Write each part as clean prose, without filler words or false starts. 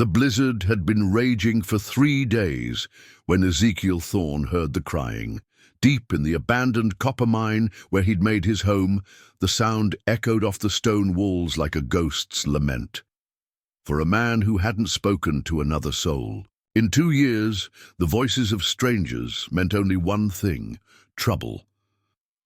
The blizzard had been raging for 3 days when Ezekiel Thorne heard the crying. Deep in the abandoned copper mine where he'd made his home, the sound echoed off the stone walls like a ghost's lament. For a man who hadn't spoken to another soul. In 2 years, the voices of strangers meant only one thing: trouble.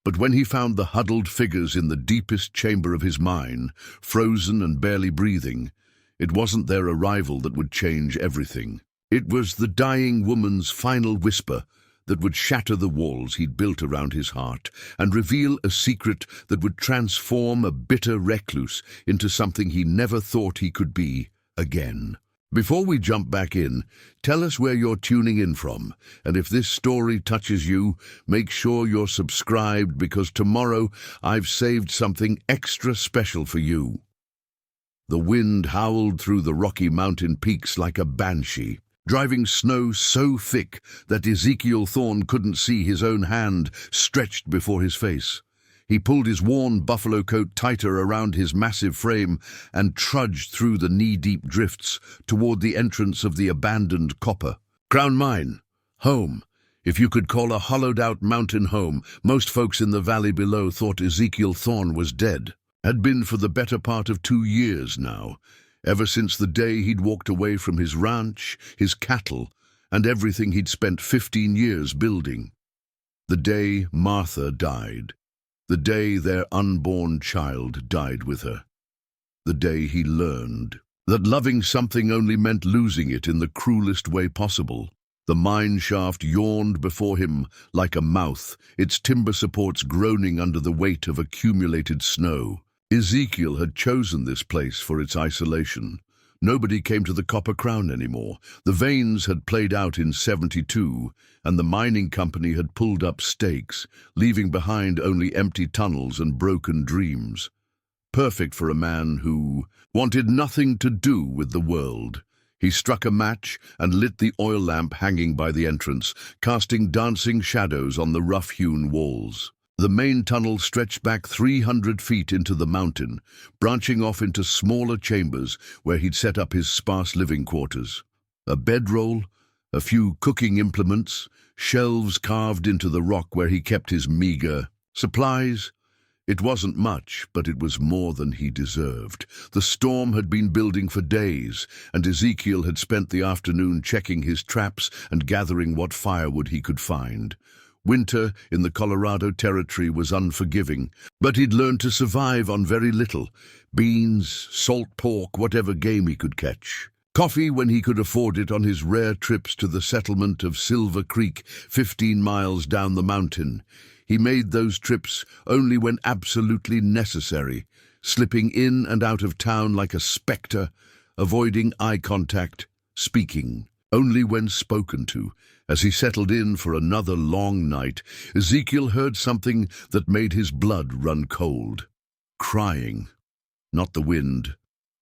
But when he found the huddled figures in the deepest chamber of his mine, frozen and barely breathing, it wasn't their arrival that would change everything. It was the dying woman's final whisper that would shatter the walls he'd built around his heart and reveal a secret that would transform a bitter recluse into something he never thought he could be again. Before we jump back in, tell us where you're tuning in from, and if this story touches you, make sure you're subscribed, because tomorrow I've saved something extra special for you. The wind howled through the Rocky Mountain peaks like a banshee, driving snow so thick that Ezekiel Thorne couldn't see his own hand stretched before his face. He pulled his worn buffalo coat tighter around his massive frame and trudged through the knee-deep drifts toward the entrance of the abandoned copper. Crown Mine. Home. If you could call a hollowed-out mountain home, most folks in the valley below thought Ezekiel Thorne was dead. Had been for the better part of 2 years now, ever since the day he'd walked away from his ranch, his cattle, and everything he'd spent 15 years building. The day Martha died. The day their unborn child died with her. The day he learned that loving something only meant losing it in the cruelest way possible. The mine shaft yawned before him like a mouth, its timber supports groaning under the weight of accumulated snow. Ezekiel had chosen this place for its isolation. Nobody came to the Copper Crown anymore. The veins had played out in 72, and the mining company had pulled up stakes, leaving behind only empty tunnels and broken dreams. Perfect for a man who wanted nothing to do with the world. He struck a match and lit the oil lamp hanging by the entrance, casting dancing shadows on the rough-hewn walls. The main tunnel stretched back 300 feet into the mountain, branching off into smaller chambers where he'd set up his sparse living quarters. A bedroll, a few cooking implements, shelves carved into the rock where he kept his meager supplies. It wasn't much, but it was more than he deserved. The storm had been building for days, and Ezekiel had spent the afternoon checking his traps and gathering what firewood he could find. Winter in the Colorado Territory was unforgiving, but he'd learned to survive on very little: beans, salt pork, whatever game he could catch. Coffee when he could afford it on his rare trips to the settlement of Silver Creek, 15 miles down the mountain. He made those trips only when absolutely necessary, slipping in and out of town like a spectre, avoiding eye contact, speaking only when spoken to. As he settled in for another long night, Ezekiel heard something that made his blood run cold. Crying. Not the wind,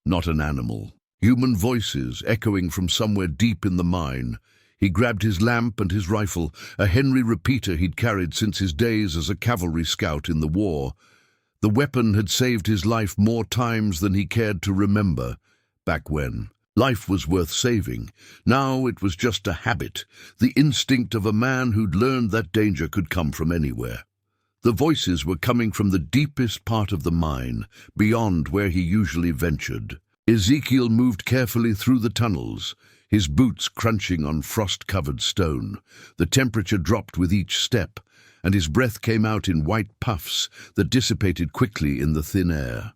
not an animal. Human voices echoing from somewhere deep in the mine. He grabbed his lamp and his rifle, a Henry repeater he'd carried since his days as a cavalry scout in the war. The weapon had saved his life more times than he cared to remember, back when life was worth saving. Now it was just a habit, the instinct of a man who'd learned that danger could come from anywhere. The voices were coming from the deepest part of the mine, beyond where he usually ventured. Ezekiel moved carefully through the tunnels, his boots crunching on frost-covered stone. The temperature dropped with each step, and his breath came out in white puffs that dissipated quickly in the thin air.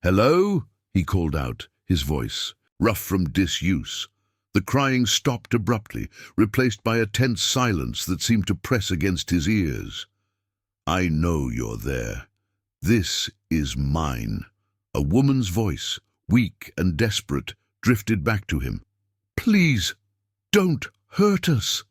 "Hello?" he called out, his voice rough from disuse. The crying stopped abruptly, replaced by a tense silence that seemed to press against his ears. "I know you're there. This is mine." A woman's voice, weak and desperate, drifted back to him. "Please, don't hurt us."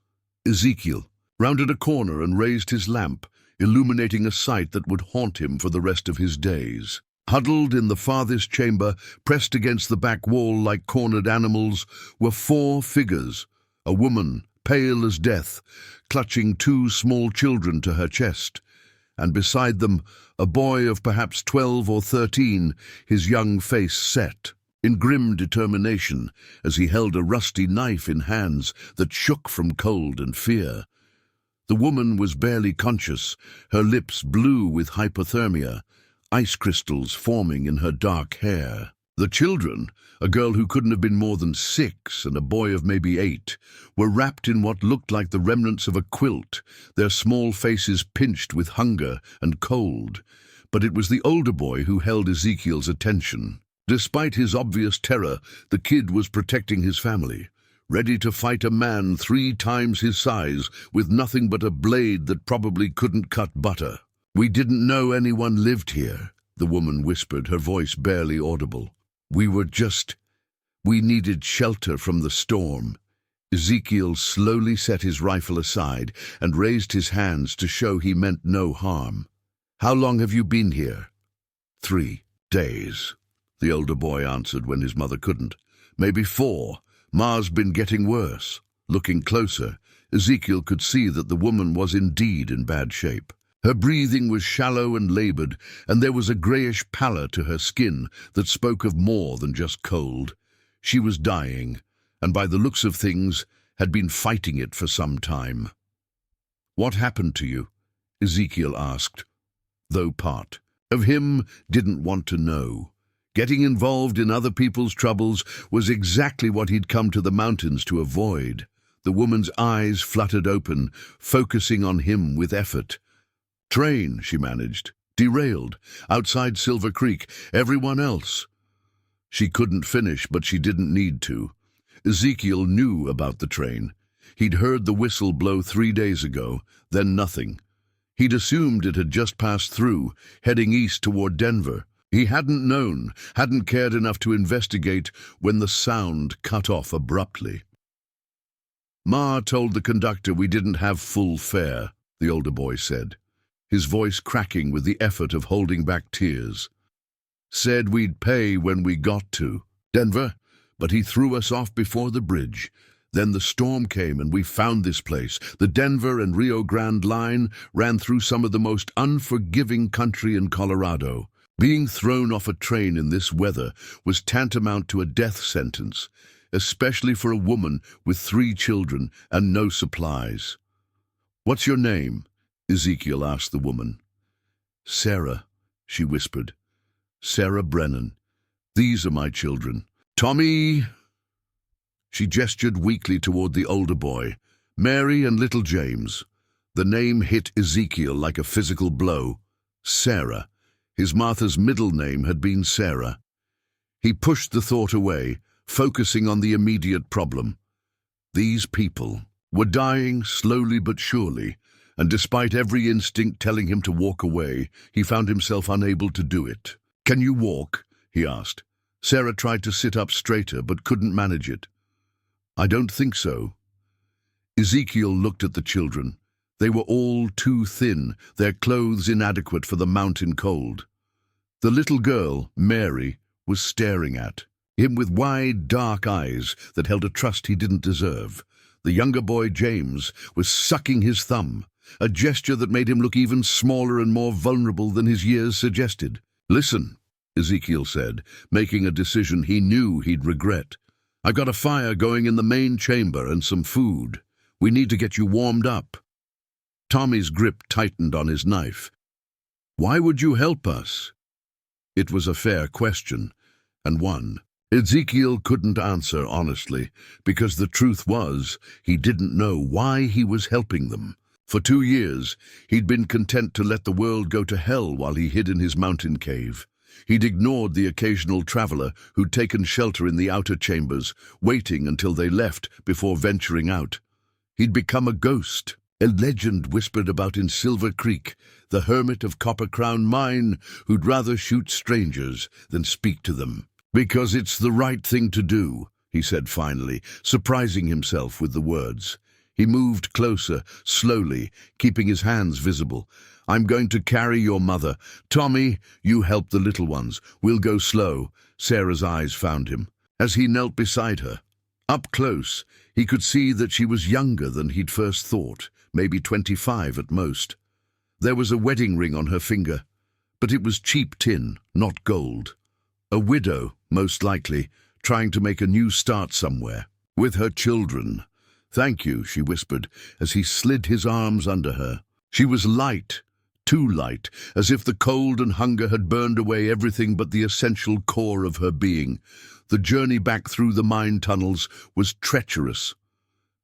Ezekiel rounded a corner and raised his lamp, illuminating a sight that would haunt him for the rest of his days. Huddled in the farthest chamber, pressed against the back wall like cornered animals, were 4 figures. A woman, pale as death, clutching 2 small children to her chest, and beside them a boy of perhaps 12 or 13, his young face set. in grim determination as he held a rusty knife in hands that shook from cold and fear. The woman was barely conscious, her lips blue with hypothermia, ice crystals forming in her dark hair. The children, a girl who couldn't have been more than 6 and a boy of maybe 8, were wrapped in what looked like the remnants of a quilt, their small faces pinched with hunger and cold. But it was the older boy who held Ezekiel's attention. Despite his obvious terror, the kid was protecting his family, ready to fight a man 3 times his size with nothing but a blade that probably couldn't cut butter. "We didn't know anyone lived here," the woman whispered, her voice barely audible. We needed shelter from the storm." Ezekiel slowly set his rifle aside and raised his hands to show he meant no harm. "How long have you been here?" 3 days, the older boy answered when his mother couldn't. "Maybe 4. Ma's been getting worse." Looking closer, Ezekiel could see that the woman was indeed in bad shape. Her breathing was shallow and labored, and there was a grayish pallor to her skin that spoke of more than just cold. She was dying, and by the looks of things, had been fighting it for some time. "What happened to you?" Ezekiel asked, though part of him didn't want to know. Getting involved in other people's troubles was exactly what he'd come to the mountains to avoid. The woman's eyes fluttered open, focusing on him with effort. "Train," she managed. "Derailed. Outside Silver Creek. Everyone else." She couldn't finish, but she didn't need to. Ezekiel knew about the train. He'd heard the whistle blow 3 days ago, then nothing. He'd assumed it had just passed through, heading east toward Denver. He hadn't known, hadn't cared enough to investigate when the sound cut off abruptly. "Ma told the conductor we didn't have full fare," the older boy said, his voice cracking with the effort of holding back tears. "Said we'd pay when we got to Denver, but he threw us off before the bridge. Then the storm came and we found this place. The Denver and Rio Grande line ran through some of the most unforgiving country in Colorado. Being thrown off a train in this weather was tantamount to a death sentence, especially for a woman with 3 children and no supplies." "What's your name?" Ezekiel asked the woman. "Sarah," she whispered. "Sarah Brennan. These are my children. Tommy." She gestured weakly toward the older boy. "Mary and little James." The name hit Ezekiel like a physical blow. Sarah. His Martha's middle name had been Sarah. He pushed the thought away, focusing on the immediate problem. These people were dying slowly but surely, and despite every instinct telling him to walk away, he found himself unable to do it. "Can you walk?" he asked. Sarah tried to sit up straighter but couldn't manage it. "I don't think so." Ezekiel looked at the children. They were all too thin, their clothes inadequate for the mountain cold. The little girl, Mary, was staring at him with wide, dark eyes that held a trust he didn't deserve. The younger boy, James, was sucking his thumb, a gesture that made him look even smaller and more vulnerable than his years suggested. "Listen," Ezekiel said, making a decision he knew he'd regret. "I've got a fire going in the main chamber and some food. We need to get you warmed up." Tommy's grip tightened on his knife. "Why would you help us?" It was a fair question, and one Ezekiel couldn't answer honestly, because the truth was he didn't know why he was helping them. For 2 years, he'd been content to let the world go to hell while he hid in his mountain cave. He'd ignored the occasional traveler who'd taken shelter in the outer chambers, waiting until they left before venturing out. He'd become a ghost, a legend whispered about in Silver Creek, the hermit of Copper Crown Mine who'd rather shoot strangers than speak to them. "Because it's the right thing to do," he said finally, surprising himself with the words. He moved closer, slowly, keeping his hands visible. "I'm going to carry your mother. Tommy, you help the little ones. We'll go slow." Sarah's eyes found him, as he knelt beside her. Up close, he could see that she was younger than he'd first thought, maybe 25 at most. There was a wedding ring on her finger, but it was cheap tin, not gold. A widow, most likely, trying to make a new start somewhere. With her children. "Thank you," she whispered, as he slid his arms under her. She was light, too light, as if the cold and hunger had burned away everything but the essential core of her being. The journey back through the mine tunnels was treacherous.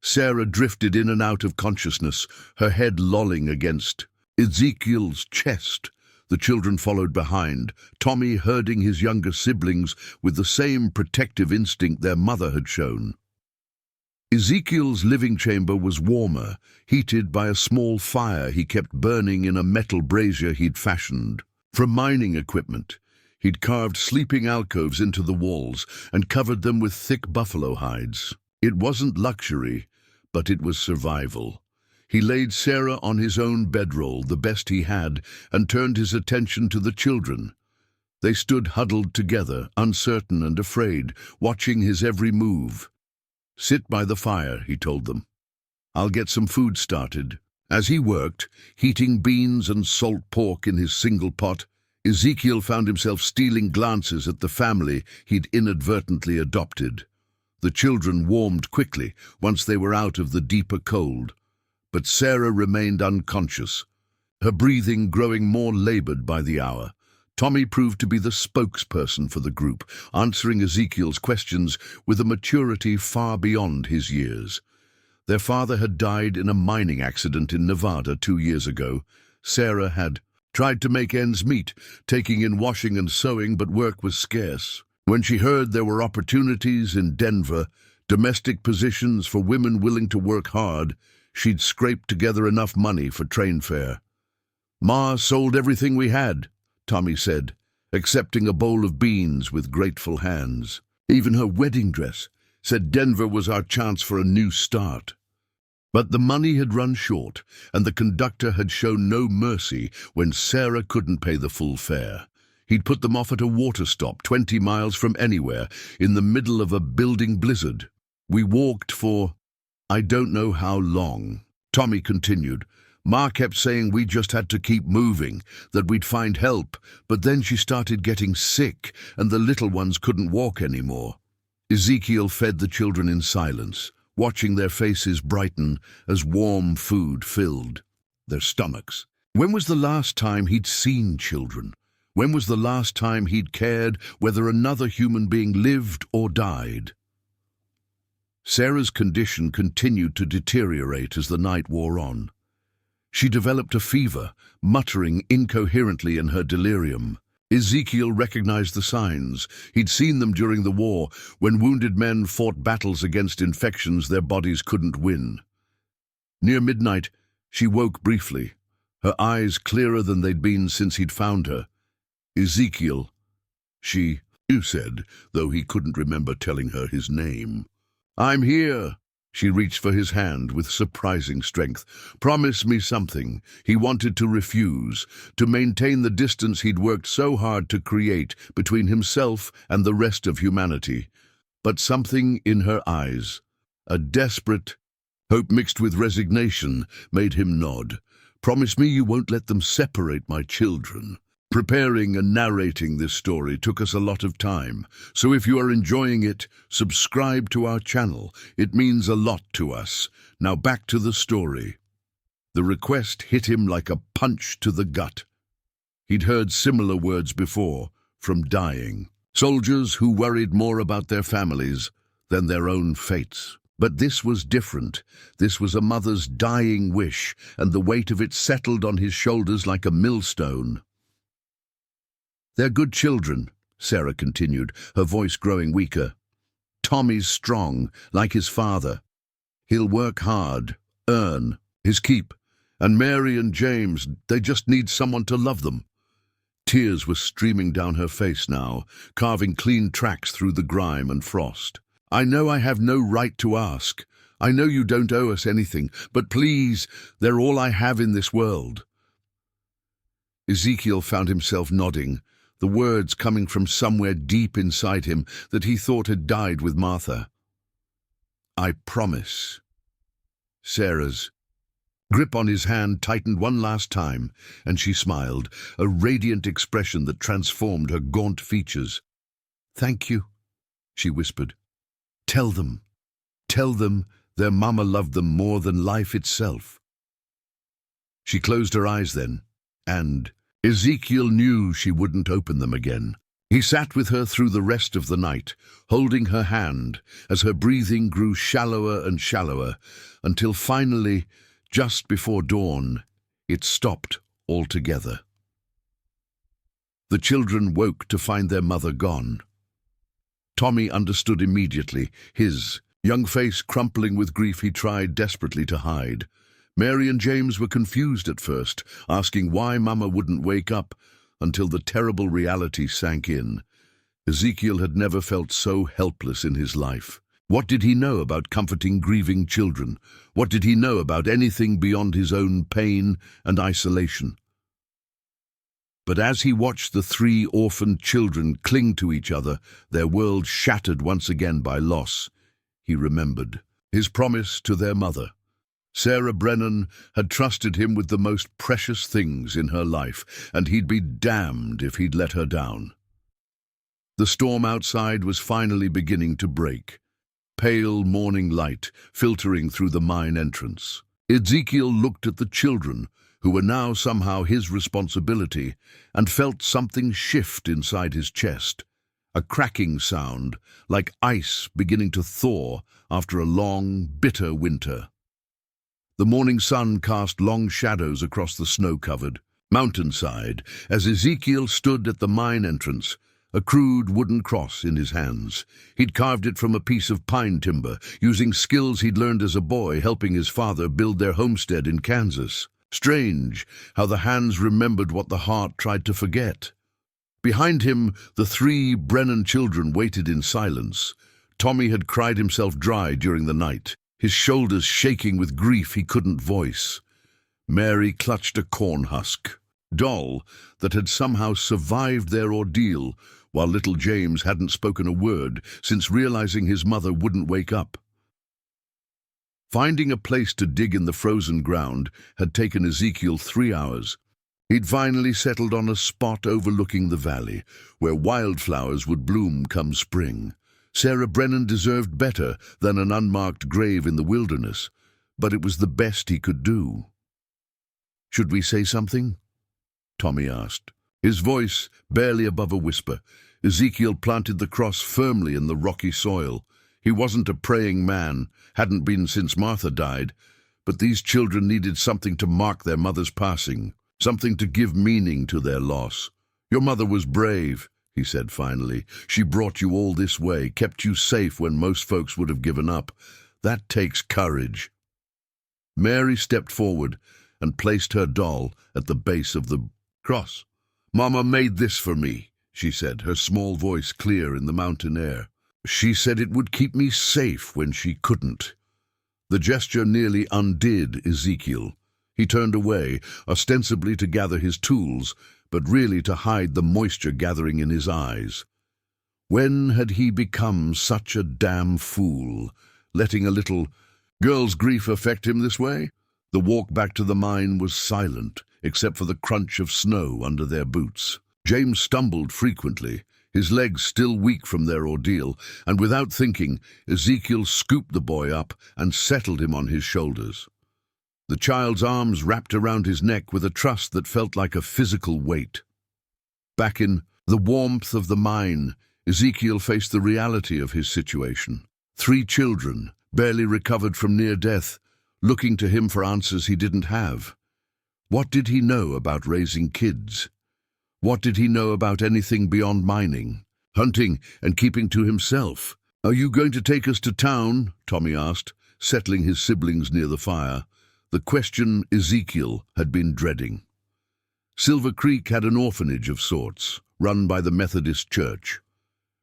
Sarah drifted in and out of consciousness, her head lolling against Ezekiel's chest. The children followed behind, Tommy herding his younger siblings with the same protective instinct their mother had shown. Ezekiel's living chamber was warmer, heated by a small fire he kept burning in a metal brazier he'd fashioned. From mining equipment, he'd carved sleeping alcoves into the walls and covered them with thick buffalo hides. It wasn't luxury, but it was survival. He laid Sarah on his own bedroll, the best he had, and turned his attention to the children. They stood huddled together, uncertain and afraid, watching his every move. "Sit by the fire," he told them. "I'll get some food started." As he worked, heating beans and salt pork in his single pot, Ezekiel found himself stealing glances at the family he'd inadvertently adopted. The children warmed quickly once they were out of the deeper cold, but Sarah remained unconscious, her breathing growing more labored by the hour. Tommy proved to be the spokesperson for the group, answering Ezekiel's questions with a maturity far beyond his years. Their father had died in a mining accident in Nevada 2 years ago. Sarah had tried to make ends meet, taking in washing and sewing, but work was scarce. When she heard there were opportunities in Denver, domestic positions for women willing to work hard, she'd scraped together enough money for train fare. "Ma sold everything we had," Tommy said, accepting a bowl of beans with grateful hands. "Even her wedding dress," said Denver was our chance for a new start. But the money had run short, and the conductor had shown no mercy when Sarah couldn't pay the full fare. He'd put them off at a water stop 20 miles from anywhere, in the middle of a building blizzard. "We walked for I don't know how long," Tommy continued. "Ma kept saying we just had to keep moving, that we'd find help, but then she started getting sick, and the little ones couldn't walk anymore." Ezekiel fed the children in silence, watching their faces brighten as warm food filled their stomachs. When was the last time he'd seen children? When was the last time he'd cared whether another human being lived or died? Sarah's condition continued to deteriorate as the night wore on. She developed a fever, muttering incoherently in her delirium. Ezekiel recognized the signs. He'd seen them during the war, when wounded men fought battles against infections their bodies couldn't win. Near midnight, she woke briefly, her eyes clearer than they'd been since he'd found her. "Ezekiel," you said, though he couldn't remember telling her his name. "I'm here." She reached for his hand with surprising strength. "Promise me something." He wanted to refuse, to maintain the distance he'd worked so hard to create between himself and the rest of humanity. But something in her eyes, a desperate hope mixed with resignation, made him nod. "Promise me you won't let them separate my children." Preparing and narrating this story took us a lot of time, so if you are enjoying it, subscribe to our channel. It means a lot to us. Now back to the story. The request hit him like a punch to the gut. He'd heard similar words before, from dying soldiers who worried more about their families than their own fates. But this was different. This was a mother's dying wish, and the weight of it settled on his shoulders like a millstone. "They're good children," Sarah continued, her voice growing weaker. "Tommy's strong, like his father. He'll work hard, earn his keep. And Mary and James, they just need someone to love them." Tears were streaming down her face now, carving clean tracks through the grime and frost. "I know I have no right to ask. I know you don't owe us anything, but please, they're all I have in this world." Ezekiel found himself nodding, the words coming from somewhere deep inside him that he thought had died with Martha. "I promise." Sarah's grip on his hand tightened one last time, and she smiled, a radiant expression that transformed her gaunt features. "Thank you," she whispered. Tell them their mama loved them more than life itself." She closed her eyes then, and Ezekiel knew she wouldn't open them again. He sat with her through the rest of the night, holding her hand as her breathing grew shallower and shallower, until finally, just before dawn, it stopped altogether. The children woke to find their mother gone. Tommy understood immediately, his young face crumpling with grief he tried desperately to hide. Mary and James were confused at first, asking why Mama wouldn't wake up, until the terrible reality sank in. Ezekiel had never felt so helpless in his life. What did he know about comforting grieving children? What did he know about anything beyond his own pain and isolation? But as he watched the 3 orphaned children cling to each other, their world shattered once again by loss, he remembered his promise to their mother. Sarah Brennan had trusted him with the most precious things in her life, and he'd be damned if he'd let her down. The storm outside was finally beginning to break, pale morning light filtering through the mine entrance. Ezekiel looked at the children, who were now somehow his responsibility, and felt something shift inside his chest, a cracking sound, like ice beginning to thaw after a long, bitter winter. The morning sun cast long shadows across the snow-covered mountainside as Ezekiel stood at the mine entrance, a crude wooden cross in his hands. He'd carved it from a piece of pine timber, using skills he'd learned as a boy helping his father build their homestead in Kansas. Strange how the hands remembered what the heart tried to forget. Behind him, the 3 Brennan children waited in silence. Tommy had cried himself dry during the night, his shoulders shaking with grief he couldn't voice. Mary clutched a corn husk doll that had somehow survived their ordeal, while little James hadn't spoken a word since realizing his mother wouldn't wake up. Finding a place to dig in the frozen ground had taken Ezekiel 3 hours. He'd finally settled on a spot overlooking the valley, where wildflowers would bloom come spring. Sarah Brennan deserved better than an unmarked grave in the wilderness, but it was the best he could do. "Should we say something?" Tommy asked, his voice barely above a whisper. Ezekiel planted the cross firmly in the rocky soil. He wasn't a praying man, hadn't been since Martha died, but these children needed something to mark their mother's passing, something to give meaning to their loss. "Your mother was brave," he said finally. "She brought you all this way, kept you safe when most folks would have given up. That takes courage." Mary stepped forward and placed her doll at the base of the cross. "Mama made this for me," she said, her small voice clear in the mountain air. "She said it would keep me safe when she couldn't." The gesture nearly undid Ezekiel. He turned away, ostensibly to gather his tools, but really to hide the moisture gathering in his eyes. When had he become such a damn fool, letting a little girl's grief affect him this way? The walk back to the mine was silent, except for the crunch of snow under their boots. James stumbled frequently, his legs still weak from their ordeal, and without thinking, Ezekiel scooped the boy up and settled him on his shoulders. The child's arms wrapped around his neck with a trust that felt like a physical weight. Back in the warmth of the mine, Ezekiel faced the reality of his situation. 3 children, barely recovered from near death, looking to him for answers he didn't have. What did he know about raising kids? What did he know about anything beyond mining, hunting, and keeping to himself? "Are you going to take us to town?" Tommy asked, settling his siblings near the fire. The question Ezekiel had been dreading. Silver Creek had an orphanage of sorts, run by the Methodist Church.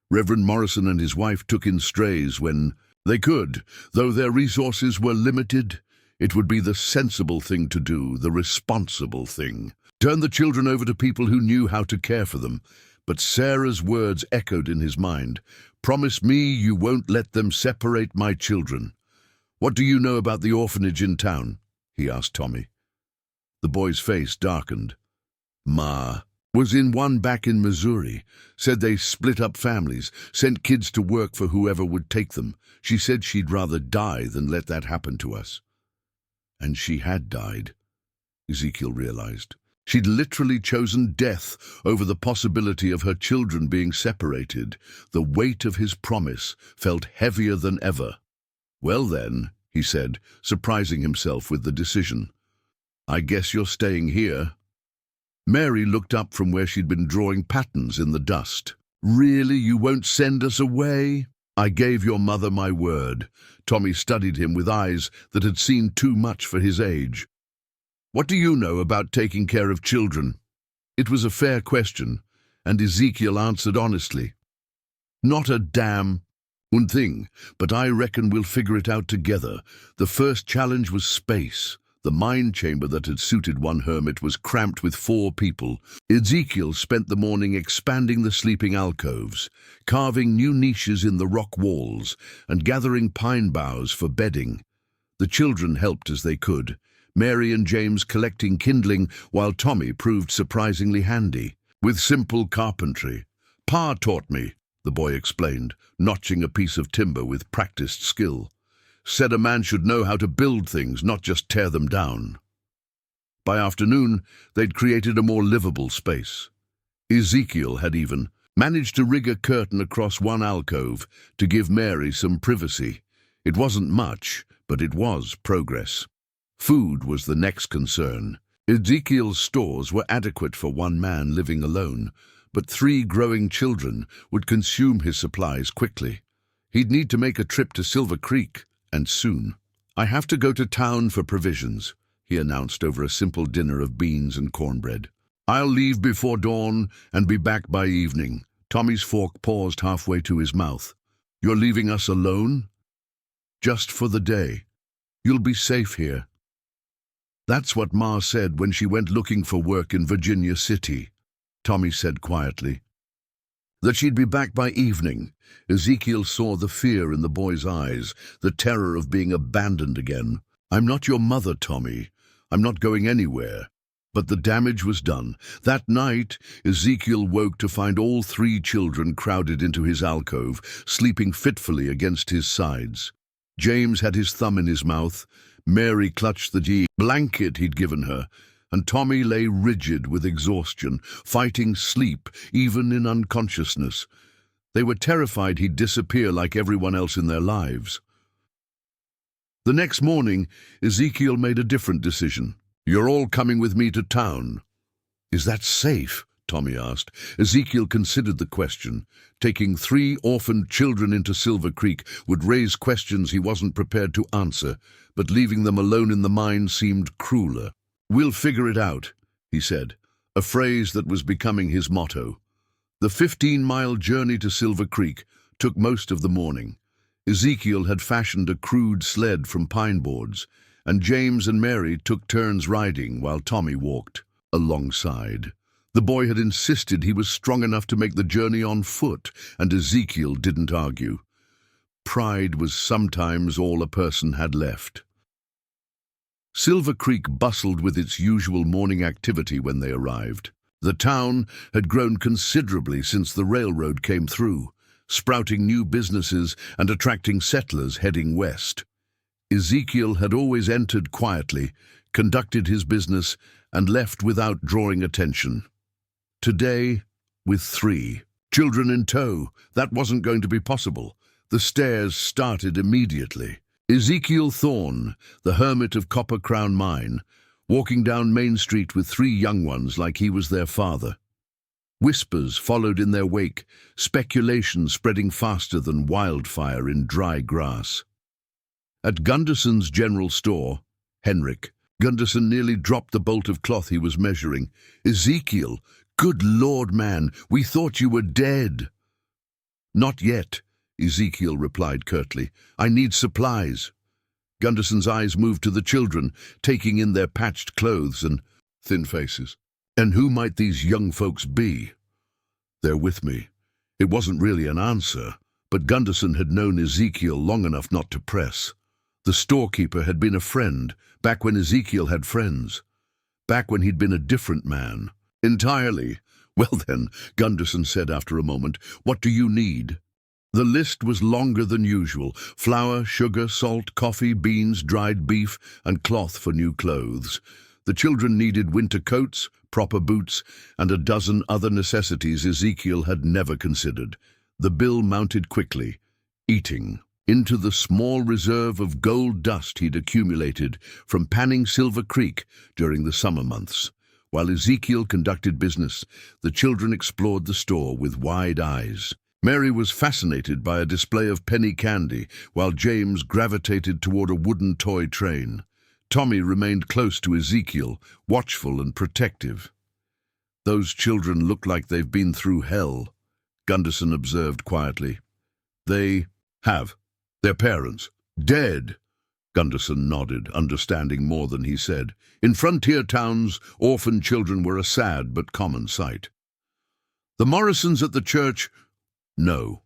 Reverend Morrison and his wife took in strays when they could. Though their resources were limited, it would be the sensible thing to do, the responsible thing. Turn the children over to people who knew how to care for them. But Sarah's words echoed in his mind. "Promise me you won't let them separate my children." "What do you know about the orphanage in town?" he asked Tommy. The boy's face darkened. "Ma," Was in one back in Missouri. Said they split up families, sent kids to work for whoever would take them. She said she'd rather die than let that happen to us. And she had died, Ezekiel realized. She'd literally chosen death over the possibility of her children being separated. The weight of his promise felt heavier than ever. "Well then," he said, surprising himself with the decision, "I guess you're staying here." Mary looked up from where she'd been drawing patterns in the dust. "Really, you won't send us away?" "I gave your mother my word." Tommy studied him with eyes that had seen too much for his age. "What do you know about taking care of children?" It was a fair question, and Ezekiel answered honestly. "Not a damn one thing, but I reckon we'll figure it out together." The first challenge was space. The mine chamber that had suited one hermit was cramped with 4 people. Ezekiel spent the morning expanding the sleeping alcoves, carving new niches in the rock walls, and gathering pine boughs for bedding. The children helped as they could, Mary and James collecting kindling, while Tommy proved surprisingly handy with simple carpentry. "Pa taught me," the boy explained, notching a piece of timber with practiced skill. "Said a man should know how to build things, not just tear them down." By afternoon, they'd created a more livable space. Ezekiel had even managed to rig a curtain across one alcove to give Mary some privacy. It wasn't much, but it was progress. Food was the next concern. Ezekiel's stores were adequate for one man living alone, but 3 growing children would consume his supplies quickly. He'd need to make a trip to Silver Creek, and soon. "I have to go to town for provisions," he announced over a simple dinner of beans and cornbread. "I'll leave before dawn and be back by evening." Tommy's fork paused halfway to his mouth. "You're leaving us alone?" "Just for the day. You'll be safe here." "That's what Ma said when she went looking for work in Virginia City," Tommy said quietly. That she'd be back by evening. Ezekiel saw the fear in the boy's eyes, the terror of being abandoned again. "I'm not your mother, Tommy. I'm not going anywhere." But the damage was done. That night, Ezekiel woke to find all 3 children crowded into his alcove, sleeping fitfully against his sides. James had his thumb in his mouth, Mary clutched the blanket he'd given her, and Tommy lay rigid with exhaustion, fighting sleep even in unconsciousness. They were terrified he'd disappear like everyone else in their lives. The next morning, Ezekiel made a different decision. "You're all coming with me to town." "Is that safe?" Tommy asked. Ezekiel considered the question. Taking 3 orphaned children into Silver Creek would raise questions he wasn't prepared to answer, but leaving them alone in the mine seemed crueler. "We'll figure it out," he said, a phrase that was becoming his motto. The 15-mile journey to Silver Creek took most of the morning. Ezekiel had fashioned a crude sled from pine boards, and James and Mary took turns riding while Tommy walked alongside. The boy had insisted he was strong enough to make the journey on foot, and Ezekiel didn't argue. Pride was sometimes all a person had left. Silver Creek bustled with its usual morning activity when they arrived. The town had grown considerably since the railroad came through, sprouting new businesses and attracting settlers heading west. Ezekiel had always entered quietly, conducted his business, and left without drawing attention. Today, with 3 children in tow, that wasn't going to be possible. The stares started immediately. Ezekiel Thorne, the hermit of Copper Crown Mine, walking down Main Street with 3 young ones like he was their father. Whispers followed in their wake, speculation spreading faster than wildfire in dry grass. At Gunderson's general store, Henrik, Gunderson nearly dropped the bolt of cloth he was measuring. "Ezekiel, good Lord, man, we thought you were dead." "Not yet," Ezekiel replied curtly. "I need supplies." Gunderson's eyes moved to the children, taking in their patched clothes and thin faces. "And who might these young folks be?" "They're with me." It wasn't really an answer, but Gunderson had known Ezekiel long enough not to press. The storekeeper had been a friend, back when Ezekiel had friends. Back when he'd been a different man. Entirely, "Well then," Gunderson said after a moment, "what do you need?" The list was longer than usual: flour, sugar, salt, coffee, beans, dried beef, and cloth for new clothes. The children needed winter coats, proper boots, and a dozen other necessities Ezekiel had never considered. The bill mounted quickly. Eating into the small reserve of gold dust he'd accumulated from panning Silver Creek during the summer months. While Ezekiel conducted business, the children explored the store with wide eyes. Mary was fascinated by a display of penny candy, while James gravitated toward a wooden toy train. Tommy remained close to Ezekiel, watchful and protective. "Those children look like they've been through hell," Gunderson observed quietly. "They have. Their parents dead." Gunderson nodded, understanding more than he said. In frontier towns, orphan children were a sad but common sight. "The Morrisons at the church?" "No."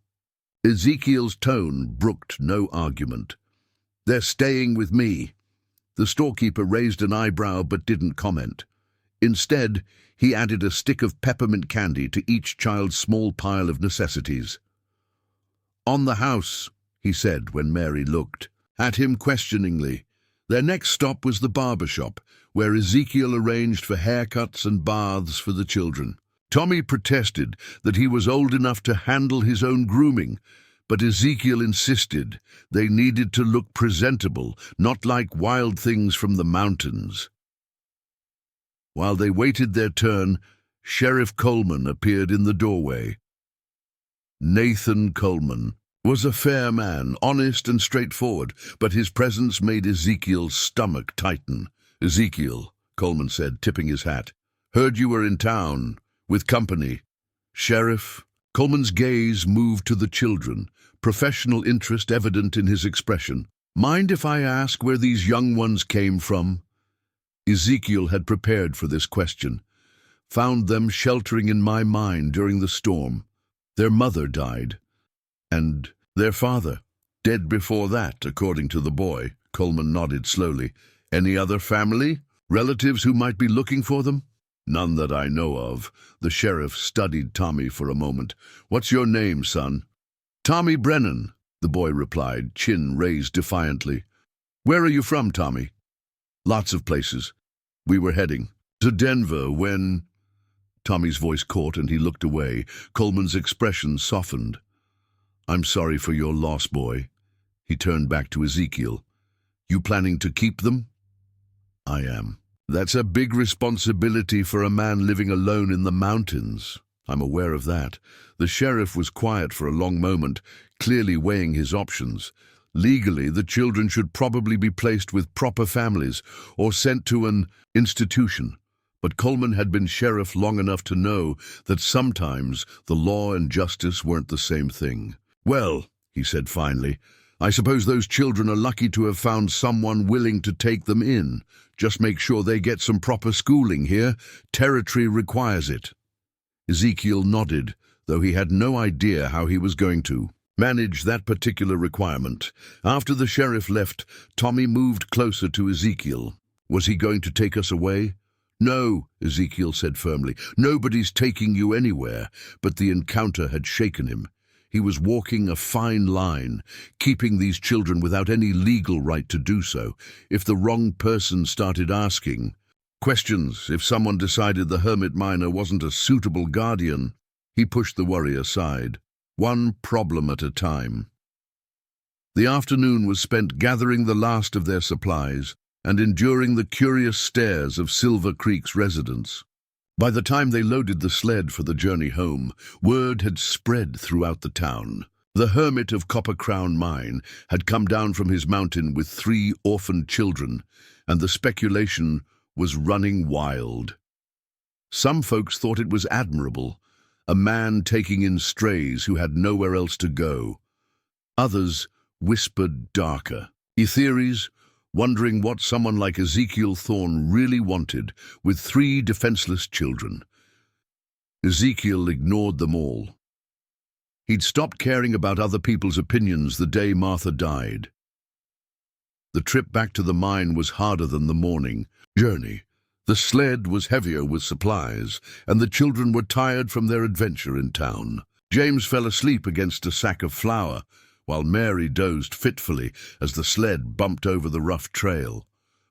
Ezekiel's tone brooked no argument. "They're staying with me." The storekeeper raised an eyebrow but didn't comment. Instead, he added a stick of peppermint candy to each child's small pile of necessities. "On the house," he said when Mary looked at him questioningly. Their next stop was the barber shop, where Ezekiel arranged for haircuts and baths for the children. Tommy protested that he was old enough to handle his own grooming, but Ezekiel insisted they needed to look presentable, not like wild things from the mountains. While they waited their turn, Sheriff Coleman appeared in the doorway. Nathan Coleman was a fair man, honest and straightforward, but his presence made Ezekiel's stomach tighten. "Ezekiel," Coleman said, tipping his hat, "heard you were in town with company." "Sheriff?" Coleman's gaze moved to the children, professional interest evident in his expression. "Mind if I ask where these young ones came from?" Ezekiel had prepared for this question. "Found them sheltering in my mine during the storm. Their mother died, and their father dead before that, according to the boy." Coleman nodded slowly. "Any other family? Relatives who might be looking for them?" "None that I know of." The sheriff studied Tommy for a moment. "What's your name, son?" "Tommy Brennan," the boy replied, chin raised defiantly. "Where are you from, Tommy?" "Lots of places. We were heading to Denver when—" Tommy's voice caught and he looked away. Coleman's expression softened. "I'm sorry for your loss, boy." He turned back to Ezekiel. "You planning to keep them?" "I am." "That's a big responsibility for a man living alone in the mountains." "I'm aware of that." The sheriff was quiet for a long moment, clearly weighing his options. Legally, the children should probably be placed with proper families or sent to an institution. But Coleman had been sheriff long enough to know that sometimes the law and justice weren't the same thing. "Well," he said finally, "I suppose those children are lucky to have found someone willing to take them in. Just make sure they get some proper schooling here. Territory requires it." Ezekiel nodded, though he had no idea how he was going to manage that particular requirement. After the sheriff left, Tommy moved closer to Ezekiel. "Was he going to take us away?" "No," Ezekiel said firmly. "Nobody's taking you anywhere." But the encounter had shaken him. He was walking a fine line, keeping these children without any legal right to do so. If the wrong person started asking questions, if someone decided the hermit miner wasn't a suitable guardian, he pushed the worry aside, one problem at a time. The afternoon was spent gathering the last of their supplies and enduring the curious stares of Silver Creek's residents. By the time they loaded the sled for the journey home, word had spread throughout the town. The hermit of Copper Crown Mine had come down from his mountain with 3 orphaned children, and the speculation was running wild. Some folks thought it was admirable, a man taking in strays who had nowhere else to go. Others whispered darker theories, wondering what someone like Ezekiel Thorne really wanted with 3 defenseless children. Ezekiel ignored them all. He'd stopped caring about other people's opinions the day Martha died. The trip back to the mine was harder than the morning journey. The sled was heavier with supplies, and the children were tired from their adventure in town. James fell asleep against a sack of flour, while Mary dozed fitfully as the sled bumped over the rough trail.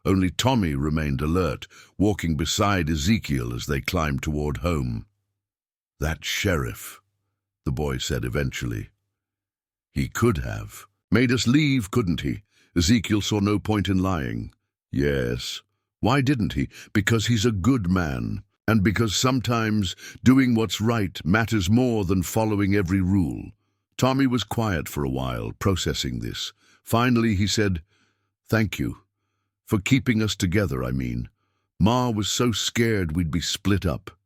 Only Tommy remained alert, walking beside Ezekiel as they climbed toward home. "That sheriff," the boy said eventually. "He could have made us leave, couldn't he?" Ezekiel saw no point in lying. "Yes. Why didn't he? Because he's a good man, and because sometimes doing what's right matters more than following every rule." Tommy was quiet for a while, processing this. Finally he said, "Thank you. For keeping us together, I mean. Ma was so scared we'd be split up."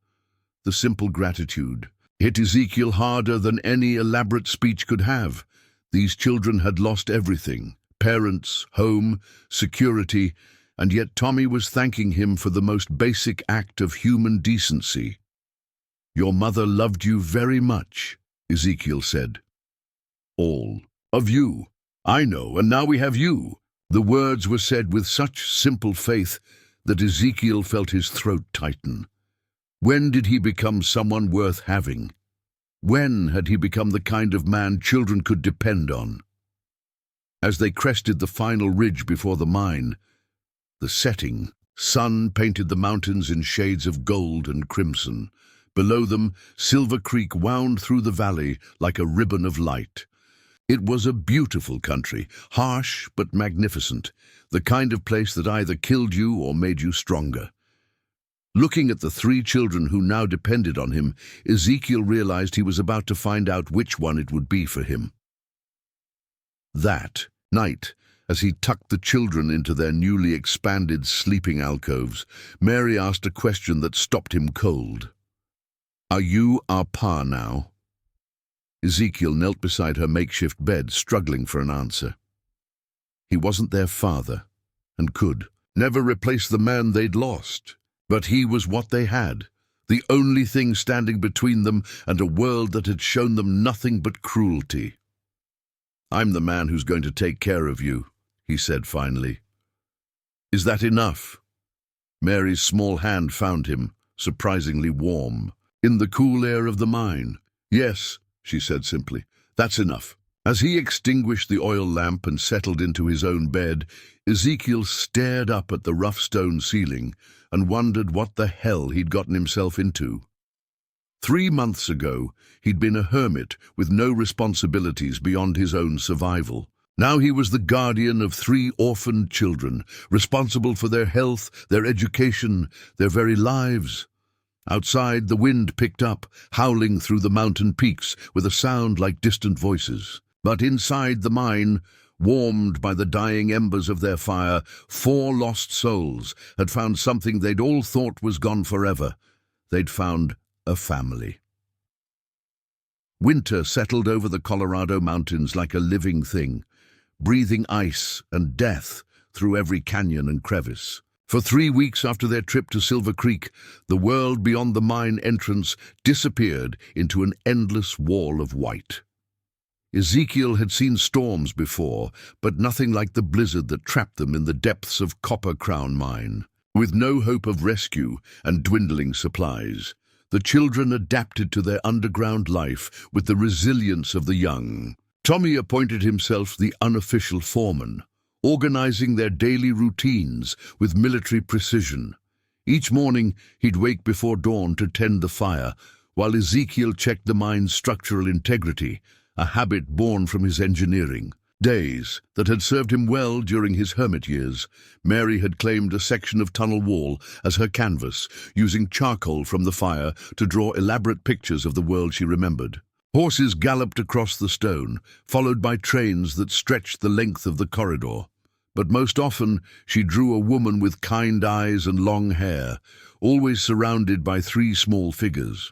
The simple gratitude hit Ezekiel harder than any elaborate speech could have. These children had lost everything: parents, home, security, and yet Tommy was thanking him for the most basic act of human decency. "Your mother loved you very much," Ezekiel said. "All of you. I know, and now we have you." The words were said with such simple faith that Ezekiel felt his throat tighten. When did he become someone worth having? When had he become the kind of man children could depend on? As they crested the final ridge before the mine, the setting sun painted the mountains in shades of gold and crimson. Below them, Silver Creek wound through the valley like a ribbon of light. It was a beautiful country, harsh but magnificent, the kind of place that either killed you or made you stronger. Looking at the three children who now depended on him, Ezekiel realized he was about to find out which one it would be for him. That night, as he tucked the children into their newly expanded sleeping alcoves, Mary asked a question that stopped him cold. "Are you our pa now?" Ezekiel knelt beside her makeshift bed, struggling for an answer. He wasn't their father, and could never replace the man they'd lost. But he was what they had, the only thing standing between them and a world that had shown them nothing but cruelty. "I'm the man who's going to take care of you," he said finally. "Is that enough?" Mary's small hand found him, surprisingly warm, in the cool air of the mine. "Yes," she said simply, "that's enough." As he extinguished the oil lamp and settled into his own bed, Ezekiel stared up at the rough stone ceiling and wondered what the hell he'd gotten himself into. 3 months ago, he'd been a hermit with no responsibilities beyond his own survival. Now he was the guardian of 3 orphaned children, responsible for their health, their education, their very lives. Outside, the wind picked up, howling through the mountain peaks with a sound like distant voices. But inside the mine, warmed by the dying embers of their fire, 4 lost souls had found something they'd all thought was gone forever. They'd found a family. Winter settled over the Colorado mountains like a living thing, breathing ice and death through every canyon and crevice. For 3 weeks after their trip to Silver Creek, the world beyond the mine entrance disappeared into an endless wall of white. Ezekiel had seen storms before, but nothing like the blizzard that trapped them in the depths of Copper Crown Mine. With no hope of rescue and dwindling supplies, the children adapted to their underground life with the resilience of the young. Tommy appointed himself the unofficial foreman, organizing their daily routines with military precision. Each morning, he'd wake before dawn to tend the fire, while Ezekiel checked the mine's structural integrity, a habit born from his engineering. Days that had served him well during his hermit years. Mary had claimed a section of tunnel wall as her canvas, using charcoal from the fire to draw elaborate pictures of the world she remembered. Horses galloped across the stone, followed by trains that stretched the length of the corridor. But most often, she drew a woman with kind eyes and long hair, always surrounded by 3 small figures.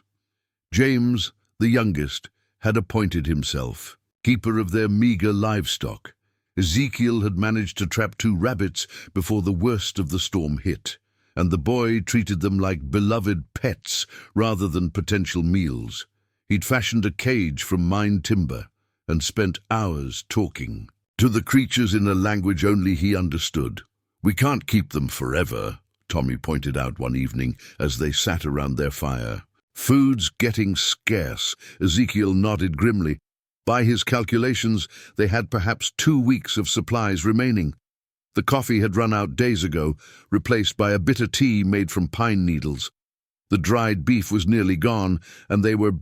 James, the youngest, had appointed himself keeper of their meager livestock. Ezekiel had managed to trap 2 rabbits before the worst of the storm hit, and the boy treated them like beloved pets rather than potential meals. He'd fashioned a cage from mine timber and spent hours talking to the creatures in a language only he understood. "We can't keep them forever," Tommy pointed out one evening as they sat around their fire. Food's getting scarce, Ezekiel nodded grimly. By his calculations, they had perhaps 2 weeks of supplies remaining. The coffee had run out days ago, replaced by a bitter tea made from pine needles. The dried beef was nearly gone, and they were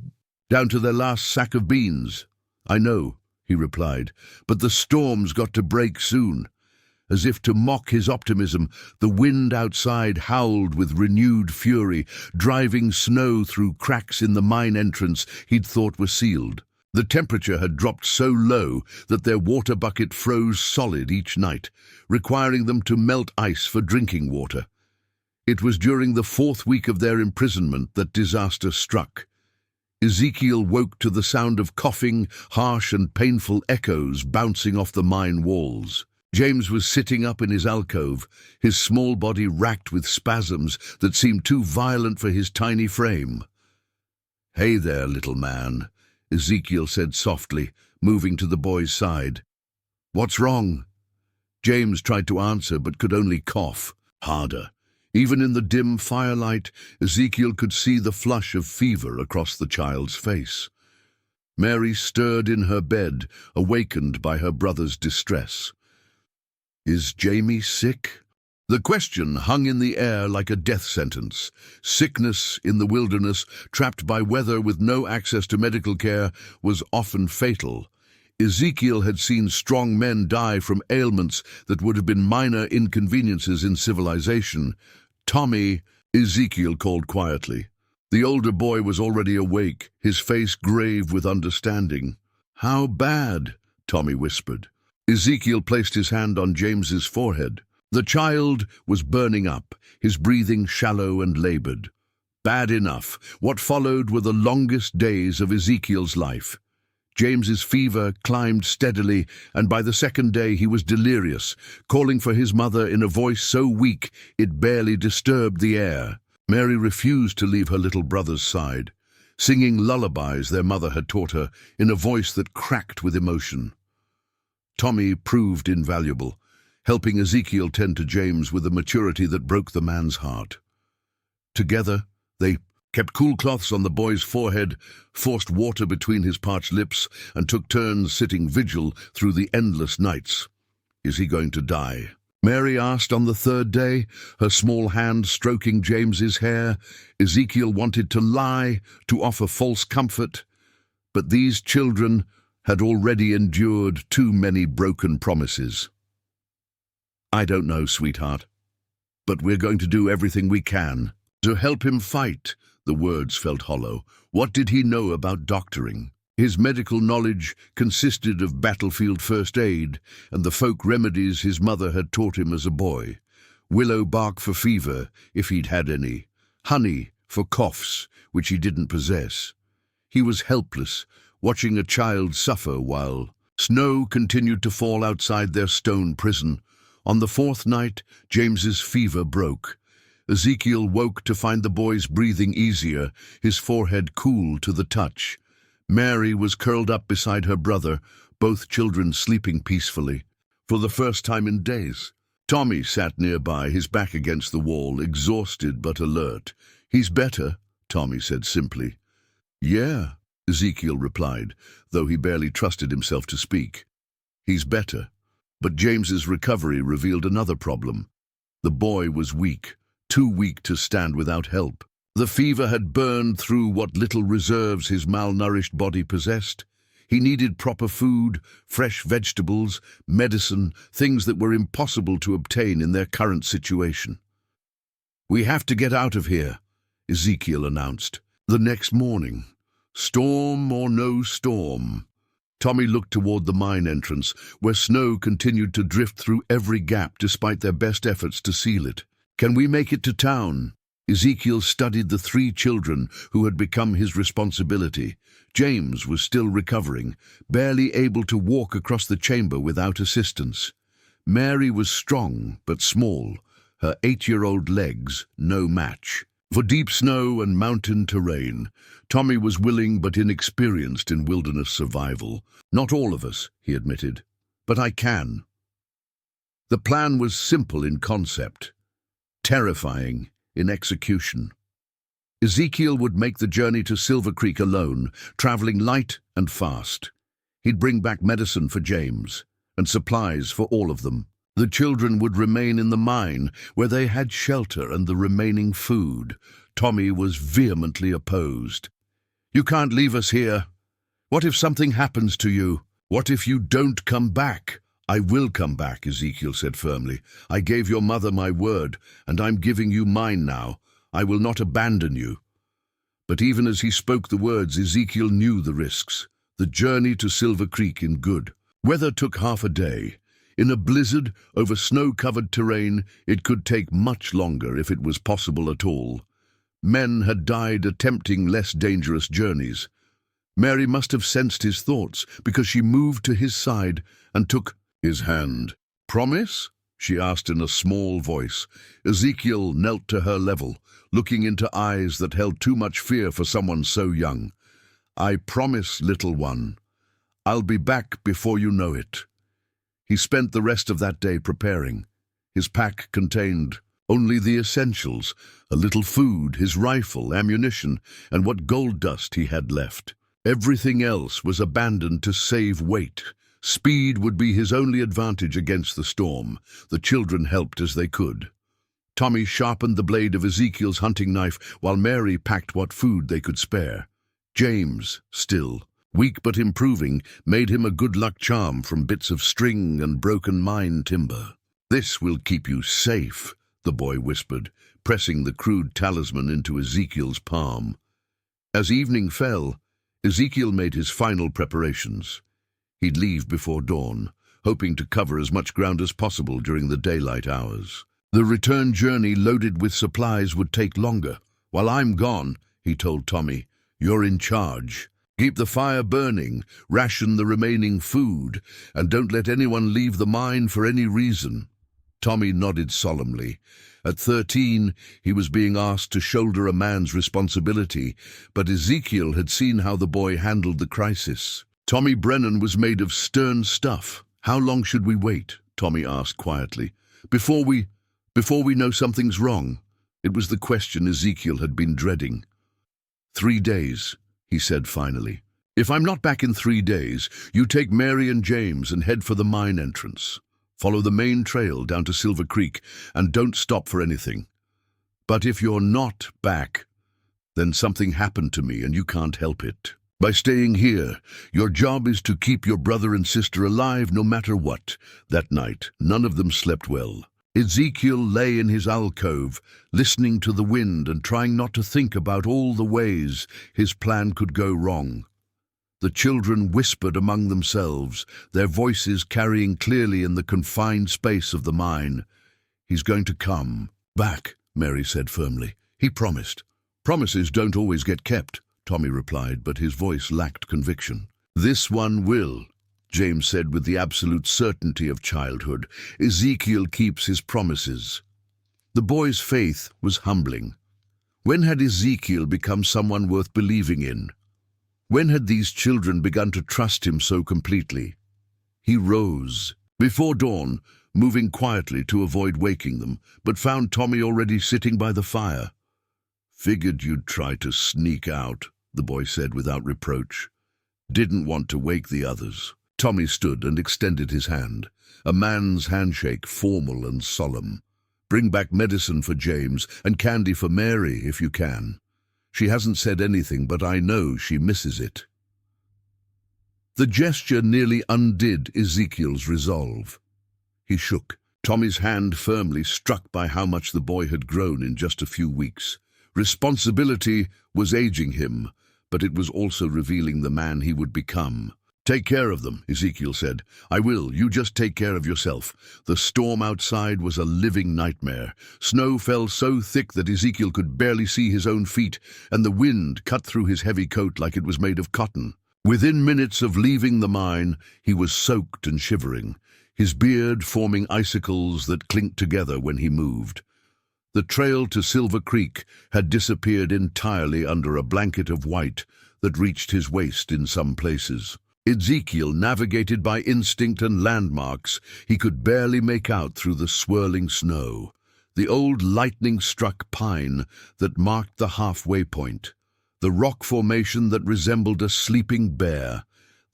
down to their last sack of beans. "I know," he replied, "but the storm's got to break soon." As if to mock his optimism, the wind outside howled with renewed fury, driving snow through cracks in the mine entrance he'd thought were sealed. The temperature had dropped so low that their water bucket froze solid each night, requiring them to melt ice for drinking water. It was during the 4th week of their imprisonment that disaster struck. Ezekiel woke to the sound of coughing, harsh and painful echoes bouncing off the mine walls. James was sitting up in his alcove, his small body racked with spasms that seemed too violent for his tiny frame. "Hey there, little man," Ezekiel said softly, moving to the boy's side. "What's wrong?" James tried to answer but could only cough harder. Even in the dim firelight, Ezekiel could see the flush of fever across the child's face. Mary stirred in her bed, awakened by her brother's distress. "Is Jamie sick?" The question hung in the air like a death sentence. Sickness in the wilderness, trapped by weather with no access to medical care, was often fatal. Ezekiel had seen strong men die from ailments that would have been minor inconveniences in civilization. "Tommy," Ezekiel called quietly. The older boy was already awake, his face grave with understanding. "How bad?" Tommy whispered. Ezekiel placed his hand on James's forehead. The child was burning up, his breathing shallow and labored. Bad enough. What followed were the longest days of Ezekiel's life. James's fever climbed steadily, and by the 2nd day he was delirious, calling for his mother in a voice so weak it barely disturbed the air. Mary refused to leave her little brother's side, singing lullabies their mother had taught her in a voice that cracked with emotion. Tommy proved invaluable, helping Ezekiel tend to James with a maturity that broke the man's heart. Together, they kept cool cloths on the boy's forehead, forced water between his parched lips, and took turns sitting vigil through the endless nights. "Is he going to die?" Mary asked on the 3rd day, her small hand stroking James's hair. Ezekiel wanted to lie, to offer false comfort, but these children had already endured too many broken promises. "I don't know, sweetheart, but we're going to do everything we can to help him fight." The words felt hollow. What did he know about doctoring? His medical knowledge consisted of battlefield first aid and the folk remedies his mother had taught him as a boy. Willow bark for fever, if he'd had any. Honey for coughs, which he didn't possess. He was helpless, watching a child suffer while snow continued to fall outside their stone prison. On the 4th night, James's fever broke. Ezekiel woke to find the boy's breathing easier, his forehead cool to the touch. Mary was curled up beside her brother, both children sleeping peacefully. For the first time in days, Tommy sat nearby, his back against the wall, exhausted but alert. "He's better," Tommy said simply. "Yeah," Ezekiel replied, though he barely trusted himself to speak. "He's better." But James's recovery revealed another problem. The boy was weak, too weak to stand without help. The fever had burned through what little reserves his malnourished body possessed. He needed proper food, fresh vegetables, medicine, things that were impossible to obtain in their current situation. "We have to get out of here," Ezekiel announced. The next morning, storm or no storm, Tommy looked toward the mine entrance, where snow continued to drift through every gap despite their best efforts to seal it. "Can we make it to town?" Ezekiel studied the 3 children who had become his responsibility. James was still recovering, barely able to walk across the chamber without assistance. Mary was strong but small, her 8-year-old legs no match. For deep snow and mountain terrain, Tommy was willing but inexperienced in wilderness survival. "Not all of us," he admitted, "but I can." The plan was simple in concept. terrifying in execution. Ezekiel would make the journey to Silver Creek alone, traveling light and fast. He'd bring back medicine for James and supplies for all of them. The children would remain in the mine, where they had shelter and the remaining food. Tommy was vehemently opposed. "You can't leave us here. What if something happens to you? What if you don't come back?" "I will come back," Ezekiel said firmly. "I gave your mother my word, and I'm giving you mine now. I will not abandon you." But even as he spoke the words, Ezekiel knew the risks. The journey to Silver Creek in good weather took half a day. In a blizzard over snow-covered terrain, it could take much longer if it was possible at all. Men had died attempting less dangerous journeys. Mary must have sensed his thoughts, because she moved to his side and took his hand. "Promise?" she asked in a small voice. Ezekiel knelt to her level, looking into eyes that held too much fear for someone so young. "I promise, little one. I'll be back before you know it." He spent the rest of that day preparing. His pack contained only the essentials, a little food, his rifle, ammunition, and what gold dust he had left. Everything else was abandoned to save weight. Speed would be his only advantage against the storm. The children helped as they could. Tommy sharpened the blade of Ezekiel's hunting knife, while Mary packed what food they could spare. James, still weak but improving, made him a good luck charm from bits of string and broken mine timber. "This will keep you safe," the boy whispered, pressing the crude talisman into Ezekiel's palm. As evening fell, Ezekiel made his final preparations. He'd leave before dawn, hoping to cover as much ground as possible during the daylight hours. The return journey loaded with supplies would take longer. "While I'm gone," he told Tommy, "you're in charge. Keep the fire burning, ration the remaining food, and don't let anyone leave the mine for any reason." Tommy nodded solemnly. At 13, he was being asked to shoulder a man's responsibility, but Ezekiel had seen how the boy handled the crisis. Tommy Brennan was made of stern stuff. "How long should we wait?" Tommy asked quietly. Before we know something's wrong." It was the question Ezekiel had been dreading. 3 days, he said finally. "If I'm not back in 3 days, you take Mary and James and head for the mine entrance. Follow the main trail down to Silver Creek and don't stop for anything. But if you're not back, then something happened to me and you can't help it. By staying here, your job is to keep your brother and sister alive no matter what." That night, none of them slept well. Ezekiel lay in his alcove, listening to the wind and trying not to think about all the ways his plan could go wrong. The children whispered among themselves, their voices carrying clearly in the confined space of the mine. "He's going to come back," Mary said firmly. "He promised." "Promises don't always get kept," Tommy replied, but his voice lacked conviction. "This one will," James said with the absolute certainty of childhood. "Ezekiel keeps his promises." The boy's faith was humbling. When had Ezekiel become someone worth believing in? When had these children begun to trust him so completely? He rose before dawn, moving quietly to avoid waking them, but found Tommy already sitting by the fire. "Figured you'd try to sneak out," the boy said without reproach. "Didn't want to wake the others." Tommy stood and extended his hand, a man's handshake, formal and solemn. "Bring back medicine for James and candy for Mary if you can. She hasn't said anything, but I know she misses it." The gesture nearly undid Ezekiel's resolve. He shook, Tommy's hand firmly struck by how much the boy had grown in just a few weeks. Responsibility was aging him, but it was also revealing the man he would become. "Take care of them," Ezekiel said. "I will. You just take care of yourself." The storm outside was a living nightmare. Snow fell so thick that Ezekiel could barely see his own feet, and the wind cut through his heavy coat like it was made of cotton. Within minutes of leaving the mine, he was soaked and shivering, his beard forming icicles that clinked together when he moved. The trail to Silver Creek had disappeared entirely under a blanket of white that reached his waist in some places. Ezekiel navigated by instinct and landmarks he could barely make out through the swirling snow. the old lightning-struck pine that marked the halfway point, the rock formation that resembled a sleeping bear,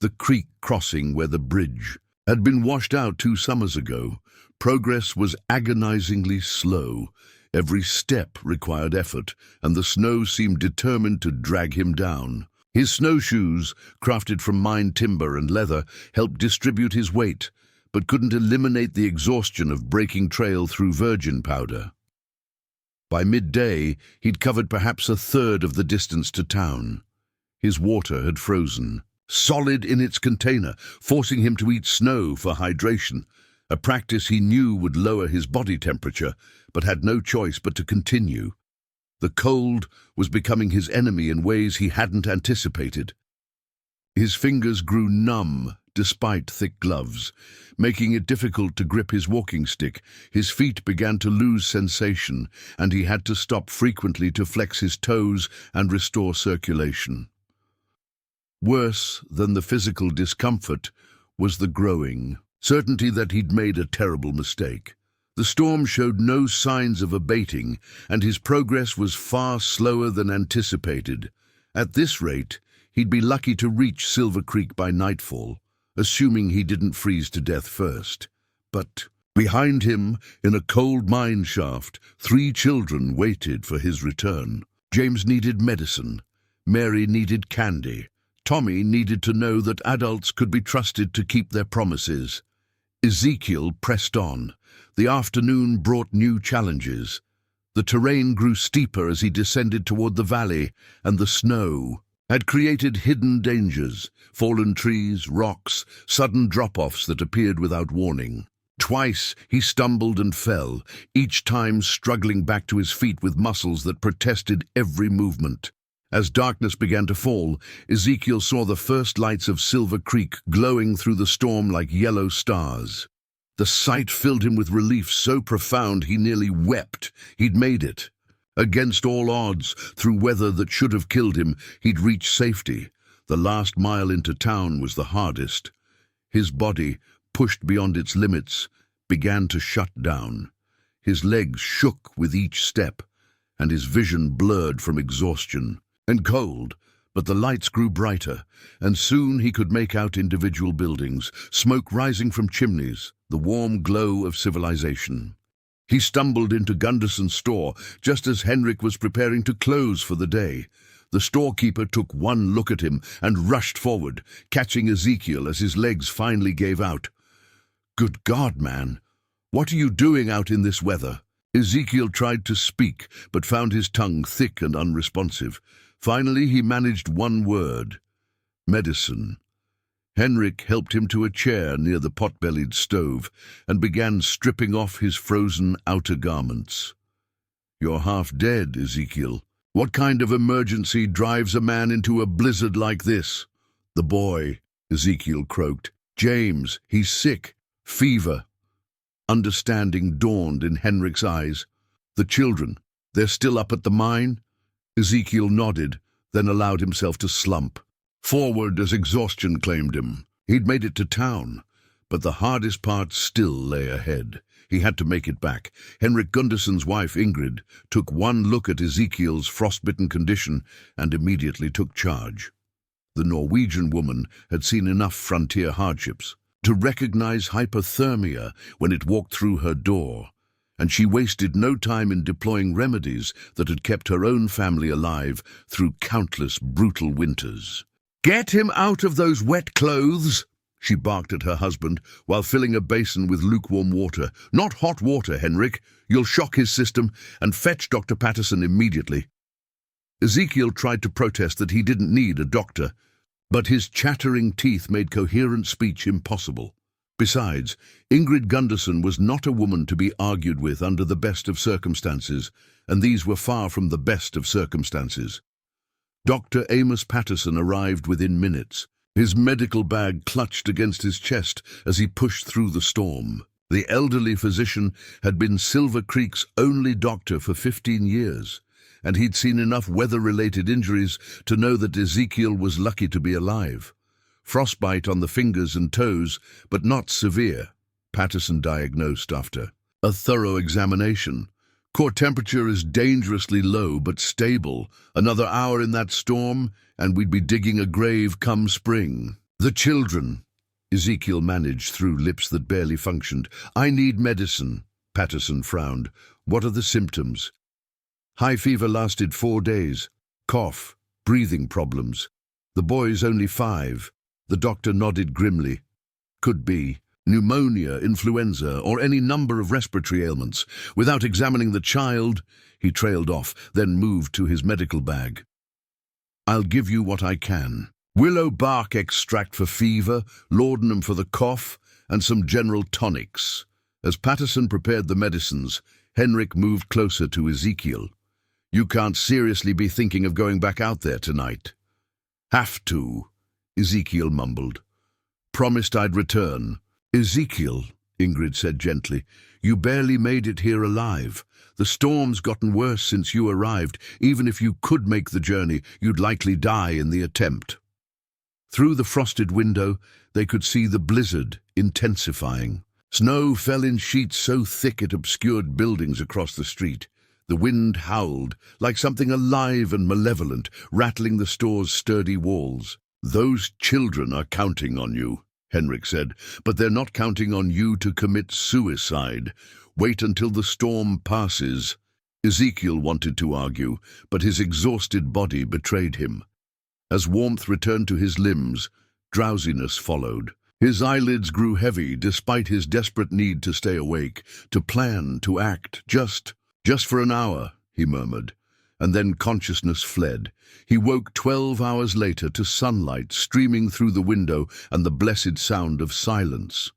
the creek crossing where the bridge had been washed out 2 summers ago. Progress was agonizingly slow. Every step required effort, and the snow seemed determined to drag him down. His snowshoes, crafted from mined timber and leather, helped distribute his weight, but couldn't eliminate the exhaustion of breaking trail through virgin powder. By midday, he'd covered perhaps 1/3 of the distance to town. His water had frozen, solid in its container, forcing him to eat snow for hydration, a practice he knew would lower his body temperature, but had no choice but to continue. The cold was becoming his enemy in ways he hadn't anticipated. His fingers grew numb despite thick gloves, making it difficult to grip his walking stick. His feet began to lose sensation, and he had to stop frequently to flex his toes and restore circulation. Worse than the physical discomfort was the growing certainty that he'd made a terrible mistake. The storm showed no signs of abating, and his progress was far slower than anticipated. At this rate, he'd be lucky to reach Silver Creek by nightfall, assuming he didn't freeze to death first. But behind him, in a cold mine shaft, 3 children waited for his return. James needed medicine. Mary needed candy. Tommy needed to know that adults could be trusted to keep their promises. Ezekiel pressed on. The afternoon brought new challenges. The terrain grew steeper as he descended toward the valley, and the snow had created hidden dangers, fallen trees, rocks, sudden drop-offs that appeared without warning. Twice he stumbled and fell, each time struggling back to his feet with muscles that protested every movement. As darkness began to fall, Ezekiel saw the first lights of Silver Creek glowing through the storm like yellow stars. The sight filled him with relief so profound he nearly wept. He'd made it. Against all odds, through weather that should have killed him, he'd reached safety. The last mile into town was the hardest. His body, pushed beyond its limits, began to shut down. His legs shook with each step, and his vision blurred from exhaustion and cold. But the lights grew brighter, and soon he could make out individual buildings, smoke rising from chimneys, the warm glow of civilization. He stumbled into Gunderson's store just as Henrik was preparing to close for the day. The storekeeper took one look at him and rushed forward, catching Ezekiel as his legs finally gave out. "Good God, man! What are you doing out in this weather?" Ezekiel tried to speak, but found his tongue thick and unresponsive. Finally, he managed one word: medicine. Henrik helped him to a chair near the pot-bellied stove and began stripping off his frozen outer garments. "You're half dead, Ezekiel. What kind of emergency drives a man into a blizzard like this?" "The boy," Ezekiel croaked. "James, he's sick. Fever." Understanding dawned in Henrik's eyes. "The children, they're still up at the mine?" Ezekiel nodded, then allowed himself to slump. Forward as exhaustion claimed him. He'd made it to town, but the hardest part still lay ahead. He had to make it back. Henrik Gunderson's wife, Ingrid, took one look at Ezekiel's frostbitten condition and immediately took charge. The Norwegian woman had seen enough frontier hardships to recognize hypothermia when it walked through her door, and she wasted no time in deploying remedies that had kept her own family alive through countless brutal winters. "Get him out of those wet clothes!" she barked at her husband while filling a basin with lukewarm water. "Not hot water, Henrik. You'll shock his system, and fetch Dr. Patterson immediately." Ezekiel tried to protest that he didn't need a doctor, but his chattering teeth made coherent speech impossible. Besides, Ingrid Gunderson was not a woman to be argued with under the best of circumstances, and these were far from the best of circumstances. Dr. Amos Patterson arrived within minutes, his medical bag clutched against his chest as he pushed through the storm. The elderly physician had been Silver Creek's only doctor for 15 years, and he'd seen enough weather-related injuries to know that Ezekiel was lucky to be alive. Frostbite on the fingers and toes, but not severe, Patterson diagnosed after a thorough examination. Core temperature is dangerously low but stable. Another hour in that storm, and we'd be digging a grave come spring. The children, Ezekiel managed through lips that barely functioned. I need medicine. Patterson frowned. What are the symptoms? High fever lasted 4 days. Cough, breathing problems. The boy's only 5. The doctor nodded grimly. Could be pneumonia, influenza, or any number of respiratory ailments. Without examining the child, he trailed off, then moved to his medical bag. I'll give you what I can. Willow bark extract for fever, laudanum for the cough, and some general tonics. As Patterson prepared the medicines, Henrik moved closer to Ezekiel. You can't seriously be thinking of going back out there tonight. Have to, Ezekiel mumbled. Promised I'd return. Ezekiel, Ingrid said gently, you barely made it here alive. The storm's gotten worse since you arrived. Even if you could make the journey, you'd likely die in the attempt. Through the frosted window, they could see the blizzard intensifying. Snow fell in sheets so thick it obscured buildings across the street. The wind howled, like something alive and malevolent, rattling the store's sturdy walls. Those children are counting on you, Henrik said, but they're not counting on you to commit suicide. Wait until the storm passes. Ezekiel wanted to argue, but his exhausted body betrayed him. As warmth returned to his limbs, drowsiness followed. His eyelids grew heavy despite his desperate need to stay awake, to plan, to act, just for an hour, he murmured, and then consciousness fled. He woke 12 hours later to sunlight streaming through the window and the blessed sound of silence.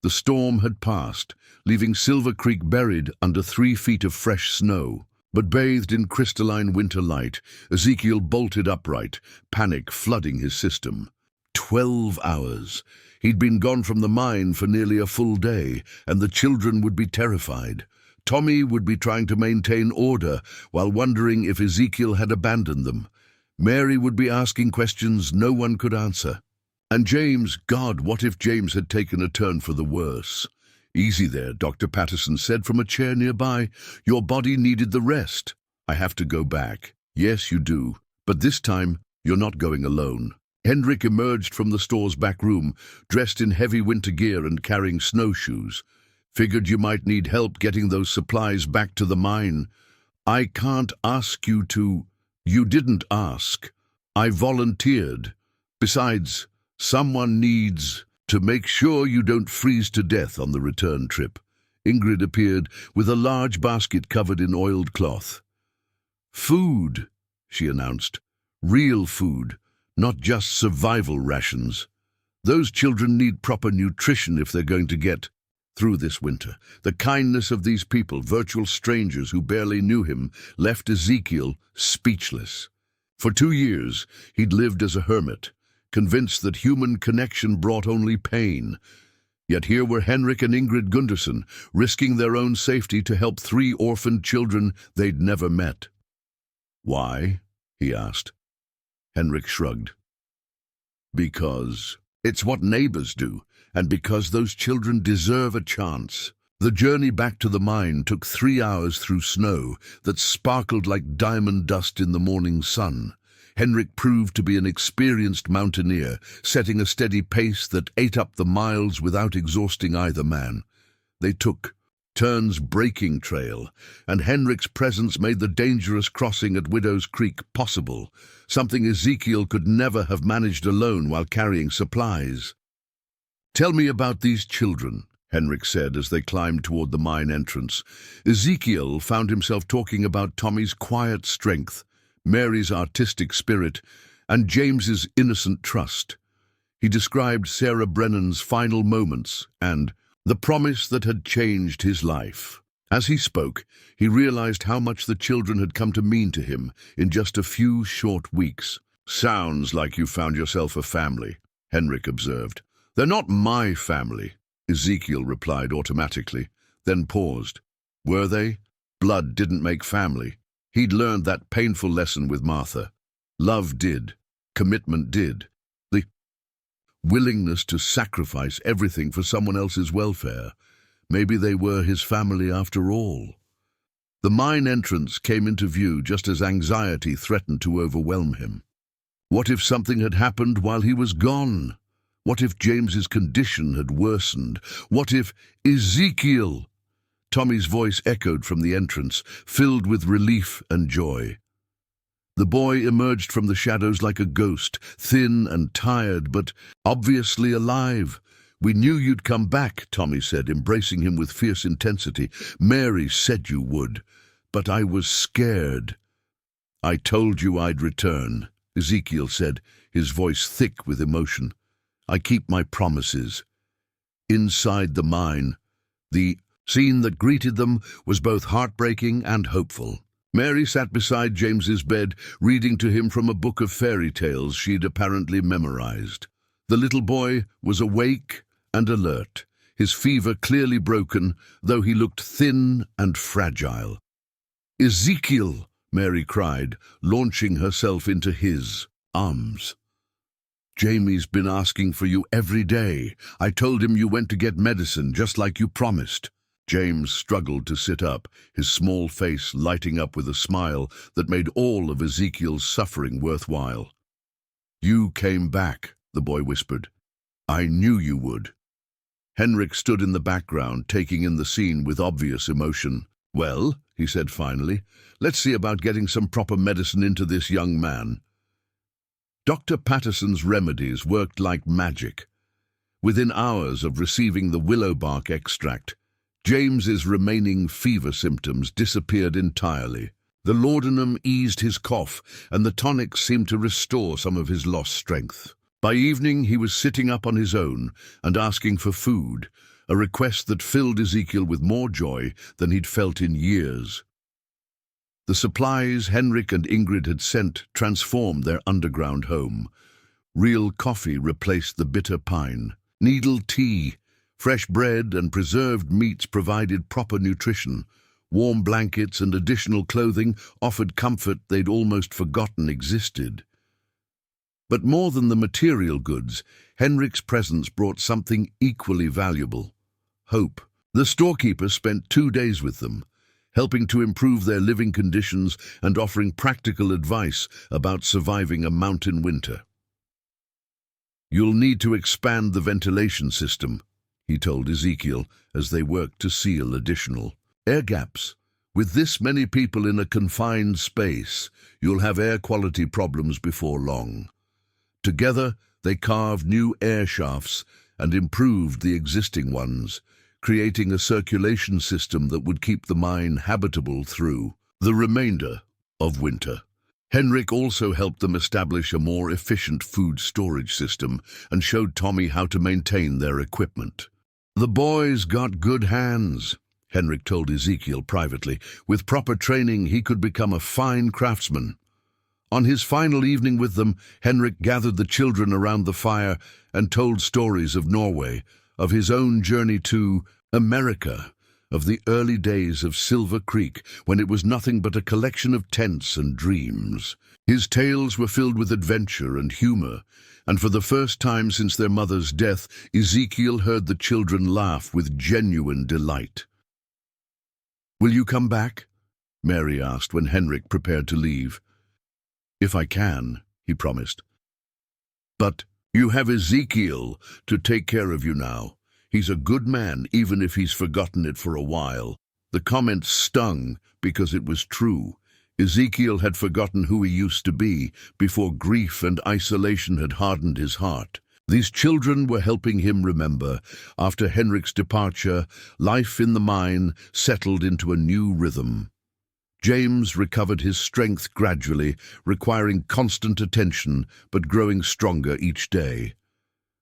The storm had passed, leaving Silver Creek buried under 3 feet of fresh snow. But bathed in crystalline winter light, Ezekiel bolted upright, panic flooding his system. 12 hours. He'd been gone from the mine for nearly a full day, and the children would be terrified. Tommy would be trying to maintain order while wondering if Ezekiel had abandoned them. Mary would be asking questions no one could answer. And James, God, what if James had taken a turn for the worse? Easy there, Dr. Patterson said from a chair nearby. Your body needed the rest. I have to go back. Yes, you do. But this time, you're not going alone. Henrik emerged from the store's back room, dressed in heavy winter gear and carrying snowshoes. Figured you might need help getting those supplies back to the mine. I can't ask you to. You didn't ask. I volunteered. Besides, someone needs to make sure you don't freeze to death on the return trip. Ingrid appeared with a large basket covered in oiled cloth. Food, she announced. Real food, not just survival rations. Those children need proper nutrition if they're going to get through this winter. The kindness of these people, virtual strangers who barely knew him, left Ezekiel speechless. For 2 years, he'd lived as a hermit, convinced that human connection brought only pain. Yet here were Henrik and Ingrid Gunderson, risking their own safety to help 3 orphaned children they'd never met. Why? He asked. Henrik shrugged. Because it's what neighbors do, and because those children deserve a chance. The journey back to the mine took 3 hours through snow that sparkled like diamond dust in the morning sun. Henrik proved to be an experienced mountaineer, setting a steady pace that ate up the miles without exhausting either man. They took turns breaking trail, and Henrik's presence made the dangerous crossing at Widow's Creek possible, something Ezekiel could never have managed alone while carrying supplies. Tell me about these children, Henrik said as they climbed toward the mine entrance. Ezekiel found himself talking about Tommy's quiet strength, Mary's artistic spirit, and James's innocent trust. He described Sarah Brennan's final moments and the promise that had changed his life. As he spoke, he realized how much the children had come to mean to him in just a few short weeks. Sounds like you found yourself a family, Henrik observed. They're not my family, Ezekiel replied automatically, then paused. Were they? Blood didn't make family. He'd learned that painful lesson with Martha. Love did. Commitment did. The willingness to sacrifice everything for someone else's welfare. Maybe they were his family after all. The mine entrance came into view just as anxiety threatened to overwhelm him. What if something had happened while he was gone? What if James's condition had worsened? What if Ezekiel? Tommy's voice echoed from the entrance, filled with relief and joy. The boy emerged from the shadows like a ghost, thin and tired, but obviously alive. "We knew you'd come back," Tommy said, embracing him with fierce intensity. "Mary said you would, but I was scared." "I told you I'd return," Ezekiel said, his voice thick with emotion. "I keep my promises." Inside the mine, the scene that greeted them was both heartbreaking and hopeful. Mary sat beside James's bed, reading to him from a book of fairy tales she'd apparently memorized. The little boy was awake and alert, his fever clearly broken, though he looked thin and fragile. "Ezekiel!" Mary cried, launching herself into his arms. "Jamie's been asking for you every day. I told him you went to get medicine, just like you promised." James struggled to sit up, his small face lighting up with a smile that made all of Ezekiel's suffering worthwhile. "You came back," the boy whispered. "I knew you would." Henrik stood in the background, taking in the scene with obvious emotion. "Well," he said finally, "let's see about getting some proper medicine into this young man." Dr. Patterson's remedies worked like magic. Within hours of receiving the willow bark extract, James's remaining fever symptoms disappeared entirely. The laudanum eased his cough, and the tonic seemed to restore some of his lost strength. By evening, he was sitting up on his own and asking for food, a request that filled Ezekiel with more joy than he'd felt in years. The supplies Henrik and Ingrid had sent transformed their underground home. Real coffee replaced the bitter pine. Needle tea, fresh bread and preserved meats provided proper nutrition. Warm blankets and additional clothing offered comfort they'd almost forgotten existed. But more than the material goods, Henrik's presence brought something equally valuable: hope. The storekeeper spent 2 days with them, helping to improve their living conditions and offering practical advice about surviving a mountain winter. "You'll need to expand the ventilation system," he told Ezekiel as they worked to seal additional air gaps. "With this many people in a confined space, you'll have air quality problems before long." Together, they carved new air shafts and improved the existing ones, creating a circulation system that would keep the mine habitable through the remainder of winter. Henrik also helped them establish a more efficient food storage system and showed Tommy how to maintain their equipment. "The boy's got good hands," Henrik told Ezekiel privately. "With proper training, he could become a fine craftsman." On his final evening with them, Henrik gathered the children around the fire and told stories of Norway, of his own journey to America, of the early days of Silver Creek, when it was nothing but a collection of tents and dreams. His tales were filled with adventure and humor, and for the first time since their mother's death, Ezekiel heard the children laugh with genuine delight. "Will you come back?" Mary asked when Henrik prepared to leave. "If I can," he promised. "But you have Ezekiel to take care of you now. He's a good man, even if he's forgotten it for a while." The comment stung because it was true. Ezekiel had forgotten who he used to be before grief and isolation had hardened his heart. These children were helping him remember. After Henrik's departure, life in the mine settled into a new rhythm. James recovered his strength gradually, requiring constant attention but growing stronger each day.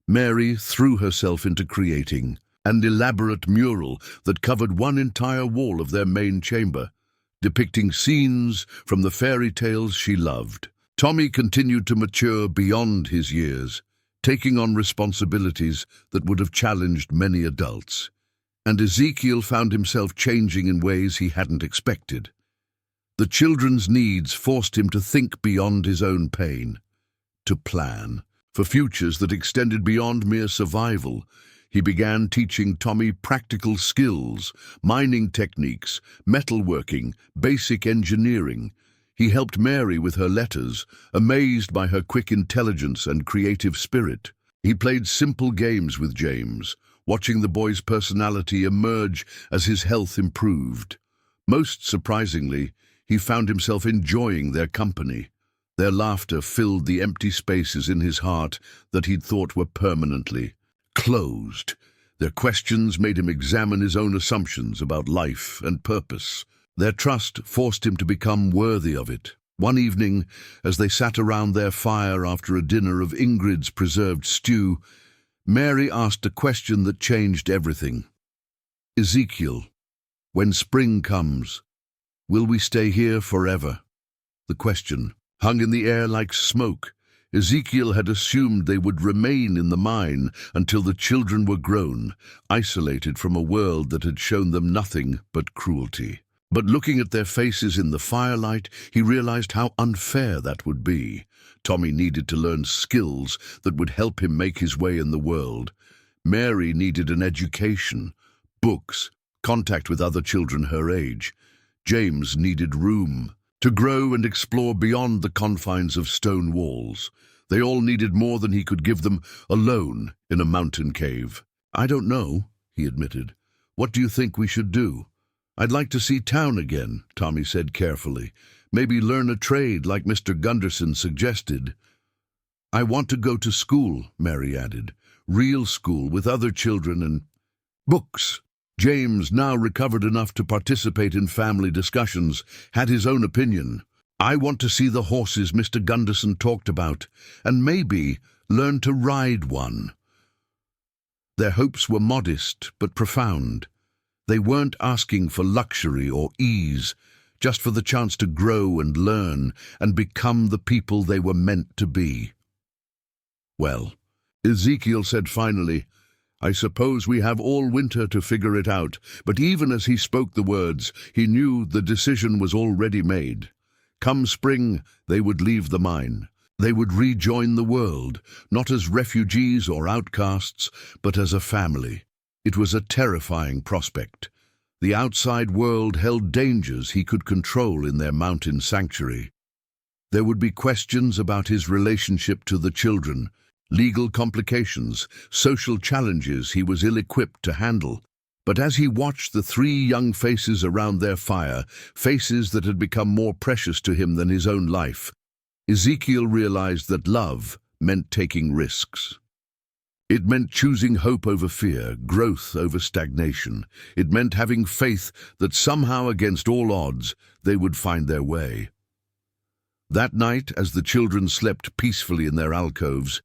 Mary threw herself into creating an elaborate mural that covered one entire wall of their main chamber, depicting scenes from the fairy tales she loved. Tommy continued to mature beyond his years, taking on responsibilities that would have challenged many adults. And Ezekiel found himself changing in ways he hadn't expected. The children's needs forced him to think beyond his own pain, to plan for futures that extended beyond mere survival. He began teaching Tommy practical skills, mining techniques, metalworking, basic engineering. He helped Mary with her letters, amazed by her quick intelligence and creative spirit. He played simple games with James, watching the boy's personality emerge as his health improved. Most surprisingly, he found himself enjoying their company. Their laughter filled the empty spaces in his heart that he'd thought were permanently closed. Their questions made him examine his own assumptions about life and purpose. Their trust forced him to become worthy of it. One evening, as they sat around their fire after a dinner of Ingrid's preserved stew, Mary asked a question that changed everything. "Ezekiel, when spring comes, will we stay here forever?" The question hung in the air like smoke. Ezekiel had assumed they would remain in the mine until the children were grown, isolated from a world that had shown them nothing but cruelty. But looking at their faces in the firelight, he realized how unfair that would be. Tommy needed to learn skills that would help him make his way in the world. Mary needed an education, books, contact with other children her age. James needed room to grow and explore beyond the confines of stone walls. They all needed more than he could give them alone in a mountain cave. "I don't know," he admitted. "What do you think we should do?" "I'd like to see town again," Tommy said carefully. "Maybe learn a trade like Mr. Gunderson suggested." "I want to go to school," Mary added. "Real school with other children and books." James, now recovered enough to participate in family discussions, had his own opinion. "I want to see the horses Mr. Gunderson talked about, and maybe learn to ride one." Their hopes were modest but profound. They weren't asking for luxury or ease, just for the chance to grow and learn and become the people they were meant to be. "Well," Ezekiel said finally, "I suppose we have all winter to figure it out." But even as he spoke the words, he knew the decision was already made. Come spring, they would leave the mine. They would rejoin the world, not as refugees or outcasts, but as a family. It was a terrifying prospect. The outside world held dangers he could control in their mountain sanctuary. There would be questions about his relationship to the children, legal complications, social challenges he was ill-equipped to handle. But as he watched the three young faces around their fire, faces that had become more precious to him than his own life, Ezekiel realized that love meant taking risks. It meant choosing hope over fear, growth over stagnation. It meant having faith that somehow, against all odds, they would find their way. That night, as the children slept peacefully in their alcoves,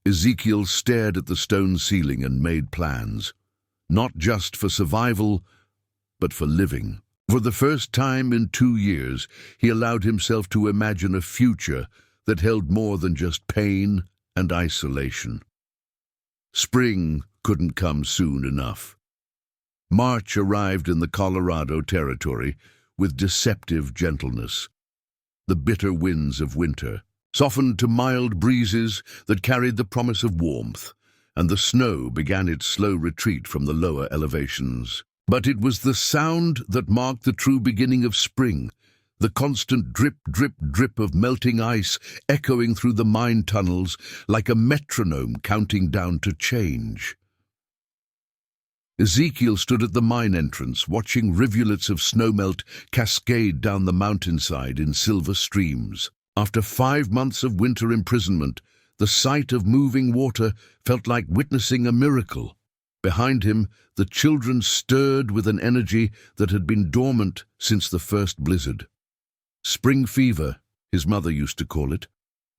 Ezekiel stared at the stone ceiling and made plans, not just for survival, but for living. For the first time in 2 years, he allowed himself to imagine a future that held more than just pain and isolation. Spring couldn't come soon enough. March arrived in the Colorado Territory with deceptive gentleness. The bitter winds of winter softened to mild breezes that carried the promise of warmth, and the snow began its slow retreat from the lower elevations. But it was the sound that marked the true beginning of spring, the constant drip, drip, drip of melting ice echoing through the mine tunnels like a metronome counting down to change. Ezekiel stood at the mine entrance, watching rivulets of snowmelt cascade down the mountainside in silver streams. After 5 months of winter imprisonment, the sight of moving water felt like witnessing a miracle. Behind him, the children stirred with an energy that had been dormant since the first blizzard. Spring fever, his mother used to call it.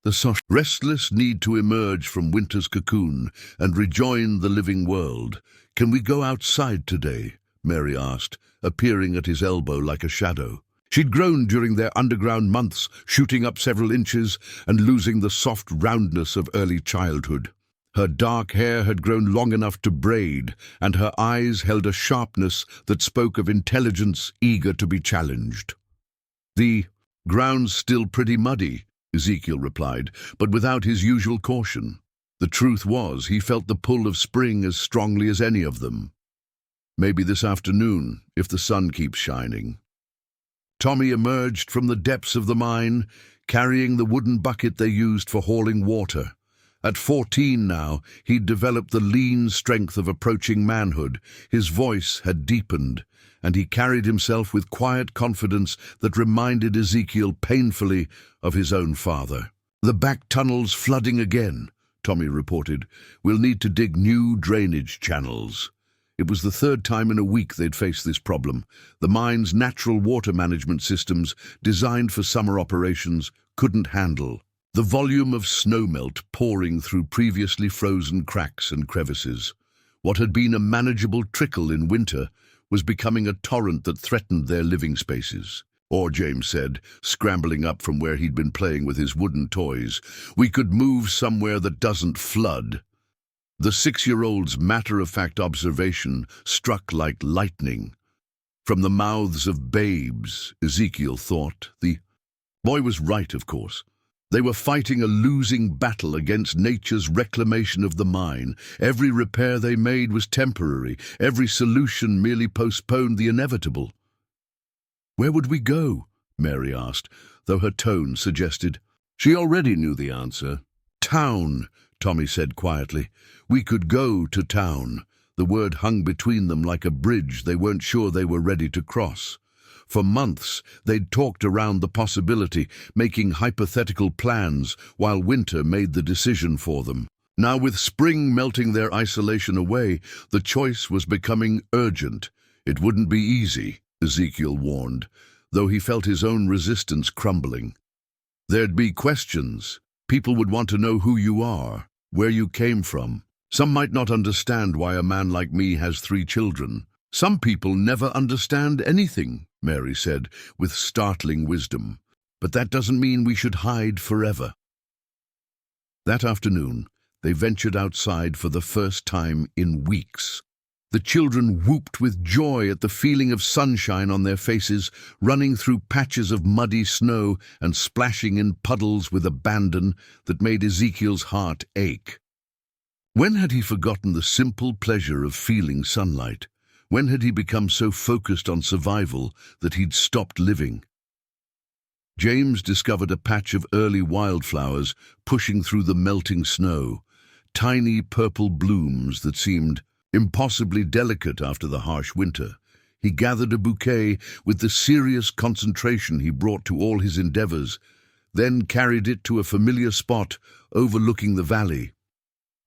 The restless need to emerge from winter's cocoon and rejoin the living world. "Can we go outside today?" Mary asked, appearing at his elbow like a shadow. She'd grown during their underground months, shooting up several inches and losing the soft roundness of early childhood. Her dark hair had grown long enough to braid, and her eyes held a sharpness that spoke of intelligence eager to be challenged. "The ground's still pretty muddy," Ezekiel replied, but without his usual caution. The truth was, he felt the pull of spring as strongly as any of them. Maybe this afternoon, if the sun keeps shining. Tommy emerged from the depths of the mine, carrying the wooden bucket they used for hauling water. At 14 now, he'd developed the lean strength of approaching manhood. His voice had deepened, and he carried himself with quiet confidence that reminded Ezekiel painfully of his own father. "The back tunnel's flooding again," Tommy reported. "We'll need to dig new drainage channels." It was the third time in a week they'd faced this problem. The mine's natural water management systems, designed for summer operations, couldn't handle the volume of snowmelt pouring through previously frozen cracks and crevices. What had been a manageable trickle in winter was becoming a torrent that threatened their living spaces. Or, James said, scrambling up from where he'd been playing with his wooden toys, "We could move somewhere that doesn't flood." The 6-year-old's matter-of-fact observation struck like lightning. From the mouths of babes, Ezekiel thought. The boy was right, of course. They were fighting a losing battle against nature's reclamation of the mine. Every repair they made was temporary. Every solution merely postponed the inevitable. "Where would we go?" Mary asked, though her tone suggested she already knew the answer. "Town," Tommy said quietly. "We could go to town." The word hung between them like a bridge they weren't sure they were ready to cross. For months, they'd talked around the possibility, making hypothetical plans, while winter made the decision for them. Now, with spring melting their isolation away, the choice was becoming urgent. It wouldn't be easy, Ezekiel warned, though he felt his own resistance crumbling. There'd be questions. People would want to know who you are, where you came from. Some might not understand why a man like me has 3 children. "Some people never understand anything," Mary said, with startling wisdom. "But that doesn't mean we should hide forever." That afternoon, they ventured outside for the first time in weeks. The children whooped with joy at the feeling of sunshine on their faces, running through patches of muddy snow and splashing in puddles with abandon that made Ezekiel's heart ache. When had he forgotten the simple pleasure of feeling sunlight? When had he become so focused on survival that he'd stopped living? James discovered a patch of early wildflowers pushing through the melting snow, tiny purple blooms that seemed impossibly delicate after the harsh winter. He gathered a bouquet with the serious concentration he brought to all his endeavors, then carried it to a familiar spot overlooking the valley.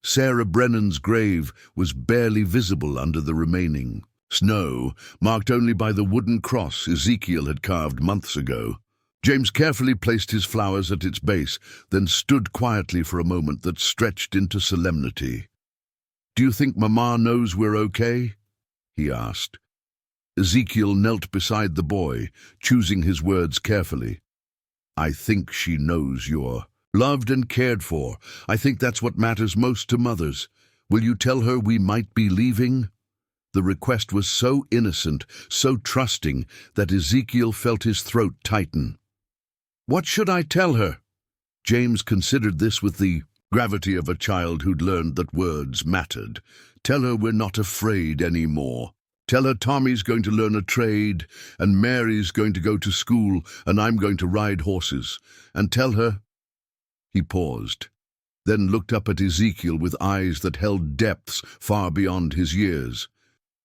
Sarah Brennan's grave was barely visible under the remaining snow, marked only by the wooden cross Ezekiel had carved months ago. James carefully placed his flowers at its base, then stood quietly for a moment that stretched into solemnity. "Do you think Mama knows we're okay?" he asked. Ezekiel knelt beside the boy, choosing his words carefully. "I think she knows you're loved and cared for. I think that's what matters most to mothers. Will you tell her we might be leaving?" The request was so innocent, so trusting, that Ezekiel felt his throat tighten. "What should I tell her?" James considered this with the gravity of a child who'd learned that words mattered. "Tell her we're not afraid anymore. Tell her Tommy's going to learn a trade, and Mary's going to go to school, and I'm going to ride horses. And tell her—" He paused, then looked up at Ezekiel with eyes that held depths far beyond his years.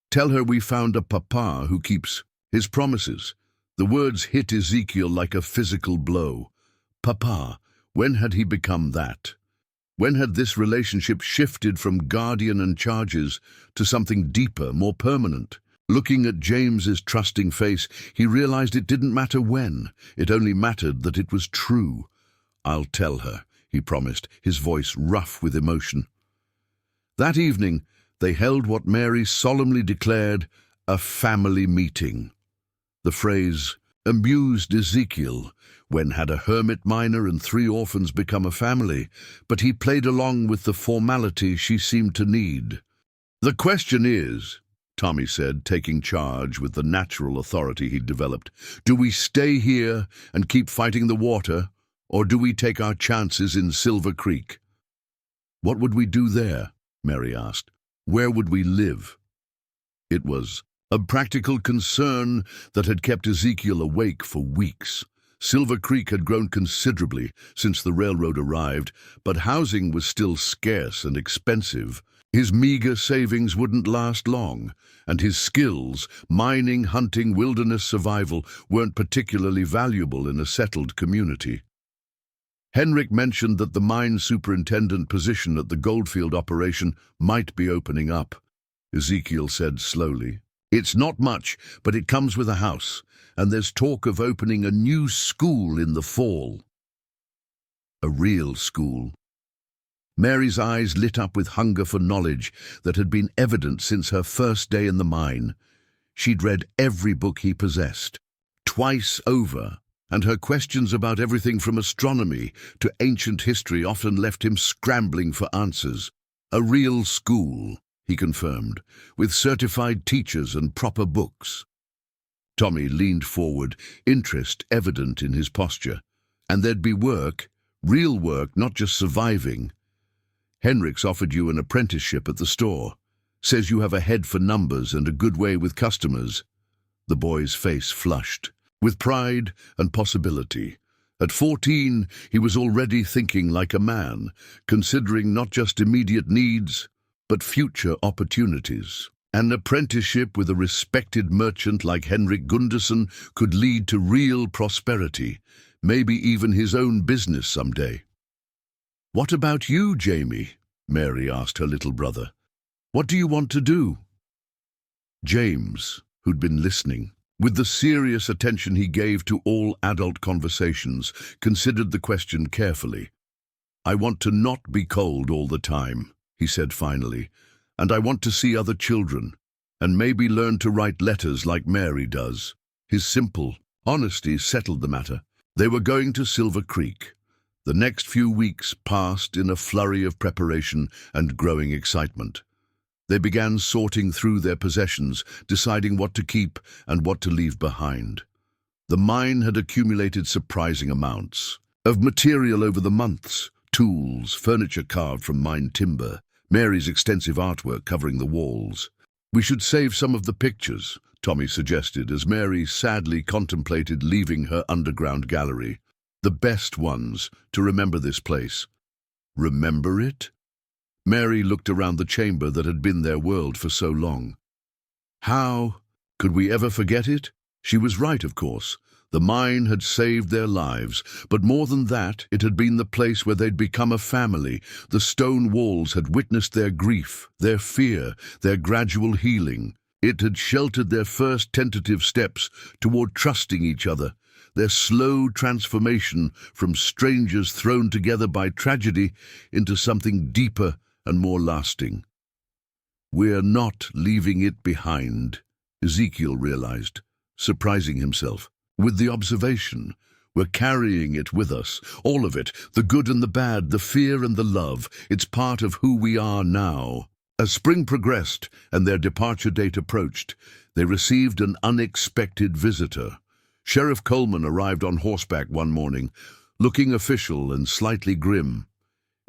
"Tell her we found a papa who keeps his promises." The words hit Ezekiel like a physical blow. Papa, when had he become that? When had this relationship shifted from guardian and charges to something deeper, more permanent? Looking at James's trusting face, he realized it didn't matter when. It only mattered that it was true. "I'll tell her," he promised, his voice rough with emotion. That evening, they held what Mary solemnly declared a family meeting. The phrase amused Ezekiel. When had a hermit miner and 3 orphans become a family? But he played along with the formality she seemed to need. "The question is," Tommy said, taking charge with the natural authority he'd developed, "do we stay here and keep fighting the water, or do we take our chances in Silver Creek?" What would we do there? Mary asked. Where would we live? It was a practical concern that had kept Ezekiel awake for weeks. Silver Creek had grown considerably since the railroad arrived, but housing was still scarce and expensive. His meager savings wouldn't last long, and his skills, mining, hunting, wilderness survival, weren't particularly valuable in a settled community. Henrik mentioned that the mine superintendent position at the goldfield operation might be opening up. Ezekiel said slowly, "It's not much, but it comes with a house, and there's talk of opening a new school in the fall." A real school. Mary's eyes lit up with hunger for knowledge that had been evident since her first day in the mine. She'd read every book he possessed, twice over, and her questions about everything from astronomy to ancient history often left him scrambling for answers. A real school, he confirmed, with certified teachers and proper books. Tommy leaned forward, interest evident in his posture. And there'd be work, real work, not just surviving. Henrik's offered you an apprenticeship at the store. Says you have a head for numbers and a good way with customers. The boy's face flushed, with pride and possibility. At 14, he was already thinking like a man, considering not just immediate needs, but future opportunities. An apprenticeship with a respected merchant like Henrik Gunderson could lead to real prosperity, maybe even his own business someday. "What about you, Jamie?" Mary asked her little brother. "What do you want to do?" James, who'd been listening, with the serious attention he gave to all adult conversations, considered the question carefully. "I want to not be cold all the time," he said finally, "and I want to see other children, and maybe learn to write letters like Mary does." His simple honesty settled the matter. They were going to Silver Creek. The next few weeks passed in a flurry of preparation and growing excitement. They began sorting through their possessions, deciding what to keep and what to leave behind. The mine had accumulated surprising amounts of material over the months: tools, furniture carved from mined timber, Mary's extensive artwork covering the walls. "We should save some of the pictures," Tommy suggested as Mary sadly contemplated leaving her underground gallery. "The best ones, to remember this place." Remember it? Mary looked around the chamber that had been their world for so long. How could we ever forget it? She was right, of course. The mine had saved their lives, but more than that, it had been the place where they'd become a family. The stone walls had witnessed their grief, their fear, their gradual healing. It had sheltered their first tentative steps toward trusting each other, their slow transformation from strangers thrown together by tragedy into something deeper and more lasting. "We're not leaving it behind," Ezekiel realized, surprising himself. With the observation, we're carrying it with us, all of it, the good and the bad, the fear and the love. It's part of who we are now. As spring progressed and their departure date approached, they received an unexpected visitor. Sheriff Coleman arrived on horseback one morning, looking official and slightly grim.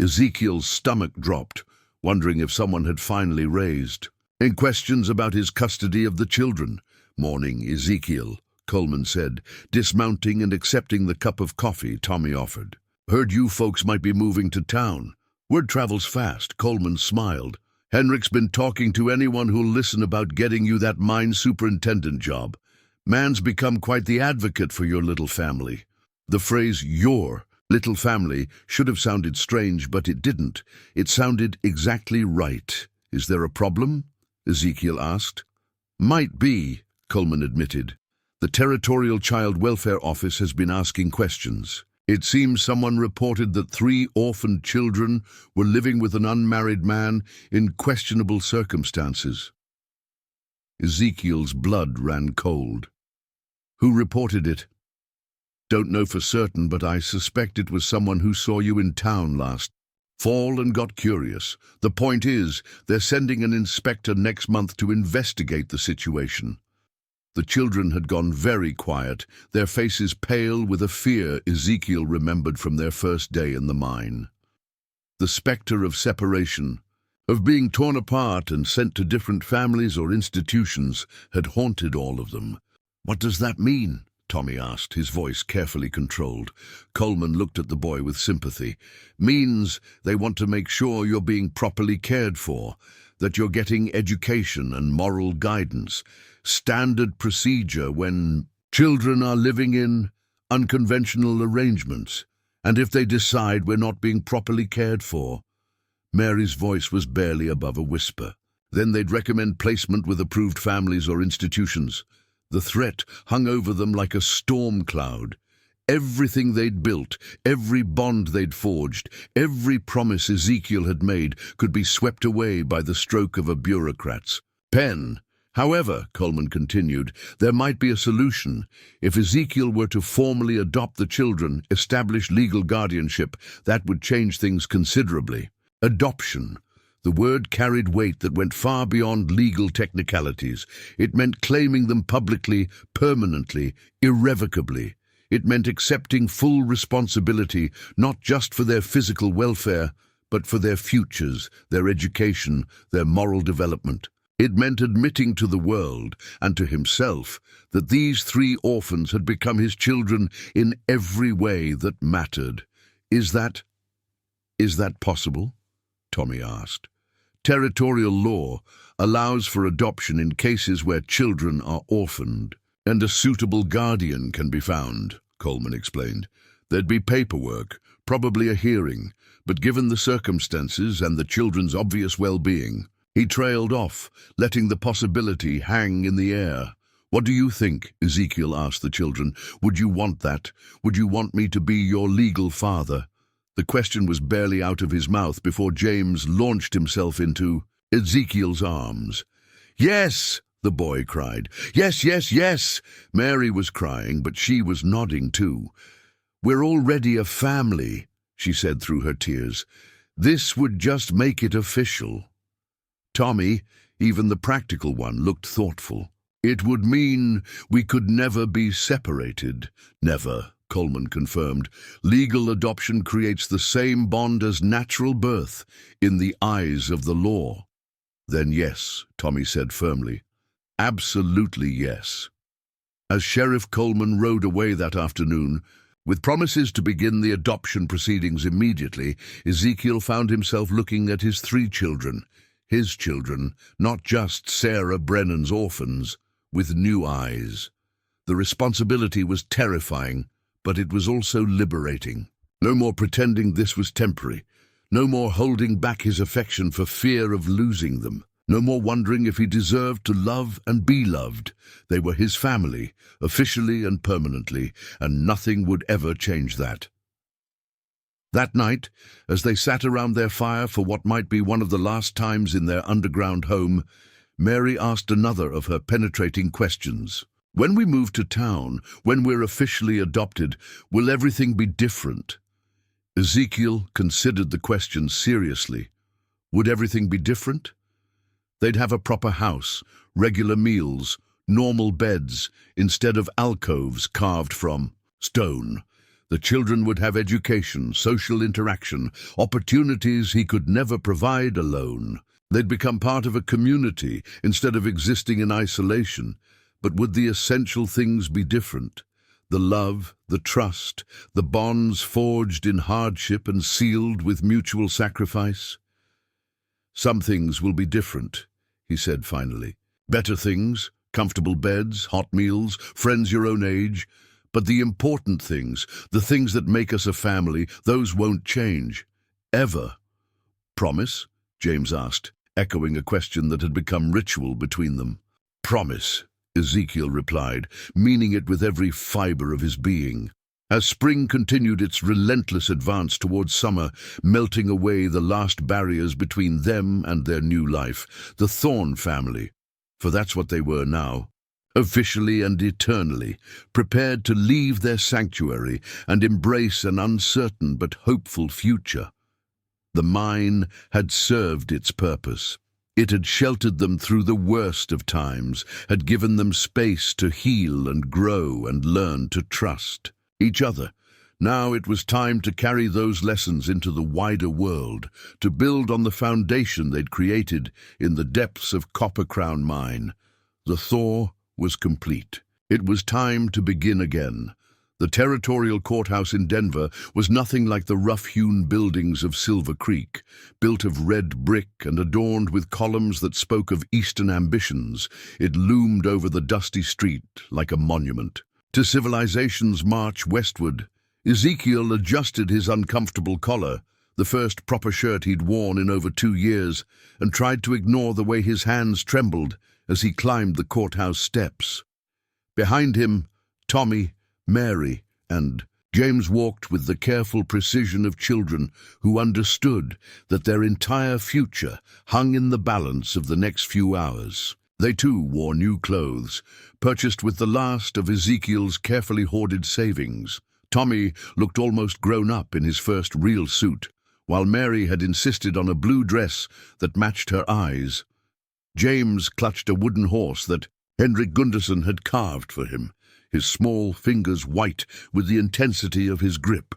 Ezekiel's stomach dropped, wondering if someone had finally raised. "In questions about his custody of the children." "Morning, Ezekiel," Coleman said, dismounting and accepting the cup of coffee Tommy offered. "Heard you folks might be moving to town." "Word travels fast," Coleman smiled. "Henrik's been talking to anyone who'll listen about getting you that mine superintendent job. Man's become quite the advocate for your little family." The phrase "your little family" should have sounded strange, but it didn't. It sounded exactly right. "Is there a problem?" Ezekiel asked. "Might be," Coleman admitted. "The Territorial Child Welfare Office has been asking questions. It seems someone reported that 3 orphaned children were living with an unmarried man in questionable circumstances." Ezekiel's blood ran cold. "Who reported it?" "Don't know for certain, but I suspect it was someone who saw you in town last fall and got curious. The point is, they're sending an inspector next month to investigate the situation." The children had gone very quiet, their faces pale with a fear Ezekiel remembered from their first day in the mine. The spectre of separation, of being torn apart and sent to different families or institutions, had haunted all of them. "What does that mean?" Tommy asked, his voice carefully controlled. Coleman looked at the boy with sympathy. "Means they want to make sure you're being properly cared for, that you're getting education and moral guidance. Standard procedure when children are living in unconventional arrangements, and if they decide we're not being properly cared for." Mary's voice was barely above a whisper. "Then they'd recommend placement with approved families or institutions." The threat hung over them like a storm cloud. Everything they'd built, every bond they'd forged, every promise Ezekiel had made could be swept away by the stroke of a bureaucrat's pen. "However," Coleman continued, "there might be a solution. If Ezekiel were to formally adopt the children, establish legal guardianship, that would change things considerably." Adoption. The word carried weight that went far beyond legal technicalities. It meant claiming them publicly, permanently, irrevocably. It meant accepting full responsibility, not just for their physical welfare, but for their futures, their education, their moral development. It meant admitting to the world, and to himself, that these 3 orphans had become his children in every way that mattered. Is that possible?" Tommy asked. "Territorial law allows for adoption in cases where children are orphaned, and a suitable guardian can be found," Coleman explained. "There'd be paperwork, probably a hearing, but given the circumstances and the children's obvious well-being." He trailed off, letting the possibility hang in the air. "What do you think?" Ezekiel asked the children. "Would you want that? Would you want me to be your legal father?" The question was barely out of his mouth before James launched himself into Ezekiel's arms. "Yes!" the boy cried. "Yes, yes, yes!" Mary was crying, but she was nodding too. "We're already a family," she said through her tears. "This would just make it official." Tommy, even the practical one, looked thoughtful. "It would mean we could never be separated." "Never," Coleman confirmed. "Legal adoption creates the same bond as natural birth in the eyes of the law." "Then yes," Tommy said firmly. "Absolutely yes." As Sheriff Coleman rode away that afternoon, with promises to begin the adoption proceedings immediately, Ezekiel found himself looking at his 3 children, his children, not just Sarah Brennan's orphans, with new eyes. The responsibility was terrifying, but it was also liberating. No more pretending this was temporary. No more holding back his affection for fear of losing them. No more wondering if he deserved to love and be loved. They were his family, officially and permanently, and nothing would ever change that. That night, as they sat around their fire for what might be one of the last times in their underground home, Mary asked another of her penetrating questions. "When we move to town, when we're officially adopted, will everything be different?" Ezekiel considered the question seriously. Would everything be different? They'd have a proper house, regular meals, normal beds, instead of alcoves carved from stone. The children would have education, social interaction, opportunities he could never provide alone. They'd become part of a community instead of existing in isolation. But would the essential things be different? The love, the trust, the bonds forged in hardship and sealed with mutual sacrifice? "Some things will be different," he said finally. "Better things, comfortable beds, hot meals, friends your own age. But the important things, the things that make us a family, those won't change. Ever." "Promise?" James asked, echoing a question that had become ritual between them. "Promise," Ezekiel replied, meaning it with every fiber of his being. As spring continued its relentless advance towards summer, melting away the last barriers between them and their new life, the Thorne family, for that's what they were now, officially and eternally, prepared to leave their sanctuary and embrace an uncertain but hopeful future. The mine had served its purpose. It had sheltered them through the worst of times, had given them space to heal and grow and learn to trust each other, Now it was time to carry those lessons into the wider world, to build on the foundation they'd created in the depths of Copper Crown Mine. The thaw was complete. It was time to begin again. The territorial courthouse in Denver was nothing like the rough-hewn buildings of Silver Creek, built of red brick and adorned with columns that spoke of Eastern ambitions. It loomed over the dusty street like a monument. To civilization's march westward, Ezekiel adjusted his uncomfortable collar, the first proper shirt he'd worn in over 2 years, and tried to ignore the way his hands trembled as he climbed the courthouse steps. Behind him, Tommy, Mary, and James walked with the careful precision of children who understood that their entire future hung in the balance of the next few hours. They too wore new clothes, purchased with the last of Ezekiel's carefully hoarded savings. Tommy looked almost grown up in his first real suit, while Mary had insisted on a blue dress that matched her eyes. James clutched a wooden horse that Henrik Gunderson had carved for him, his small fingers white with the intensity of his grip.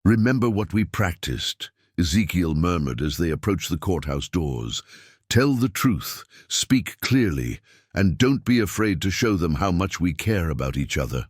"Remember what we practiced," Ezekiel murmured as they approached the courthouse doors. "Tell the truth, speak clearly, and don't be afraid to show them how much we care about each other."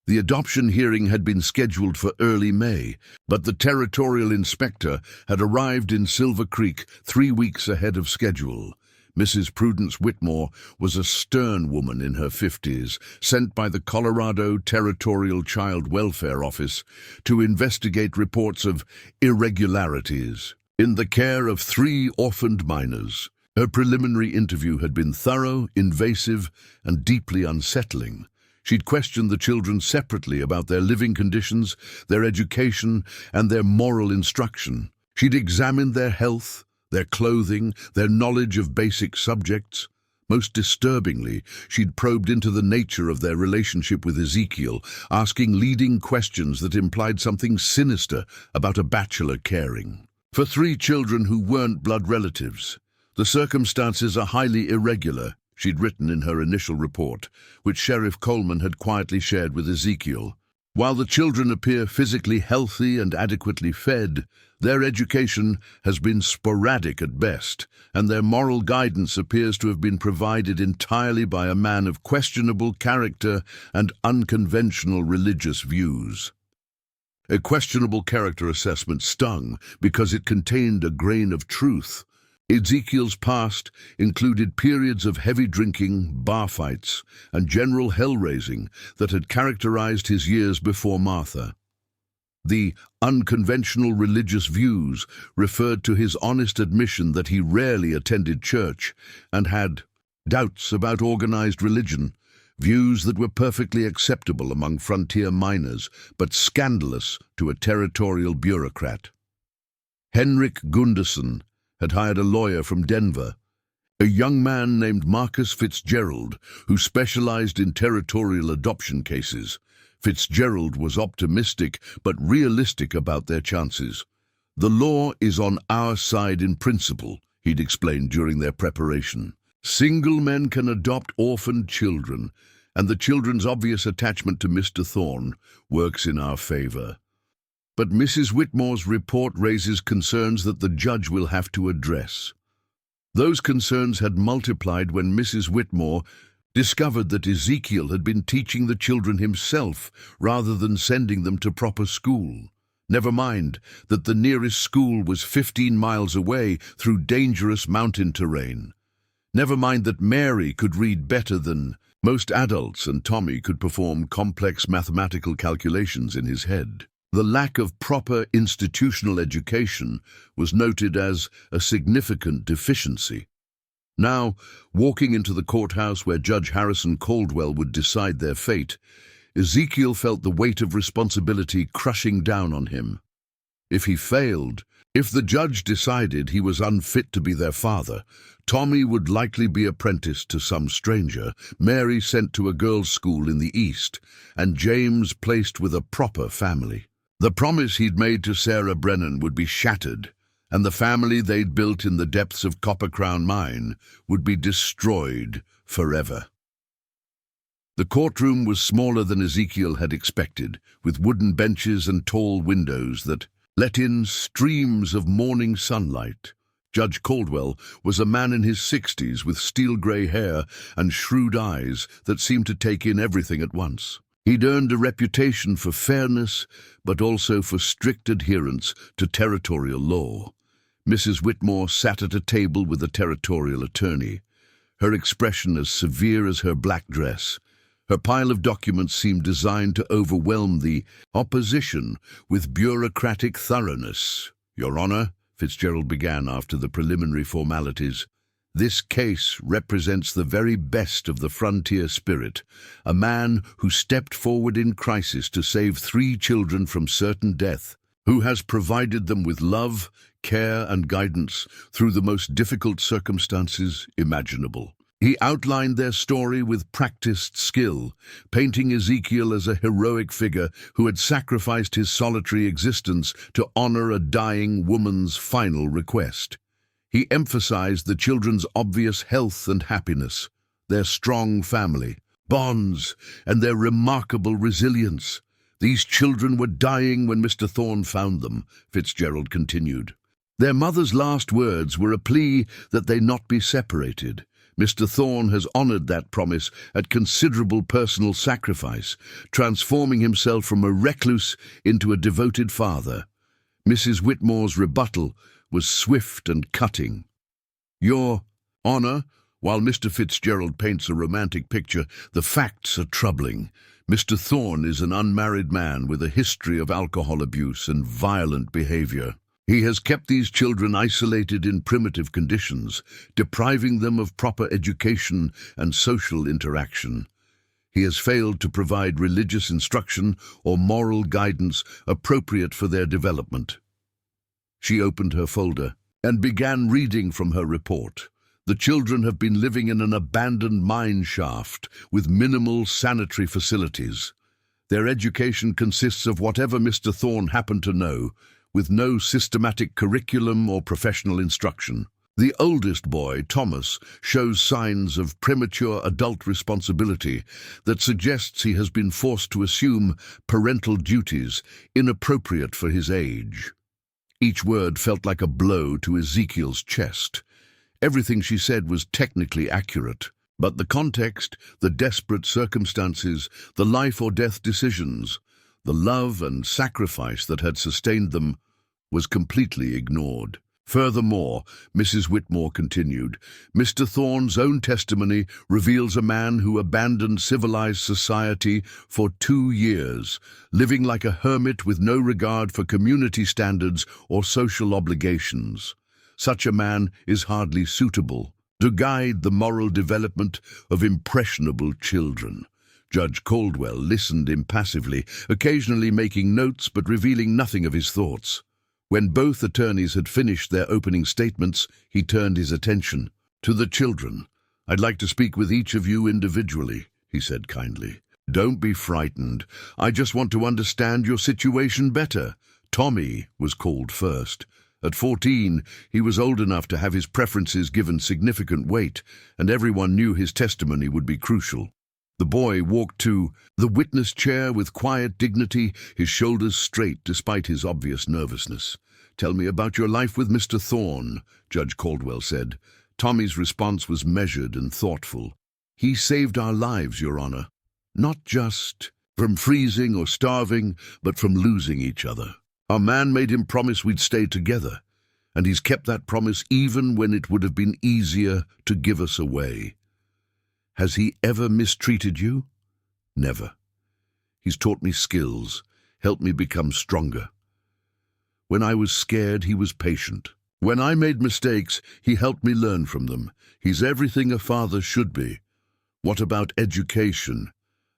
The adoption hearing had been scheduled for early May, but the territorial inspector had arrived in Silver Creek 3 weeks ahead of schedule. Mrs. Prudence Whitmore was a stern woman in her 50s, sent by the Colorado Territorial Child Welfare Office to investigate reports of irregularities in the care of 3 orphaned minors. Her preliminary interview had been thorough, invasive, and deeply unsettling. She'd questioned the children separately about their living conditions, their education, and their moral instruction. She'd examined their health, their clothing, their knowledge of basic subjects. Most disturbingly, she'd probed into the nature of their relationship with Ezekiel, asking leading questions that implied something sinister about a bachelor caring. For 3 children who weren't blood relatives, the circumstances are highly irregular, she'd written in her initial report, which Sheriff Coleman had quietly shared with Ezekiel. While the children appear physically healthy and adequately fed, their education has been sporadic at best, and their moral guidance appears to have been provided entirely by a man of questionable character and unconventional religious views. A questionable character assessment stung because it contained a grain of truth. Ezekiel's past included periods of heavy drinking, bar fights, and general hell-raising that had characterized his years before Martha. The unconventional religious views referred to his honest admission that he rarely attended church and had doubts about organized religion, views that were perfectly acceptable among frontier miners, but scandalous to a territorial bureaucrat. Henrik Gunderson had hired a lawyer from Denver, a young man named Marcus Fitzgerald, who specialized in territorial adoption cases. Fitzgerald was optimistic but realistic about their chances. "The law is on our side in principle," he'd explained during their preparation. "Single men can adopt orphaned children, and the children's obvious attachment to Mr. Thorne works in our favor. But Mrs. Whitmore's report raises concerns that the judge will have to address." Those concerns had multiplied when Mrs. Whitmore discovered that Ezekiel had been teaching the children himself rather than sending them to proper school. Never mind that the nearest school was 15 miles away through dangerous mountain terrain. Never mind that Mary could read better than most adults and Tommy could perform complex mathematical calculations in his head. The lack of proper institutional education was noted as a significant deficiency. Now, walking into the courthouse where Judge Harrison Caldwell would decide their fate, Ezekiel felt the weight of responsibility crushing down on him. If he failed, if the judge decided he was unfit to be their father, Tommy would likely be apprenticed to some stranger, Mary sent to a girls' school in the East, and James placed with a proper family. The promise he'd made to Sarah Brennan would be shattered, and the family they'd built in the depths of Copper Crown Mine would be destroyed forever. The courtroom was smaller than Ezekiel had expected, with wooden benches and tall windows that let in streams of morning sunlight. Judge Caldwell was a man in his 60s with steel-grey hair and shrewd eyes that seemed to take in everything at once. He'd earned a reputation for fairness, but also for strict adherence to territorial law. Mrs. Whitmore sat at a table with a territorial attorney, her expression as severe as her black dress. Her pile of documents seemed designed to overwhelm the opposition with bureaucratic thoroughness. "Your Honor," Fitzgerald began after the preliminary formalities, "this case represents the very best of the frontier spirit, a man who stepped forward in crisis to save 3 children from certain death, who has provided them with love, care, and guidance through the most difficult circumstances imaginable." He outlined their story with practiced skill, painting Ezekiel as a heroic figure who had sacrificed his solitary existence to honor a dying woman's final request. He emphasized the children's obvious health and happiness, their strong family bonds, and their remarkable resilience. "These children were dying when Mr. Thorne found them," Fitzgerald continued. "Their mother's last words were a plea that they not be separated. Mr. Thorne has honored that promise at considerable personal sacrifice, transforming himself from a recluse into a devoted father." Mrs. Whitmore's rebuttal was swift and cutting. "Your Honor, while Mr. Fitzgerald paints a romantic picture, the facts are troubling. Mr. Thorne is an unmarried man with a history of alcohol abuse and violent behavior. He has kept these children isolated in primitive conditions, depriving them of proper education and social interaction. He has failed to provide religious instruction or moral guidance appropriate for their development." She opened her folder and began reading from her report. "The children have been living in an abandoned mine shaft with minimal sanitary facilities. Their education consists of whatever Mr. Thorne happened to know, with no systematic curriculum or professional instruction. The oldest boy, Thomas, shows signs of premature adult responsibility that suggests he has been forced to assume parental duties inappropriate for his age." Each word felt like a blow to Ezekiel's chest. Everything she said was technically accurate, but the context, the desperate circumstances, the life or death decisions, the love and sacrifice that had sustained them, was completely ignored. Furthermore, Mrs. Whitmore continued, "Mr. Thorne's own testimony reveals a man who abandoned civilized society for 2 years, living like a hermit with no regard for community standards or social obligations. Such a man is hardly suitable to guide the moral development of impressionable children." Judge Caldwell listened impassively, occasionally making notes but revealing nothing of his thoughts. When both attorneys had finished their opening statements, he turned his attention to the children. "I'd like to speak with each of you individually," he said kindly. "Don't be frightened. I just want to understand your situation better." Tommy was called first. At 14, he was old enough to have his preferences given significant weight, and everyone knew his testimony would be crucial. The boy walked to the witness chair with quiet dignity, his shoulders straight despite his obvious nervousness. "Tell me about your life with Mr. Thorne," Judge Caldwell said. Tommy's response was measured and thoughtful. "He saved our lives, Your Honor. Not just from freezing or starving, but from losing each other. Our man made him promise we'd stay together, and he's kept that promise even when it would have been easier to give us away. Has he ever mistreated you? Never. He's taught me skills, helped me become stronger. When I was scared, he was patient. When I made mistakes, he helped me learn from them. He's everything a father should be. What about education?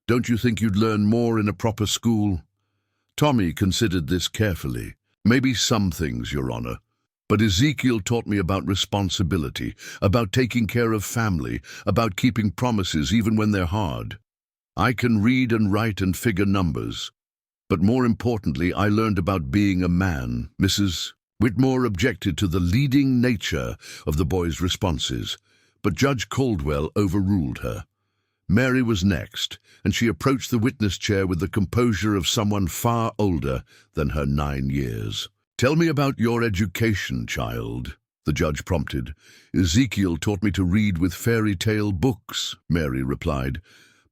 Don't you think you'd learn more in a proper school?" Tommy considered this carefully. "Maybe some things, Your Honor. But Ezekiel taught me about responsibility, about taking care of family, about keeping promises even when they're hard. I can read and write and figure numbers. But more importantly, I learned about being a man." Mrs. Whitmore objected to the leading nature of the boy's responses, but Judge Caldwell overruled her. Mary was next, and she approached the witness chair with the composure of someone far older than her 9 years. "Tell me about your education, child," the judge prompted. "Ezekiel taught me to read with fairy tale books," Mary replied.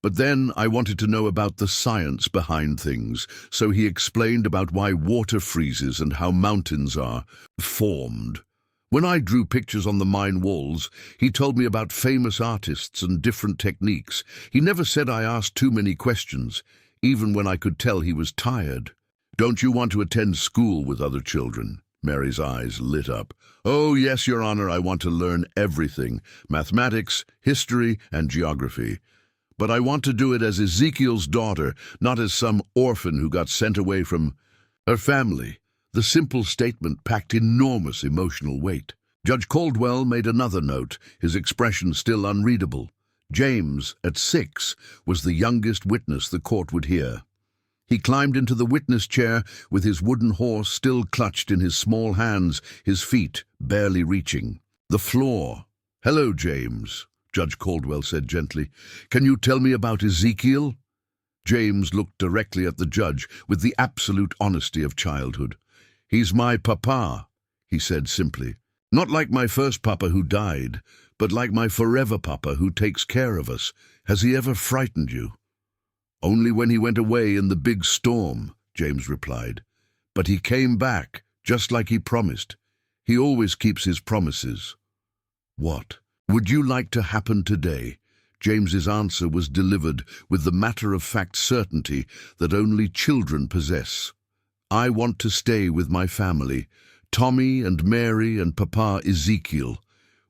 "But then I wanted to know about the science behind things, so he explained about why water freezes and how mountains are formed. When I drew pictures on the mine walls, he told me about famous artists and different techniques. He never said I asked too many questions, even when I could tell he was tired." "Don't you want to attend school with other children?" Mary's eyes lit up. "Oh, yes, Your Honor, I want to learn everything, mathematics, history, and geography. But I want to do it as Ezekiel's daughter, not as some orphan who got sent away from her family." The simple statement packed enormous emotional weight. Judge Caldwell made another note, his expression still unreadable. James, at 6, was the youngest witness the court would hear. He climbed into the witness chair with his wooden horse still clutched in his small hands, his feet barely reaching the floor. "Hello, James," Judge Caldwell said gently. "Can you tell me about Ezekiel?" James looked directly at the judge with the absolute honesty of childhood. "He's my papa," he said simply. "Not like my first papa who died, but like my forever papa who takes care of us. Has he ever frightened you?" "Only when he went away in the big storm," James replied. "But he came back, just like he promised. He always keeps his promises." "What would you like to happen today?" James's answer was delivered with the matter-of-fact certainty that only children possess. "I want to stay with my family, Tommy and Mary and Papa Ezekiel.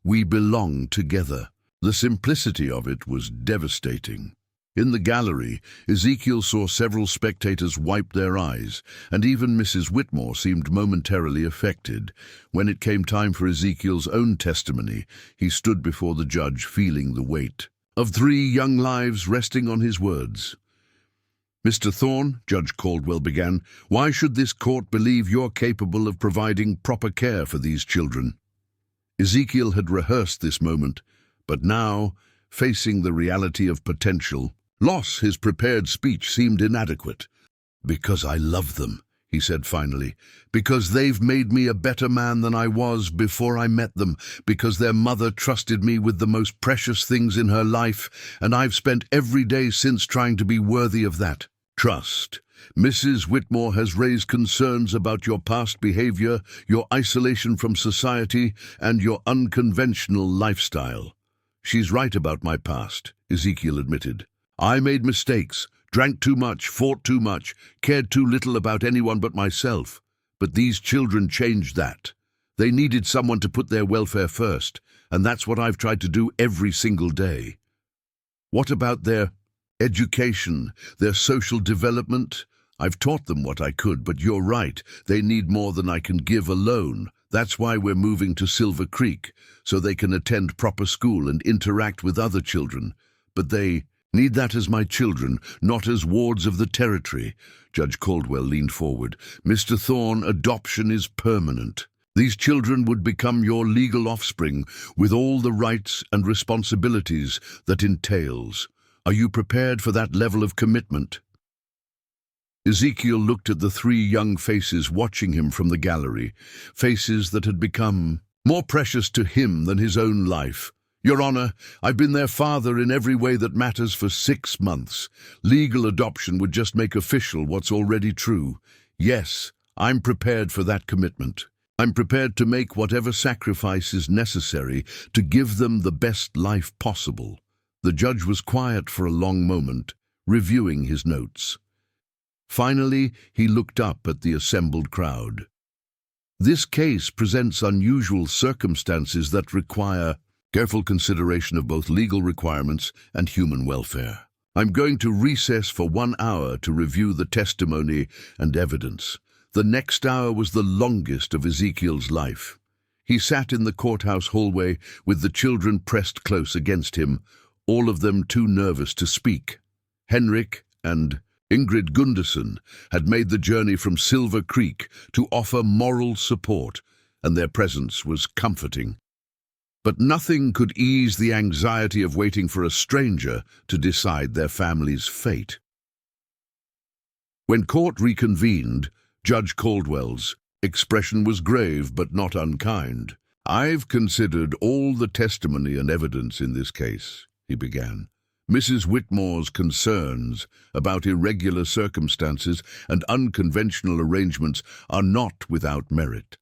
We belong together." The simplicity of it was devastating. In the gallery, Ezekiel saw several spectators wipe their eyes, and even Mrs. Whitmore seemed momentarily affected. When it came time for Ezekiel's own testimony, he stood before the judge feeling the weight of 3 young lives resting on his words. "Mr. Thorne," Judge Caldwell began, "why should this court believe you're capable of providing proper care for these children?" Ezekiel had rehearsed this moment, but now, facing the reality of potential loss, his prepared speech seemed inadequate. "Because I love them," he said finally. "Because they've made me a better man than I was before I met them. Because their mother trusted me with the most precious things in her life, and I've spent every day since trying to be worthy of that trust. Mrs. Whitmore has raised concerns about your past behavior, your isolation from society, and your unconventional lifestyle." "She's right about my past," Ezekiel admitted. "I made mistakes, drank too much, fought too much, cared too little about anyone but myself. But these children changed that. They needed someone to put their welfare first, and that's what I've tried to do every single day." "What about their education, their social development?" "I've taught them what I could, but you're right, they need more than I can give alone. That's why we're moving to Silver Creek, so they can attend proper school and interact with other children. But they need that as my children, not as wards of the territory." Judge Caldwell leaned forward. "Mr. Thorne, adoption is permanent. These children would become your legal offspring with all the rights and responsibilities that entails. Are you prepared for that level of commitment?" Ezekiel looked at the 3 young faces watching him from the gallery, faces that had become more precious to him than his own life. "Your Honor, I've been their father in every way that matters for 6 months. Legal adoption would just make official what's already true. Yes, I'm prepared for that commitment. I'm prepared to make whatever sacrifice is necessary to give them the best life possible." The judge was quiet for a long moment, reviewing his notes. Finally, he looked up at the assembled crowd. "This case presents unusual circumstances that require careful consideration of both legal requirements and human welfare. I'm going to recess for 1 hour to review the testimony and evidence." The next hour was the longest of Ezekiel's life. He sat in the courthouse hallway with the children pressed close against him, all of them too nervous to speak. Henrik and Ingrid Gunderson had made the journey from Silver Creek to offer moral support, and their presence was comforting. But nothing could ease the anxiety of waiting for a stranger to decide their family's fate. When court reconvened, Judge Caldwell's expression was grave but not unkind. "I've considered all the testimony and evidence in this case," he began. "Mrs. Whitmore's concerns about irregular circumstances and unconventional arrangements are not without merit.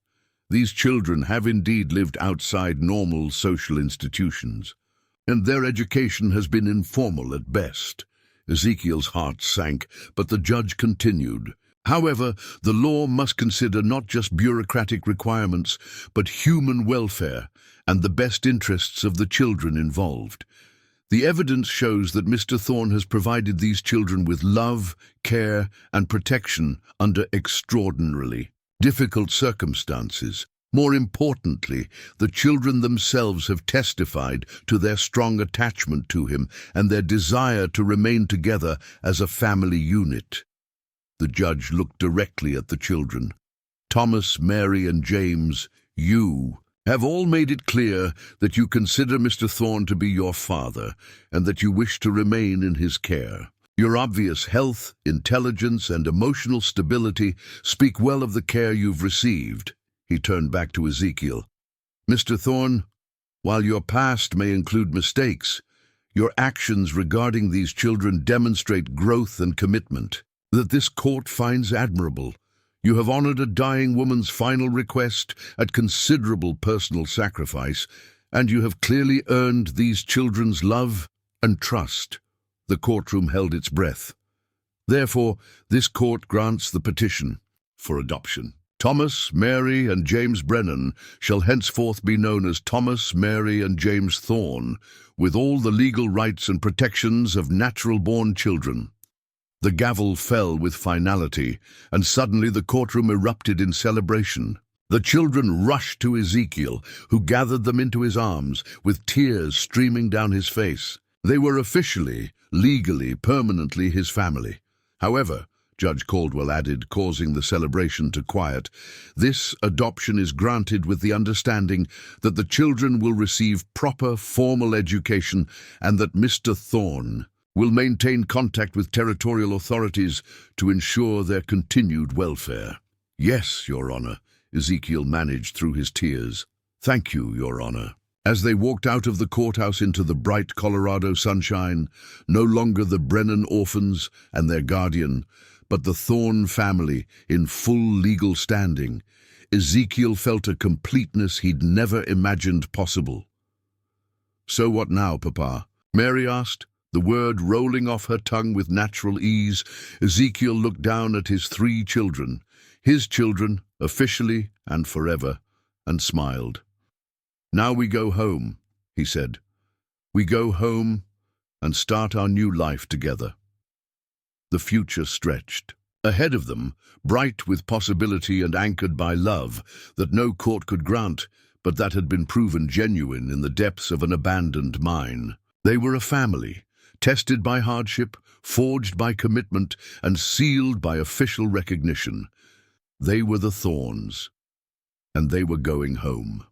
These children have indeed lived outside normal social institutions, and their education has been informal at best." Ezekiel's heart sank, but the judge continued. "However, the law must consider not just bureaucratic requirements, but human welfare and the best interests of the children involved. The evidence shows that Mr. Thorne has provided these children with love, care, and protection under extraordinarily difficult circumstances. More importantly, the children themselves have testified to their strong attachment to him and their desire to remain together as a family unit." The judge looked directly at the children. "Thomas, Mary, and James, you have all made it clear that you consider Mr. Thorne to be your father and that you wish to remain in his care. Your obvious health, intelligence, and emotional stability speak well of the care you've received." He turned back to Ezekiel. "Mr. Thorne, while your past may include mistakes, your actions regarding these children demonstrate growth and commitment that this court finds admirable. You have honored a dying woman's final request at considerable personal sacrifice, and you have clearly earned these children's love and trust." The courtroom held its breath. "Therefore, this court grants the petition for adoption. Thomas, Mary, and James Brennan shall henceforth be known as Thomas, Mary, and James Thorne, with all the legal rights and protections of natural-born children." The gavel fell with finality, and suddenly the courtroom erupted in celebration. The children rushed to Ezekiel, who gathered them into his arms, with tears streaming down his face. They were officially, legally, permanently his family. "However," Judge Caldwell added, causing the celebration to quiet, "this adoption is granted with the understanding that the children will receive proper, formal education and that Mr. Thorne will maintain contact with territorial authorities to ensure their continued welfare." "Yes, Your Honor," Ezekiel managed through his tears. "Thank you, Your Honor." As they walked out of the courthouse into the bright Colorado sunshine, no longer the Brennan orphans and their guardian, but the Thorne family in full legal standing, Ezekiel felt a completeness he'd never imagined possible. "So what now, Papa?" Mary asked, the word rolling off her tongue with natural ease. Ezekiel looked down at his 3 children, his children, officially and forever, and smiled. "Now we go home," he said. "We go home and start our new life together." The future stretched. Ahead of them, bright with possibility and anchored by love that no court could grant, but that had been proven genuine in the depths of an abandoned mine. They were a family, tested by hardship, forged by commitment, and sealed by official recognition. They were the Thornes, and they were going home.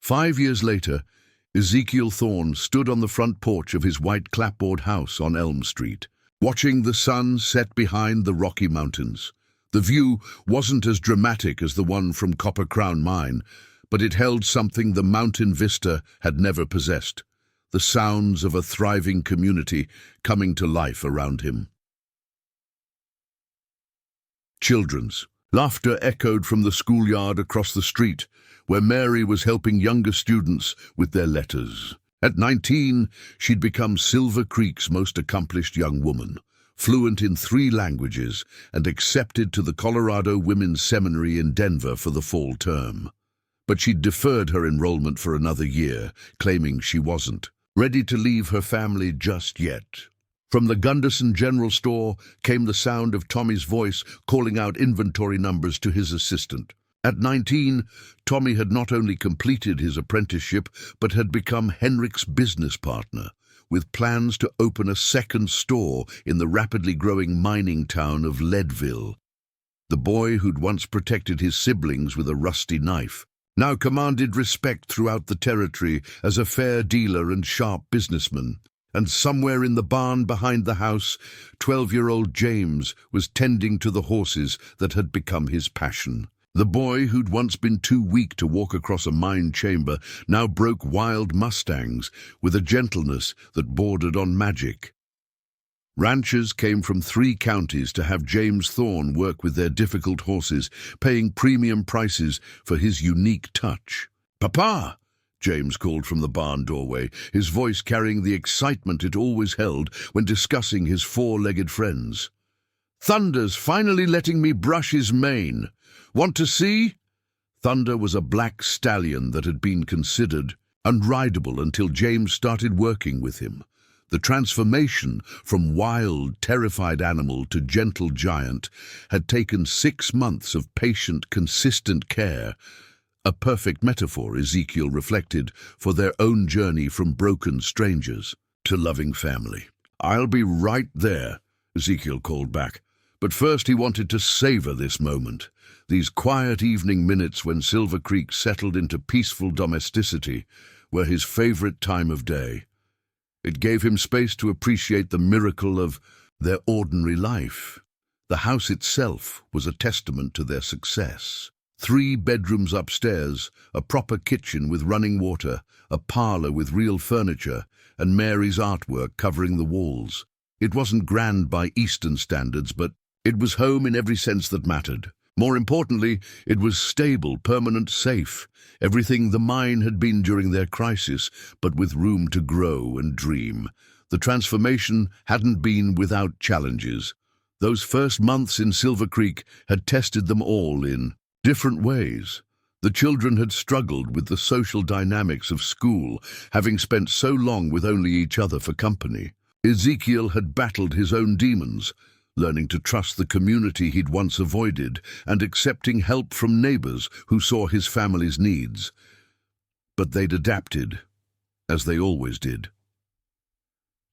5 years later, Ezekiel Thorne stood on the front porch of his white clapboard house on Elm Street, watching the sun set behind the Rocky Mountains. The view wasn't as dramatic as the one from Copper Crown Mine, but it held something the mountain vista had never possessed: the sounds of a thriving community coming to life around him. Children's laughter echoed from the schoolyard across the street, where Mary was helping younger students with their letters. At 19, she'd become Silver Creek's most accomplished young woman, fluent in 3 languages and accepted to the Colorado Women's Seminary in Denver for the fall term. But she'd deferred her enrollment for another year, claiming she wasn't ready to leave her family just yet. From the Gunderson General Store came the sound of Tommy's voice calling out inventory numbers to his assistant. At 19, Tommy had not only completed his apprenticeship, but had become Henrik's business partner, with plans to open a second store in the rapidly growing mining town of Leadville. The boy who'd once protected his siblings with a rusty knife now commanded respect throughout the territory as a fair dealer and sharp businessman. And somewhere in the barn behind the house, 12-year-old James was tending to the horses that had become his passion. The boy who'd once been too weak to walk across a mine chamber now broke wild mustangs with a gentleness that bordered on magic. Ranchers came from 3 counties to have James Thorne work with their difficult horses, paying premium prices for his unique touch. "Papa!" James called from the barn doorway, his voice carrying the excitement it always held when discussing his 4-legged friends. "Thunder's finally letting me brush his mane. Want to see?" Thunder was a black stallion that had been considered unrideable until James started working with him. The transformation from wild, terrified animal to gentle giant had taken 6 months of patient, consistent care, a perfect metaphor, Ezekiel reflected, for their own journey from broken strangers to loving family. "I'll be right there," Ezekiel called back. But first he wanted to savor this moment, these quiet evening minutes when Silver Creek settled into peaceful domesticity, were his favorite time of day. It gave him space to appreciate the miracle of their ordinary life. The house itself was a testament to their success. 3 bedrooms upstairs, a proper kitchen with running water, a parlor with real furniture, and Mary's artwork covering the walls. It wasn't grand by Eastern standards, but it was home in every sense that mattered. More importantly, it was stable, permanent, safe, everything the mine had been during their crisis, but with room to grow and dream. The transformation hadn't been without challenges. Those first months in Silver Creek had tested them all in different ways. The children had struggled with the social dynamics of school, having spent so long with only each other for company. Ezekiel had battled his own demons, learning to trust the community he'd once avoided and accepting help from neighbors who saw his family's needs. But they'd adapted, as they always did.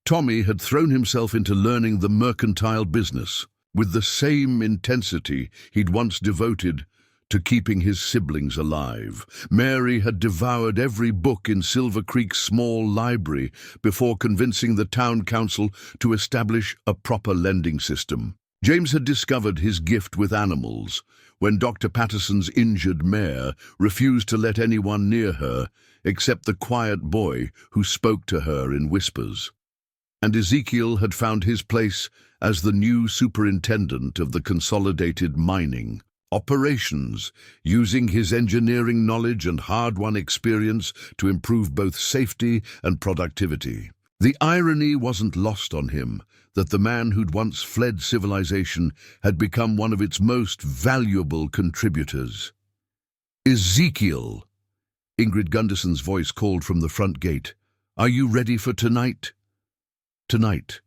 Tommy had thrown himself into learning the mercantile business with the same intensity he'd once devoted to keeping his siblings alive. Mary had devoured every book in Silver Creek's small library before convincing the town council to establish a proper lending system. James had discovered his gift with animals when Dr. Patterson's injured mare refused to let anyone near her except the quiet boy who spoke to her in whispers. And Ezekiel had found his place as the new superintendent of the consolidated mining operations, using his engineering knowledge and hard-won experience to improve both safety and productivity. The irony wasn't lost on him that the man who'd once fled civilization had become one of its most valuable contributors. "Ezekiel!" Ingrid Gunderson's voice called from the front gate. "Are you ready for tonight?" Tonight.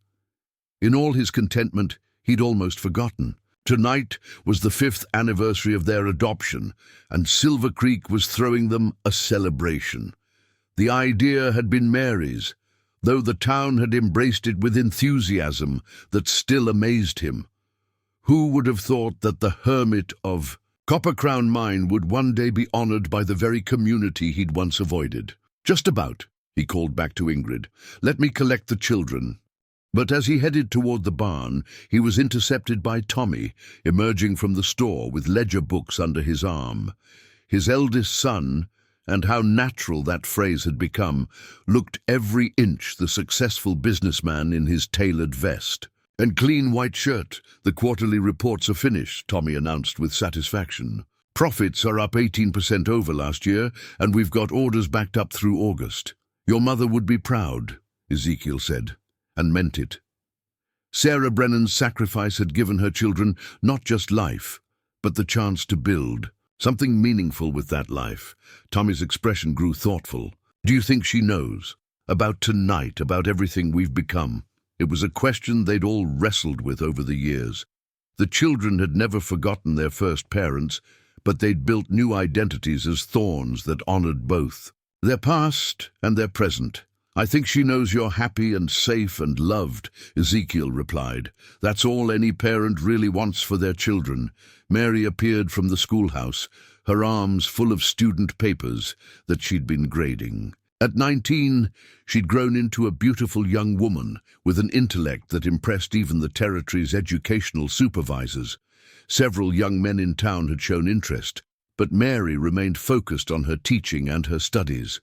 In all his contentment, he'd almost forgotten. Tonight was the 5th anniversary of their adoption, and Silver Creek was throwing them a celebration. The idea had been Mary's, though the town had embraced it with enthusiasm that still amazed him. Who would have thought that the hermit of Copper Crown Mine would one day be honored by the very community he'd once avoided? "Just about," he called back to Ingrid. "Let me collect the children." But as he headed toward the barn, he was intercepted by Tommy, emerging from the store with ledger books under his arm. His eldest son, and how natural that phrase had become, looked every inch the successful businessman in his tailored vest. "And clean white shirt. The quarterly reports are finished," Tommy announced with satisfaction. "Profits are up 18% over last year, and we've got orders backed up through August. Your mother would be proud," Ezekiel said. And meant it. Sarah Brennan's sacrifice had given her children not just life, but the chance to build something meaningful with that life. Tommy's expression grew thoughtful. "Do you think she knows? About tonight, about everything we've become?" It was a question they'd all wrestled with over the years. The children had never forgotten their first parents, but they'd built new identities as thorns that honored both. Their past and their present. "I think she knows you're happy and safe and loved," Ezekiel replied. "That's all any parent really wants for their children." Mary appeared from the schoolhouse, her arms full of student papers that she'd been grading. At 19, she'd grown into a beautiful young woman with an intellect that impressed even the territory's educational supervisors. Several young men in town had shown interest, but Mary remained focused on her teaching and her studies.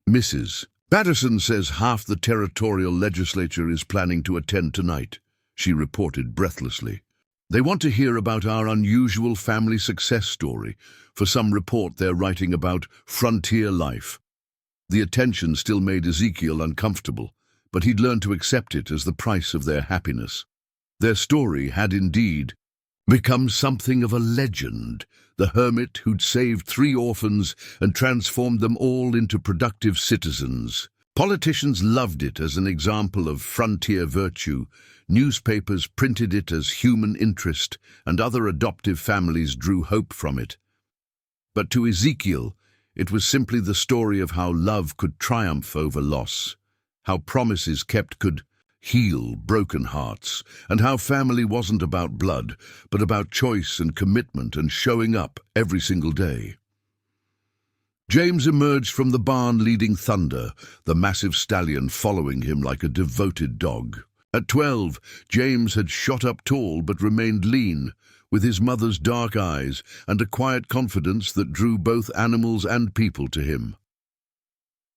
Mrs. Patterson says half the territorial legislature is planning to attend tonight, she reported breathlessly. They want to hear about our unusual family success story for some report they're writing about frontier life. The attention still made Ezekiel uncomfortable, but he'd learned to accept it as the price of their happiness. Their story had indeed become something of a legend, the hermit who'd saved 3 orphans and transformed them all into productive citizens. Politicians loved it as an example of frontier virtue, newspapers printed it as human interest, and other adoptive families drew hope from it. But to Ezekiel, it was simply the story of how love could triumph over loss, how promises kept could heal broken hearts, and how family wasn't about blood, but about choice and commitment and showing up every single day. James emerged from the barn leading Thunder, the massive stallion following him like a devoted dog. At 12, James had shot up tall but remained lean, with his mother's dark eyes and a quiet confidence that drew both animals and people to him.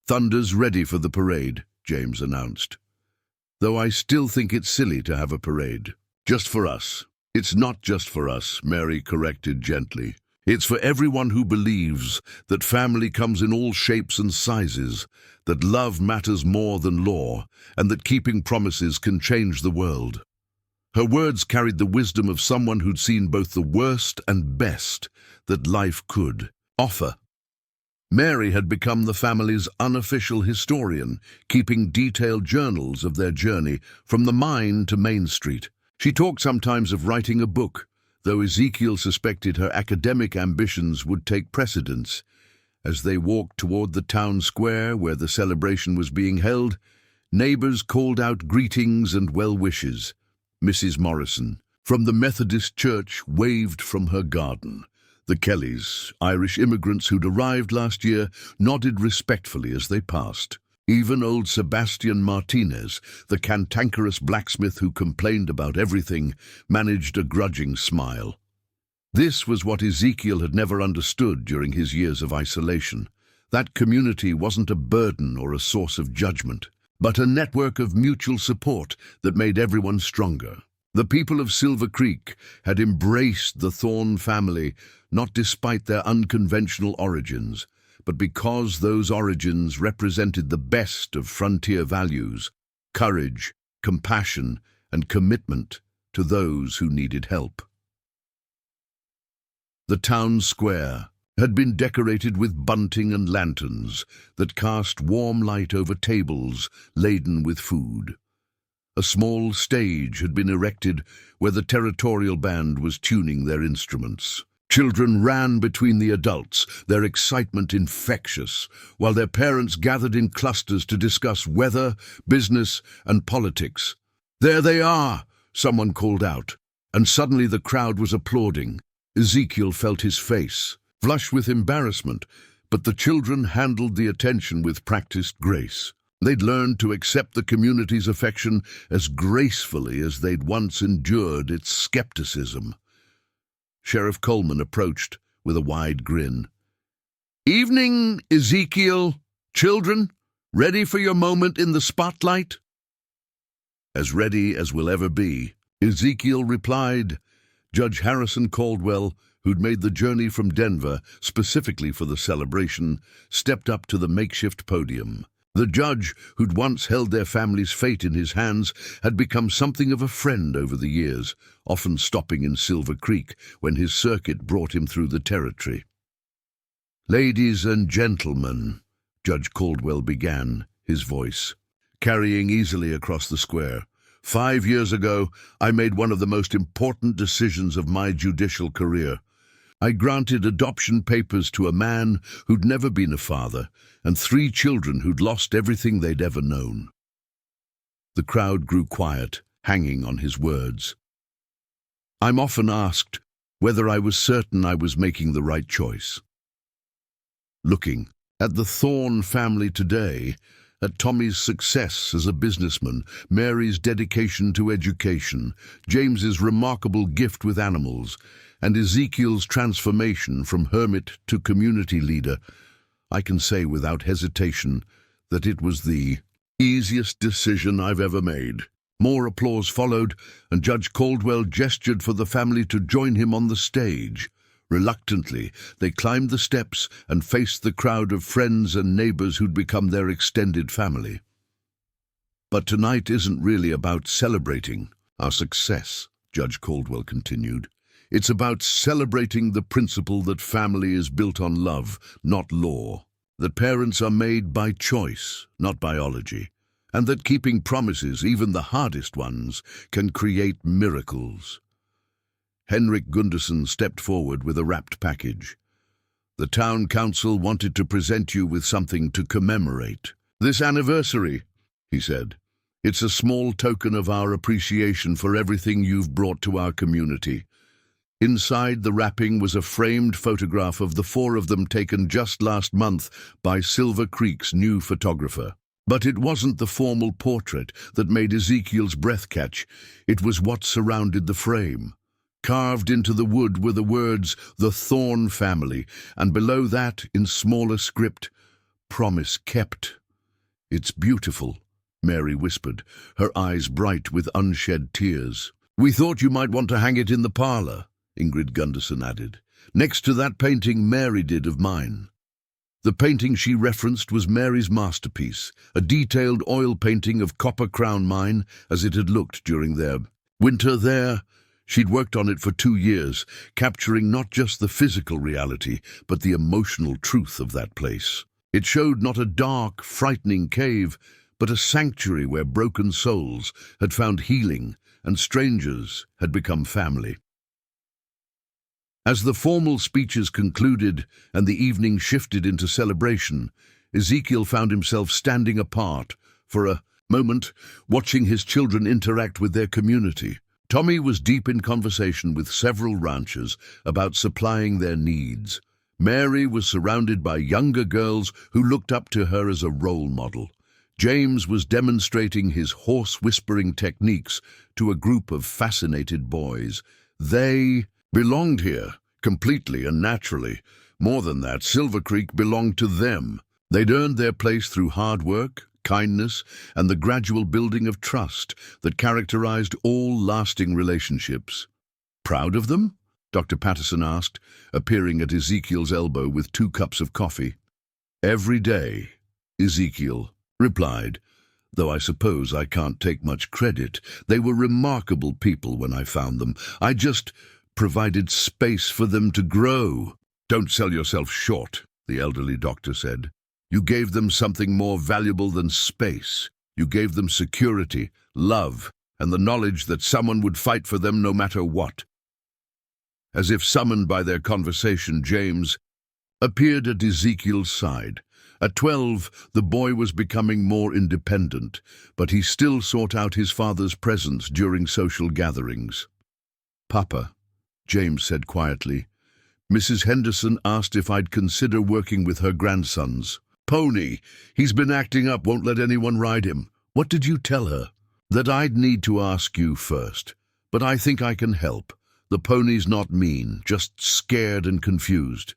"Thunder's ready for the parade," James announced. "Though I still think it's silly to have a parade. Just for us." "It's not just for us," Mary corrected gently. "It's for everyone who believes that family comes in all shapes and sizes, that love matters more than law, and that keeping promises can change the world." Her words carried the wisdom of someone who'd seen both the worst and best that life could offer. Mary had become the family's unofficial historian, keeping detailed journals of their journey from the mine to Main Street. She talked sometimes of writing a book, though Ezekiel suspected her academic ambitions would take precedence. As they walked toward the town square where the celebration was being held, neighbors called out greetings and well wishes. Mrs. Morrison, from the Methodist Church, waved from her garden. The Kellys, Irish immigrants who'd arrived last year, nodded respectfully as they passed. Even old Sebastian Martinez, the cantankerous blacksmith who complained about everything, managed a grudging smile. This was what Ezekiel had never understood during his years of isolation. That community wasn't a burden or a source of judgment, but a network of mutual support that made everyone stronger. The people of Silver Creek had embraced the Thorne family, not despite their unconventional origins, but because those origins represented the best of frontier values: courage, compassion, and commitment to those who needed help. The town square had been decorated with bunting and lanterns that cast warm light over tables laden with food. A small stage had been erected where the territorial band was tuning their instruments. Children ran between the adults, their excitement infectious, while their parents gathered in clusters to discuss weather, business, and politics. "There they are," someone called out, and suddenly the crowd was applauding. Ezekiel felt his face flush with embarrassment, but the children handled the attention with practiced grace. They'd learned to accept the community's affection as gracefully as they'd once endured its skepticism. Sheriff Coleman approached with a wide grin. "Evening, Ezekiel. Children, ready for your moment in the spotlight?" "As ready as we'll ever be," Ezekiel replied. Judge Harrison Caldwell, who'd made the journey from Denver specifically for the celebration, stepped up to the makeshift podium. The judge, who'd once held their family's fate in his hands, had become something of a friend over the years, often stopping in Silver Creek when his circuit brought him through the territory. "Ladies and gentlemen," Judge Caldwell began, his voice carrying easily across the square, "5 years ago, I made one of the most important decisions of my judicial career. I granted adoption papers to a man who'd never been a father, and 3 children who'd lost everything they'd ever known." The crowd grew quiet, hanging on his words. "I'm often asked, whether I was certain I was making the right choice. Looking at the Thorne family today, at Tommy's success as a businessman, Mary's dedication to education, James's remarkable gift with animals, and Ezekiel's transformation from hermit to community leader, I can say without hesitation that it was the easiest decision I've ever made. More applause followed, and Judge Caldwell gestured for the family to join him on the stage. Reluctantly, they climbed the steps and faced the crowd of friends and neighbors who'd become their extended family. But tonight isn't really about celebrating our success, Judge Caldwell continued. It's about celebrating the principle that family is built on love, not law, that parents are made by choice, not biology, and that keeping promises, even the hardest ones, can create miracles. Henrik Gunderson stepped forward with a wrapped package. The town council wanted to present you with something to commemorate this anniversary, he said. It's a small token of our appreciation for everything you've brought to our community. Inside the wrapping was a framed photograph of the four of them taken just last month by Silver Creek's new photographer. But it wasn't the formal portrait that made Ezekiel's breath catch. It was what surrounded the frame. Carved into the wood were the words, "The Thorne Family," and below that, in smaller script, "Promise Kept." "It's beautiful," Mary whispered, her eyes bright with unshed tears. "We thought you might want to hang it in the parlor," Ingrid Gunderson added, "next to that painting Mary did of mine." The painting she referenced was Mary's masterpiece, a detailed oil painting of Copper Crown Mine as it had looked during their winter there. She'd worked on it for 2 years, capturing not just the physical reality, but the emotional truth of that place. It showed not a dark, frightening cave, but a sanctuary where broken souls had found healing and strangers had become family. As the formal speeches concluded and the evening shifted into celebration, Ezekiel found himself standing apart for a moment, watching his children interact with their community. Tommy was deep in conversation with several ranchers about supplying their needs. Mary was surrounded by younger girls who looked up to her as a role model. James was demonstrating his horse-whispering techniques to a group of fascinated boys. They belonged here, completely and naturally. More than that, Silver Creek belonged to them. They'd earned their place through hard work, kindness, and the gradual building of trust that characterized all lasting relationships. "Proud of them?" Dr. Patterson asked, appearing at Ezekiel's elbow with 2 cups of coffee. "Every day," Ezekiel replied, "though I suppose I can't take much credit. They were remarkable people when I found them. I just provided space for them to grow." "Don't sell yourself short," the elderly doctor said. "You gave them something more valuable than space. You gave them security, love, and the knowledge that someone would fight for them no matter what." As if summoned by their conversation, James appeared at Ezekiel's side. At 12, the boy was becoming more independent, but he still sought out his father's presence during social gatherings. "Papa," James said quietly, "Mrs. Henderson asked if I'd consider working with her grandsons. Pony, he's been acting up, won't let anyone ride him. What did you tell her?" "That I'd need to ask you first, but I think I can help. The pony's not mean, just scared and confused."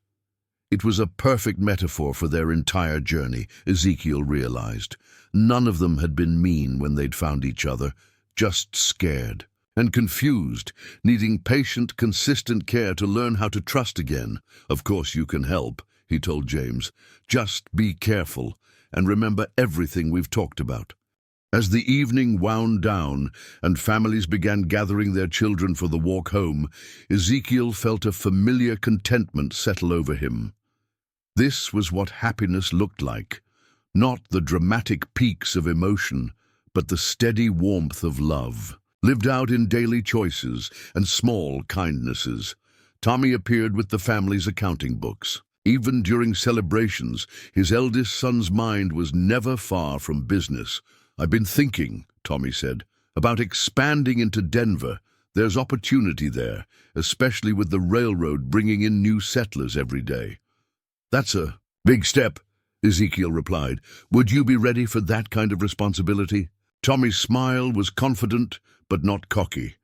It was a perfect metaphor for their entire journey, Ezekiel realized. None of them had been mean when they'd found each other, just scared and confused, needing patient, consistent care to learn how to trust again. "Of course you can help," he told James. "Just be careful and remember everything we've talked about." As the evening wound down and families began gathering their children for the walk home, Ezekiel felt a familiar contentment settle over him. This was what happiness looked like. Not the dramatic peaks of emotion, but the steady warmth of love, lived out in daily choices and small kindnesses. Tommy appeared with the family's accounting books. Even during celebrations, his eldest son's mind was never far from business. "I've been thinking," Tommy said, "about expanding into Denver. There's opportunity there, especially with the railroad bringing in new settlers every day. That's a big step, Ezekiel replied. Would you be ready for that kind of responsibility? Tommy's smile was confident, but not cocky.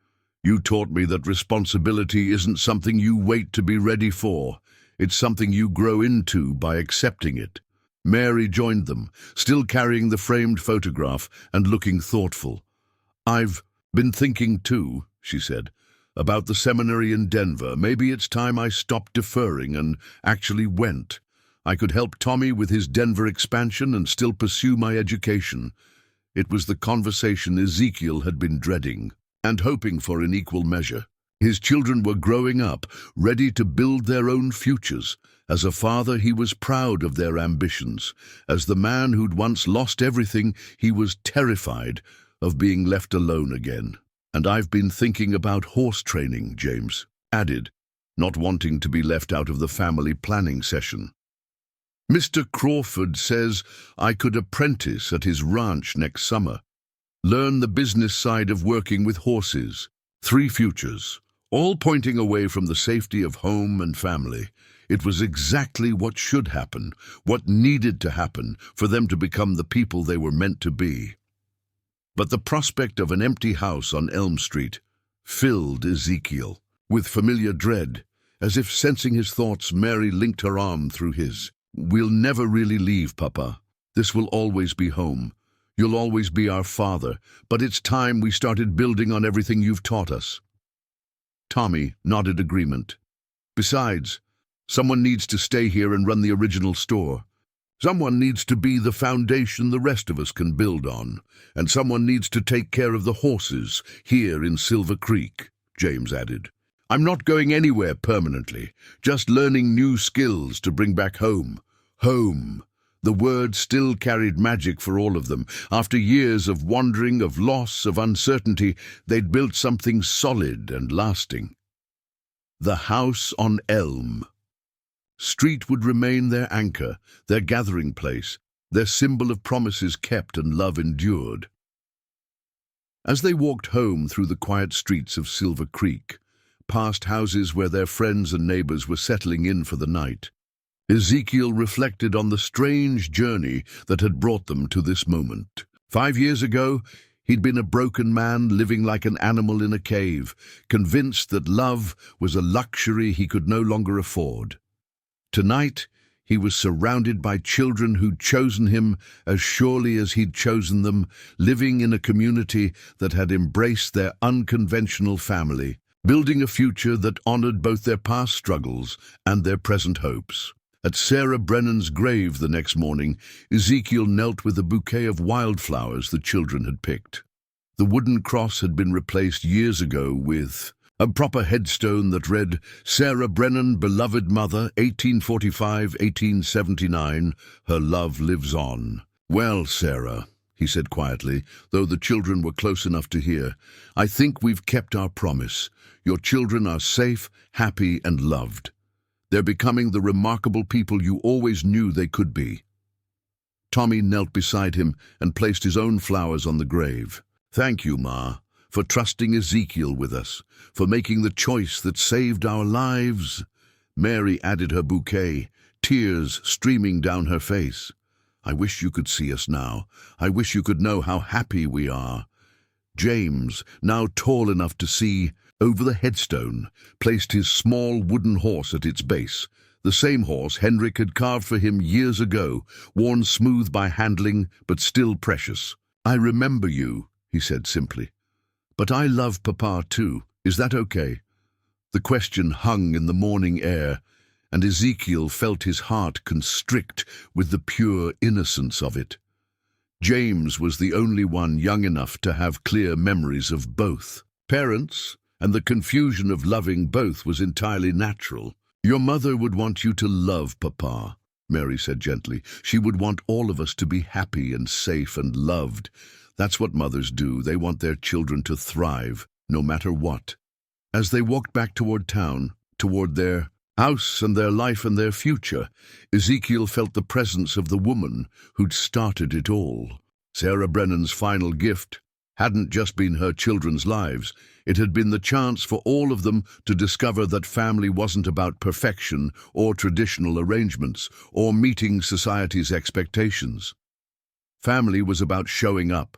You taught me that responsibility isn't something you wait to be ready for. It's something you grow into by accepting it. Mary joined them, still carrying the framed photograph and looking thoughtful. I've been thinking too, she said, about the seminary in Denver. Maybe it's time I stopped deferring and actually went. I could help Tommy with his Denver expansion and still pursue my education. It was the conversation Ezekiel had been dreading and hoping for in equal measure. His children were growing up, ready to build their own futures. As a father, he was proud of their ambitions. As the man who'd once lost everything, he was terrified of being left alone again. And I've been thinking about horse training, James added, not wanting to be left out of the family planning session. Mr. Crawford says I could apprentice at his ranch next summer. Learn the business side of working with horses. 3 futures, all pointing away from the safety of home and family. It was exactly what should happen, what needed to happen for them to become the people they were meant to be. But the prospect of an empty house on Elm Street filled Ezekiel with familiar dread. As if sensing his thoughts, Mary linked her arm through his. We'll never really leave, Papa. This will always be home. You'll always be our father, but it's time we started building on everything you've taught us. Tommy nodded agreement. Besides, someone needs to stay here and run the original store. Someone needs to be the foundation the rest of us can build on, and someone needs to take care of the horses here in Silver Creek, James added. I'm not going anywhere permanently, just learning new skills to bring back home. Home. The word still carried magic for all of them. After years of wandering, of loss, of uncertainty, they'd built something solid and lasting. The house on Elm Street would remain their anchor, their gathering place, their symbol of promises kept and love endured. As they walked home through the quiet streets of Silver Creek, past houses where their friends and neighbors were settling in for the night, Ezekiel reflected on the strange journey that had brought them to this moment. 5 years ago, he'd been a broken man living like an animal in a cave, convinced that love was a luxury he could no longer afford. Tonight, he was surrounded by children who'd chosen him as surely as he'd chosen them, living in a community that had embraced their unconventional family, building a future that honored both their past struggles and their present hopes. At Sarah Brennan's grave the next morning, Ezekiel knelt with a bouquet of wildflowers the children had picked. The wooden cross had been replaced years ago with a proper headstone that read, Sarah Brennan, beloved mother, 1845-1879, her love lives on. Well, Sarah, he said quietly, though the children were close enough to hear, I think we've kept our promise. Your children are safe, happy, and loved. They're becoming the remarkable people you always knew they could be. Tommy knelt beside him and placed his own flowers on the grave. Thank you, Ma, for trusting Ezekiel with us, for making the choice that saved our lives. Mary added her bouquet, tears streaming down her face. I wish you could see us now. I wish you could know how happy we are. James, now tall enough to see, over the headstone, placed his small wooden horse at its base, the same horse Henrik had carved for him years ago, worn smooth by handling, but still precious. I remember you, he said simply. But I love Papa too. Is that okay? The question hung in the morning air, and Ezekiel felt his heart constrict with the pure innocence of it. James was the only one young enough to have clear memories of both parents, and the confusion of loving both was entirely natural. Your mother would want you to love Papa, Mary said gently. She would want all of us to be happy and safe and loved. That's what mothers do. They want their children to thrive, no matter what. As they walked back toward town, toward their house and their life and their future, Ezekiel felt the presence of the woman who'd started it all. Sarah Brennan's final gift hadn't just been her children's lives, it had been the chance for all of them to discover that family wasn't about perfection or traditional arrangements or meeting society's expectations. Family was about showing up,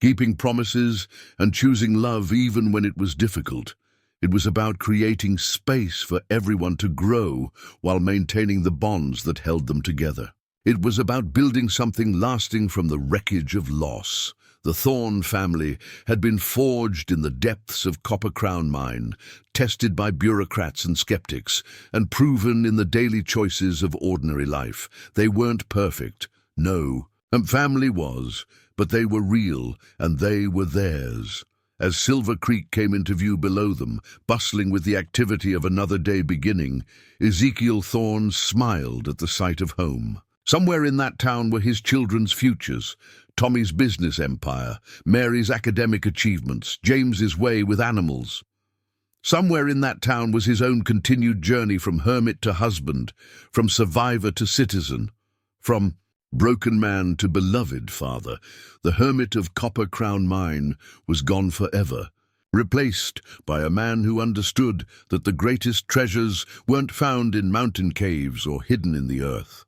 keeping promises, and choosing love even when it was difficult. It was about creating space for everyone to grow while maintaining the bonds that held them together. It was about building something lasting from the wreckage of loss. The Thorne family had been forged in the depths of Copper Crown Mine, tested by bureaucrats and skeptics, and proven in the daily choices of ordinary life. They weren't perfect, no. Family was, but they were real, and they were theirs. As Silver Creek came into view below them, bustling with the activity of another day beginning, Ezekiel Thorne smiled at the sight of home. Somewhere in that town were his children's futures, Tommy's business empire, Mary's academic achievements, James's way with animals. Somewhere in that town was his own continued journey from hermit to husband, from survivor to citizen, from broken man to beloved father. The hermit of Copper Crown Mine was gone forever, replaced by a man who understood that the greatest treasures weren't found in mountain caves or hidden in the earth.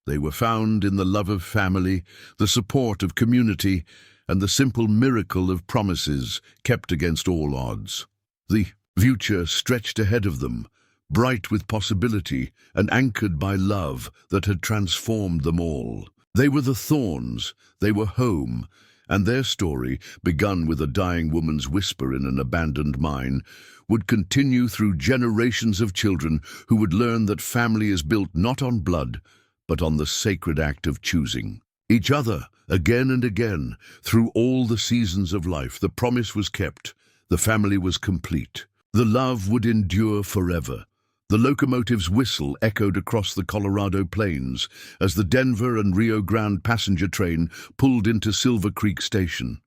They were found in the love of family, the support of community, and the simple miracle of promises kept against all odds. The future stretched ahead of them, bright with possibility and anchored by love that had transformed them all. They were the Thornes, they were home, and their story, begun with a dying woman's whisper in an abandoned mine, would continue through generations of children who would learn that family is built not on blood, but on the sacred act of choosing each other again and again. Through all the seasons of life, the promise was kept, the family was complete. The love would endure forever. The locomotive's whistle echoed across the Colorado plains as the Denver and Rio Grande passenger train pulled into Silver Creek Station.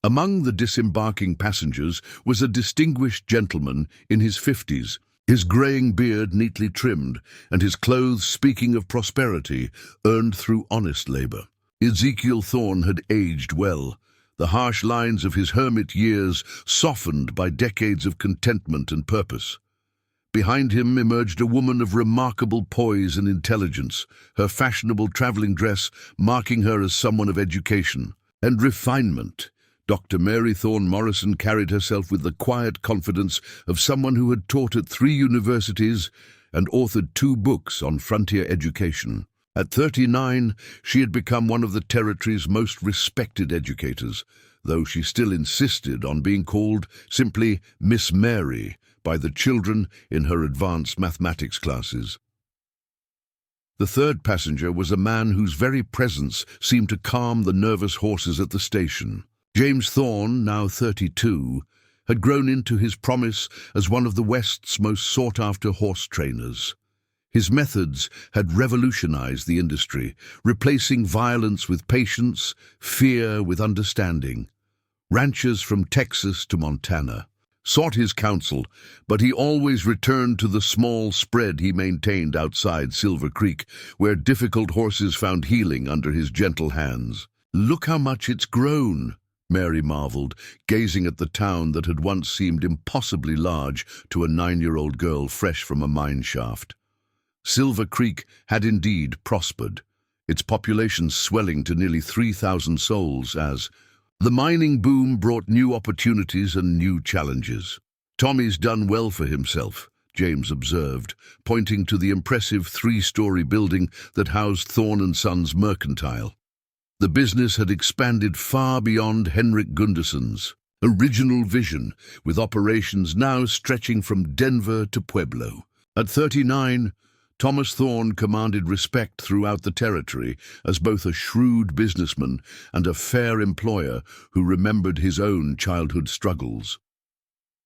Among the disembarking passengers was a distinguished gentleman in his 50s, his graying beard neatly trimmed, and his clothes speaking of prosperity earned through honest labor. Ezekiel Thorne had aged well, the harsh lines of his hermit years softened by decades of contentment and purpose. Behind him emerged a woman of remarkable poise and intelligence, her fashionable traveling dress marking her as someone of education and refinement. Dr. Mary Thorne Morrison carried herself with the quiet confidence of someone who had taught at 3 universities and authored 2 books on frontier education. At 39, she had become one of the territory's most respected educators, though she still insisted on being called simply Miss Mary by the children in her advanced mathematics classes. The third passenger was a man whose very presence seemed to calm the nervous horses at the station. James Thorne, now 32, had grown into his promise as one of the West's most sought-after horse trainers. His methods had revolutionized the industry, replacing violence with patience, fear with understanding. Ranchers from Texas to Montana sought his counsel, but he always returned to the small spread he maintained outside Silver Creek, where difficult horses found healing under his gentle hands. "Look how much it's grown," Mary marveled, gazing at the town that had once seemed impossibly large to a 9-year-old girl fresh from a mine shaft. Silver Creek had indeed prospered, its population swelling to nearly 3,000 souls as the mining boom brought new opportunities and new challenges. "Tommy's done well for himself," James observed, pointing to the impressive 3-story building that housed Thorne & Sons Mercantile. The business had expanded far beyond Henrik Gunderson's original vision, with operations now stretching from Denver to Pueblo. At 39, Thomas Thorne commanded respect throughout the territory as both a shrewd businessman and a fair employer who remembered his own childhood struggles.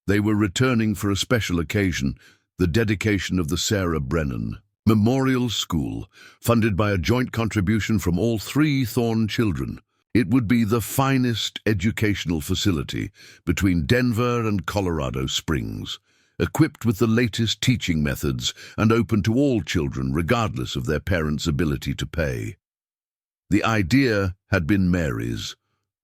They were returning for a special occasion, the dedication of the Sarah Brennan Memorial School, funded by a joint contribution from all 3 Thorne children. It would be the finest educational facility between Denver and Colorado Springs, equipped with the latest teaching methods and open to all children regardless of their parents' ability to pay. The idea had been Mary's,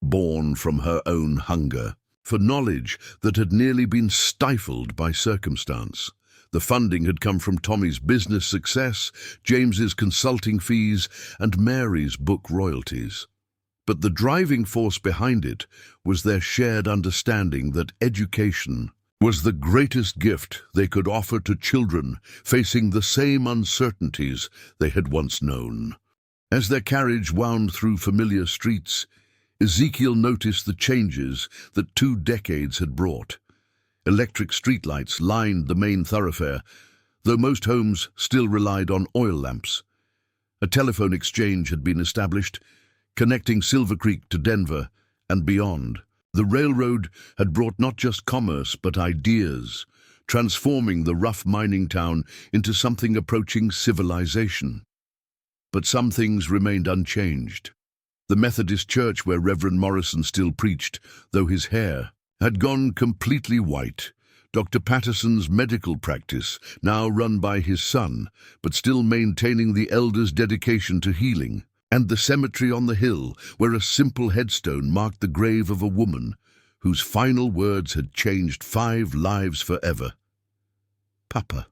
born from her own hunger for knowledge that had nearly been stifled by circumstance. The funding had come from Tommy's business success, James's consulting fees, and Mary's book royalties. But the driving force behind it was their shared understanding that education was the greatest gift they could offer to children facing the same uncertainties they had once known. As their carriage wound through familiar streets, Ezekiel noticed the changes that 2 decades had brought. Electric streetlights lined the main thoroughfare, though most homes still relied on oil lamps. A telephone exchange had been established, connecting Silver Creek to Denver and beyond. The railroad had brought not just commerce but ideas, transforming the rough mining town into something approaching civilization. But some things remained unchanged. The Methodist church where Reverend Morrison still preached, though his hair had gone completely white. Dr. Patterson's medical practice, now run by his son, but still maintaining the elders' dedication to healing. And the cemetery on the hill, where a simple headstone marked the grave of a woman whose final words had changed 5 lives forever. "Papa,"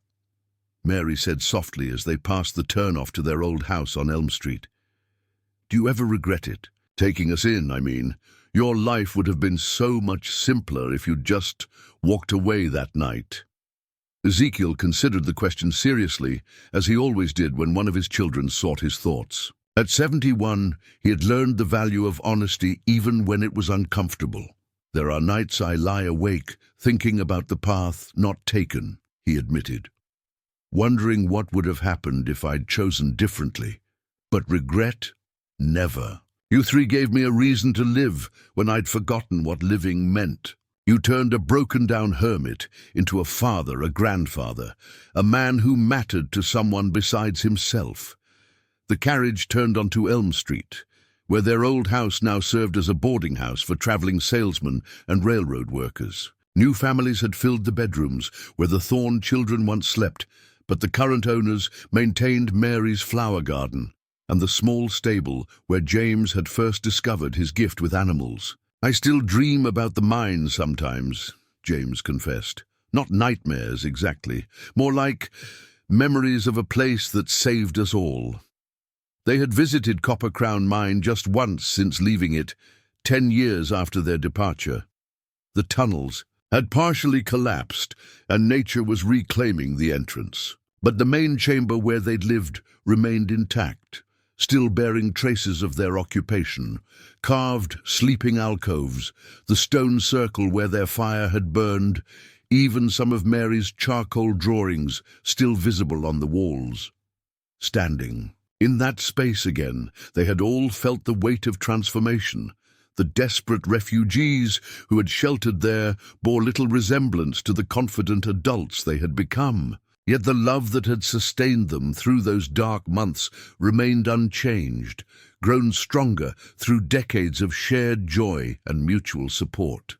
Mary said softly as they passed the turnoff to their old house on Elm Street. "Do you ever regret it? Taking us in, I mean. Your life would have been so much simpler if you'd just walked away that night." Ezekiel considered the question seriously, as he always did when one of his children sought his thoughts. At 71, he had learned the value of honesty even when it was uncomfortable. "There are nights I lie awake thinking about the path not taken," he admitted, wondering what would have happened if I'd chosen differently. But regret? Never. You 3 gave me a reason to live when I'd forgotten what living meant. You turned a broken-down hermit into a father, a grandfather, a man who mattered to someone besides himself. The carriage turned onto Elm Street, where their old house now served as a boarding house for traveling salesmen and railroad workers. New families had filled the bedrooms where the Thorne children once slept, but the current owners maintained Mary's flower garden and the small stable where James had first discovered his gift with animals. "I still dream about the mine sometimes," James confessed. "Not nightmares, exactly. More like memories of a place that saved us all." They had visited Copper Crown Mine just once since leaving it, 10 years after their departure. The tunnels had partially collapsed, and nature was reclaiming the entrance. But the main chamber where they'd lived remained intact, still bearing traces of their occupation: carved sleeping alcoves, the stone circle where their fire had burned, even some of Mary's charcoal drawings still visible on the walls. Standing in that space again, they had all felt the weight of transformation. The desperate refugees who had sheltered there bore little resemblance to the confident adults they had become. Yet the love that had sustained them through those dark months remained unchanged, grown stronger through decades of shared joy and mutual support.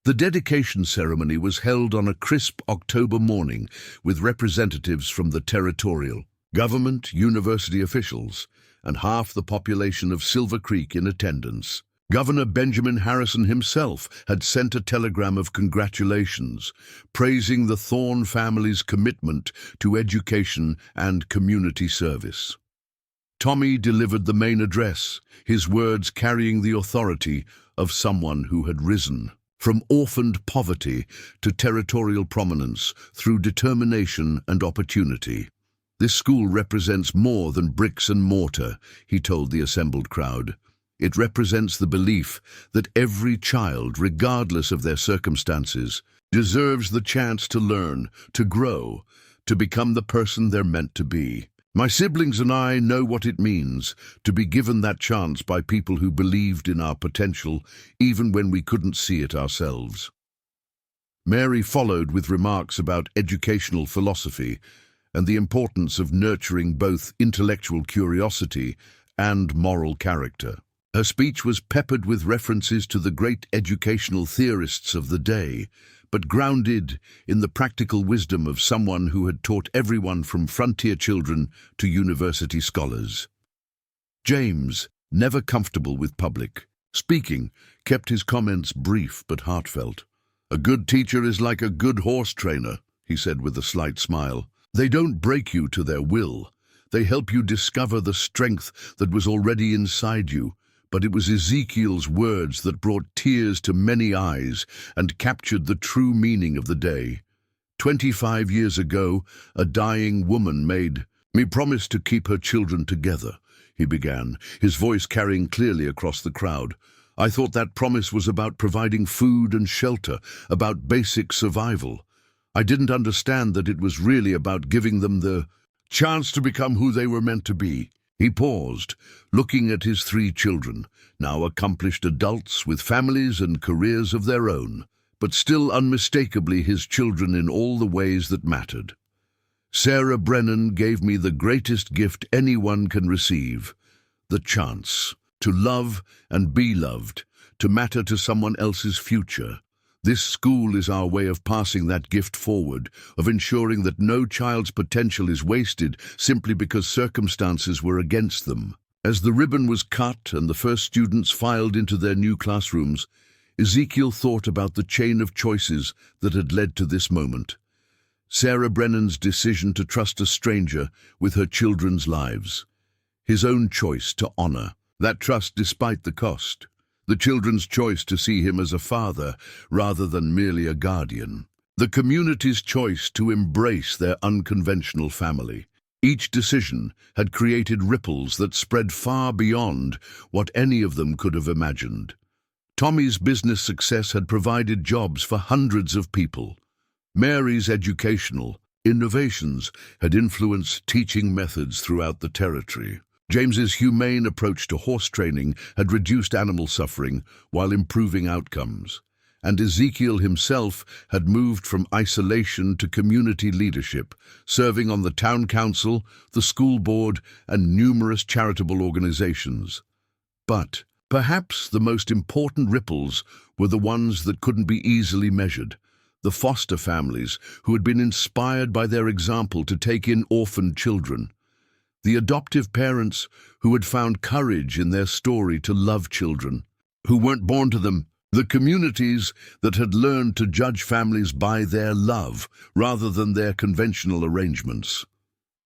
The dedication ceremony was held on a crisp October morning with representatives from the territorial government, university officials, and half the population of Silver Creek in attendance. Governor Benjamin Harrison himself had sent a telegram of congratulations, praising the Thorne family's commitment to education and community service. Tommy delivered the main address, his words carrying the authority of someone who had risen from orphaned poverty to territorial prominence through determination and opportunity. "This school represents more than bricks and mortar," he told the assembled crowd. "It represents the belief that every child, regardless of their circumstances, deserves the chance to learn, to grow, to become the person they're meant to be. My siblings and I know what it means to be given that chance by people who believed in our potential, even when we couldn't see it ourselves." Mary followed with remarks about educational philosophy and the importance of nurturing both intellectual curiosity and moral character. Her speech was peppered with references to the great educational theorists of the day, but grounded in the practical wisdom of someone who had taught everyone from frontier children to university scholars. James, never comfortable with public speaking, kept his comments brief but heartfelt. "A good teacher is like a good horse trainer," he said with a slight smile. "They don't break you to their will. They help you discover the strength that was already inside you." But it was Ezekiel's words that brought tears to many eyes and captured the true meaning of the day. 25 years ago, a dying woman made me promise to keep her children together, he began, his voice carrying clearly across the crowd. "I thought that promise was about providing food and shelter, about basic survival. I didn't understand that it was really about giving them the chance to become who they were meant to be." He paused, looking at his 3 children, now accomplished adults with families and careers of their own, but still unmistakably his children in all the ways that mattered. "Sarah Brennan gave me the greatest gift anyone can receive, the chance to love and be loved, to matter to someone else's future. This school is our way of passing that gift forward, of ensuring that no child's potential is wasted simply because circumstances were against them." As the ribbon was cut and the first students filed into their new classrooms, Ezekiel thought about the chain of choices that had led to this moment. Sarah Brennan's decision to trust a stranger with her children's lives. His own choice to honor that trust despite the cost. The children's choice to see him as a father rather than merely a guardian. The community's choice to embrace their unconventional family. Each decision had created ripples that spread far beyond what any of them could have imagined. Tommy's business success had provided jobs for hundreds of people. Mary's educational innovations had influenced teaching methods throughout the territory. James's humane approach to horse training had reduced animal suffering while improving outcomes. And Ezekiel himself had moved from isolation to community leadership, serving on the town council, the school board, and numerous charitable organizations. But perhaps the most important ripples were the ones that couldn't be easily measured. The foster families who had been inspired by their example to take in orphaned children. The adoptive parents who had found courage in their story to love children who weren't born to them. The communities that had learned to judge families by their love rather than their conventional arrangements.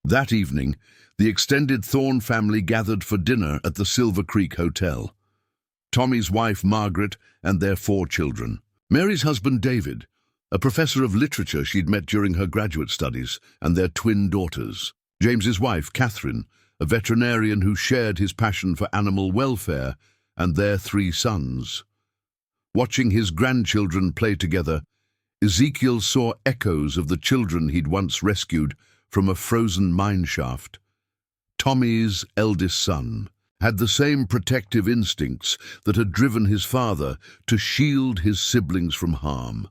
That evening, the extended Thorne family gathered for dinner at the Silver Creek Hotel. Tommy's wife, Margaret, and their 4 children. Mary's husband, David, a professor of literature she'd met during her graduate studies, and their twin daughters. James's wife, Catherine, a veterinarian who shared his passion for animal welfare, and their 3 sons. Watching his grandchildren play together, Ezekiel saw echoes of the children he'd once rescued from a frozen mine shaft. Tommy's eldest son had the same protective instincts that had driven his father to shield his siblings from harm.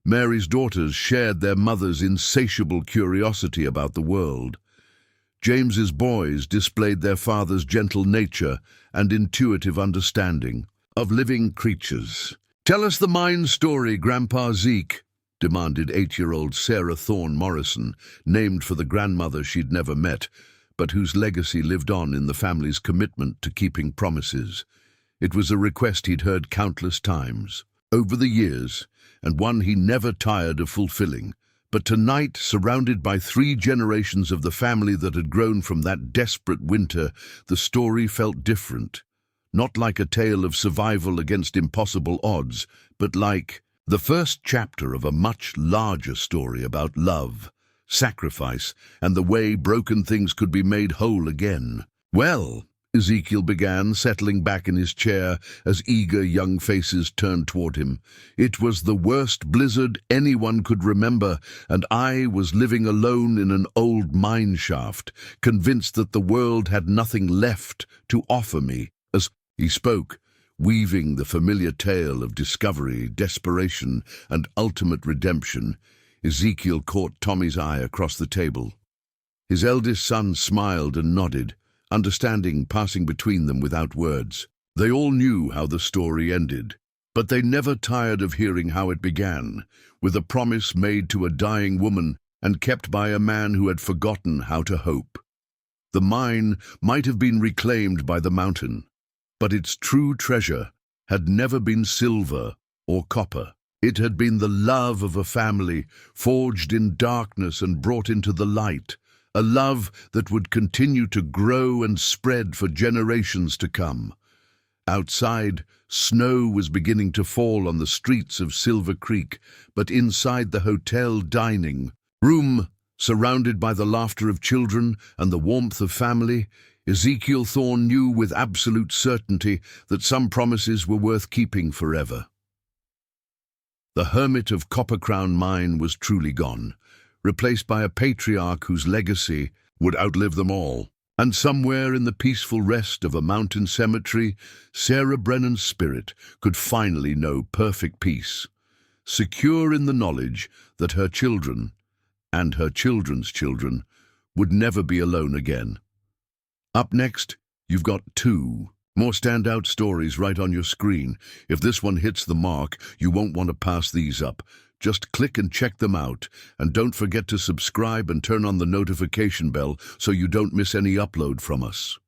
Mary's daughters shared their mother's insatiable curiosity about the world. James's boys displayed their father's gentle nature and intuitive understanding of living creatures. "Tell us the mine story, Grandpa Zeke," demanded 8-year-old Sarah Thorne Morrison, named for the grandmother she'd never met, but whose legacy lived on in the family's commitment to keeping promises. It was a request he'd heard countless times over the years, and one he never tired of fulfilling. But tonight, surrounded by 3 generations of the family that had grown from that desperate winter, the story felt different. Not like a tale of survival against impossible odds, but like the first chapter of a much larger story about love, sacrifice, and the way broken things could be made whole again. "Well," Ezekiel began, settling back in his chair as eager young faces turned toward him, "it was the worst blizzard anyone could remember, and I was living alone in an old mine shaft, convinced that the world had nothing left to offer me." As he spoke, weaving the familiar tale of discovery, desperation, and ultimate redemption, Ezekiel caught Tommy's eye across the table. His eldest son smiled and nodded, understanding passing between them without words. They all knew how the story ended, but they never tired of hearing how it began, with a promise made to a dying woman and kept by a man who had forgotten how to hope. The mine might have been reclaimed by the mountain, but its true treasure had never been silver or copper. It had been the love of a family, forged in darkness and brought into the light, a love that would continue to grow and spread for generations to come. Outside, snow was beginning to fall on the streets of Silver Creek, but inside the hotel dining room, surrounded by the laughter of children and the warmth of family, Ezekiel Thorne knew with absolute certainty that some promises were worth keeping forever. The hermit of Copper Crown Mine was truly gone, replaced by a patriarch whose legacy would outlive them all. And somewhere in the peaceful rest of a mountain cemetery, Sarah Brennan's spirit could finally know perfect peace, secure in the knowledge that her children, and her children's children, would never be alone again. Up next, you've got two more standout stories right on your screen. If this one hits the mark, you won't want to pass these up. Just click and check them out, and don't forget to subscribe and turn on the notification bell so you don't miss any upload from us.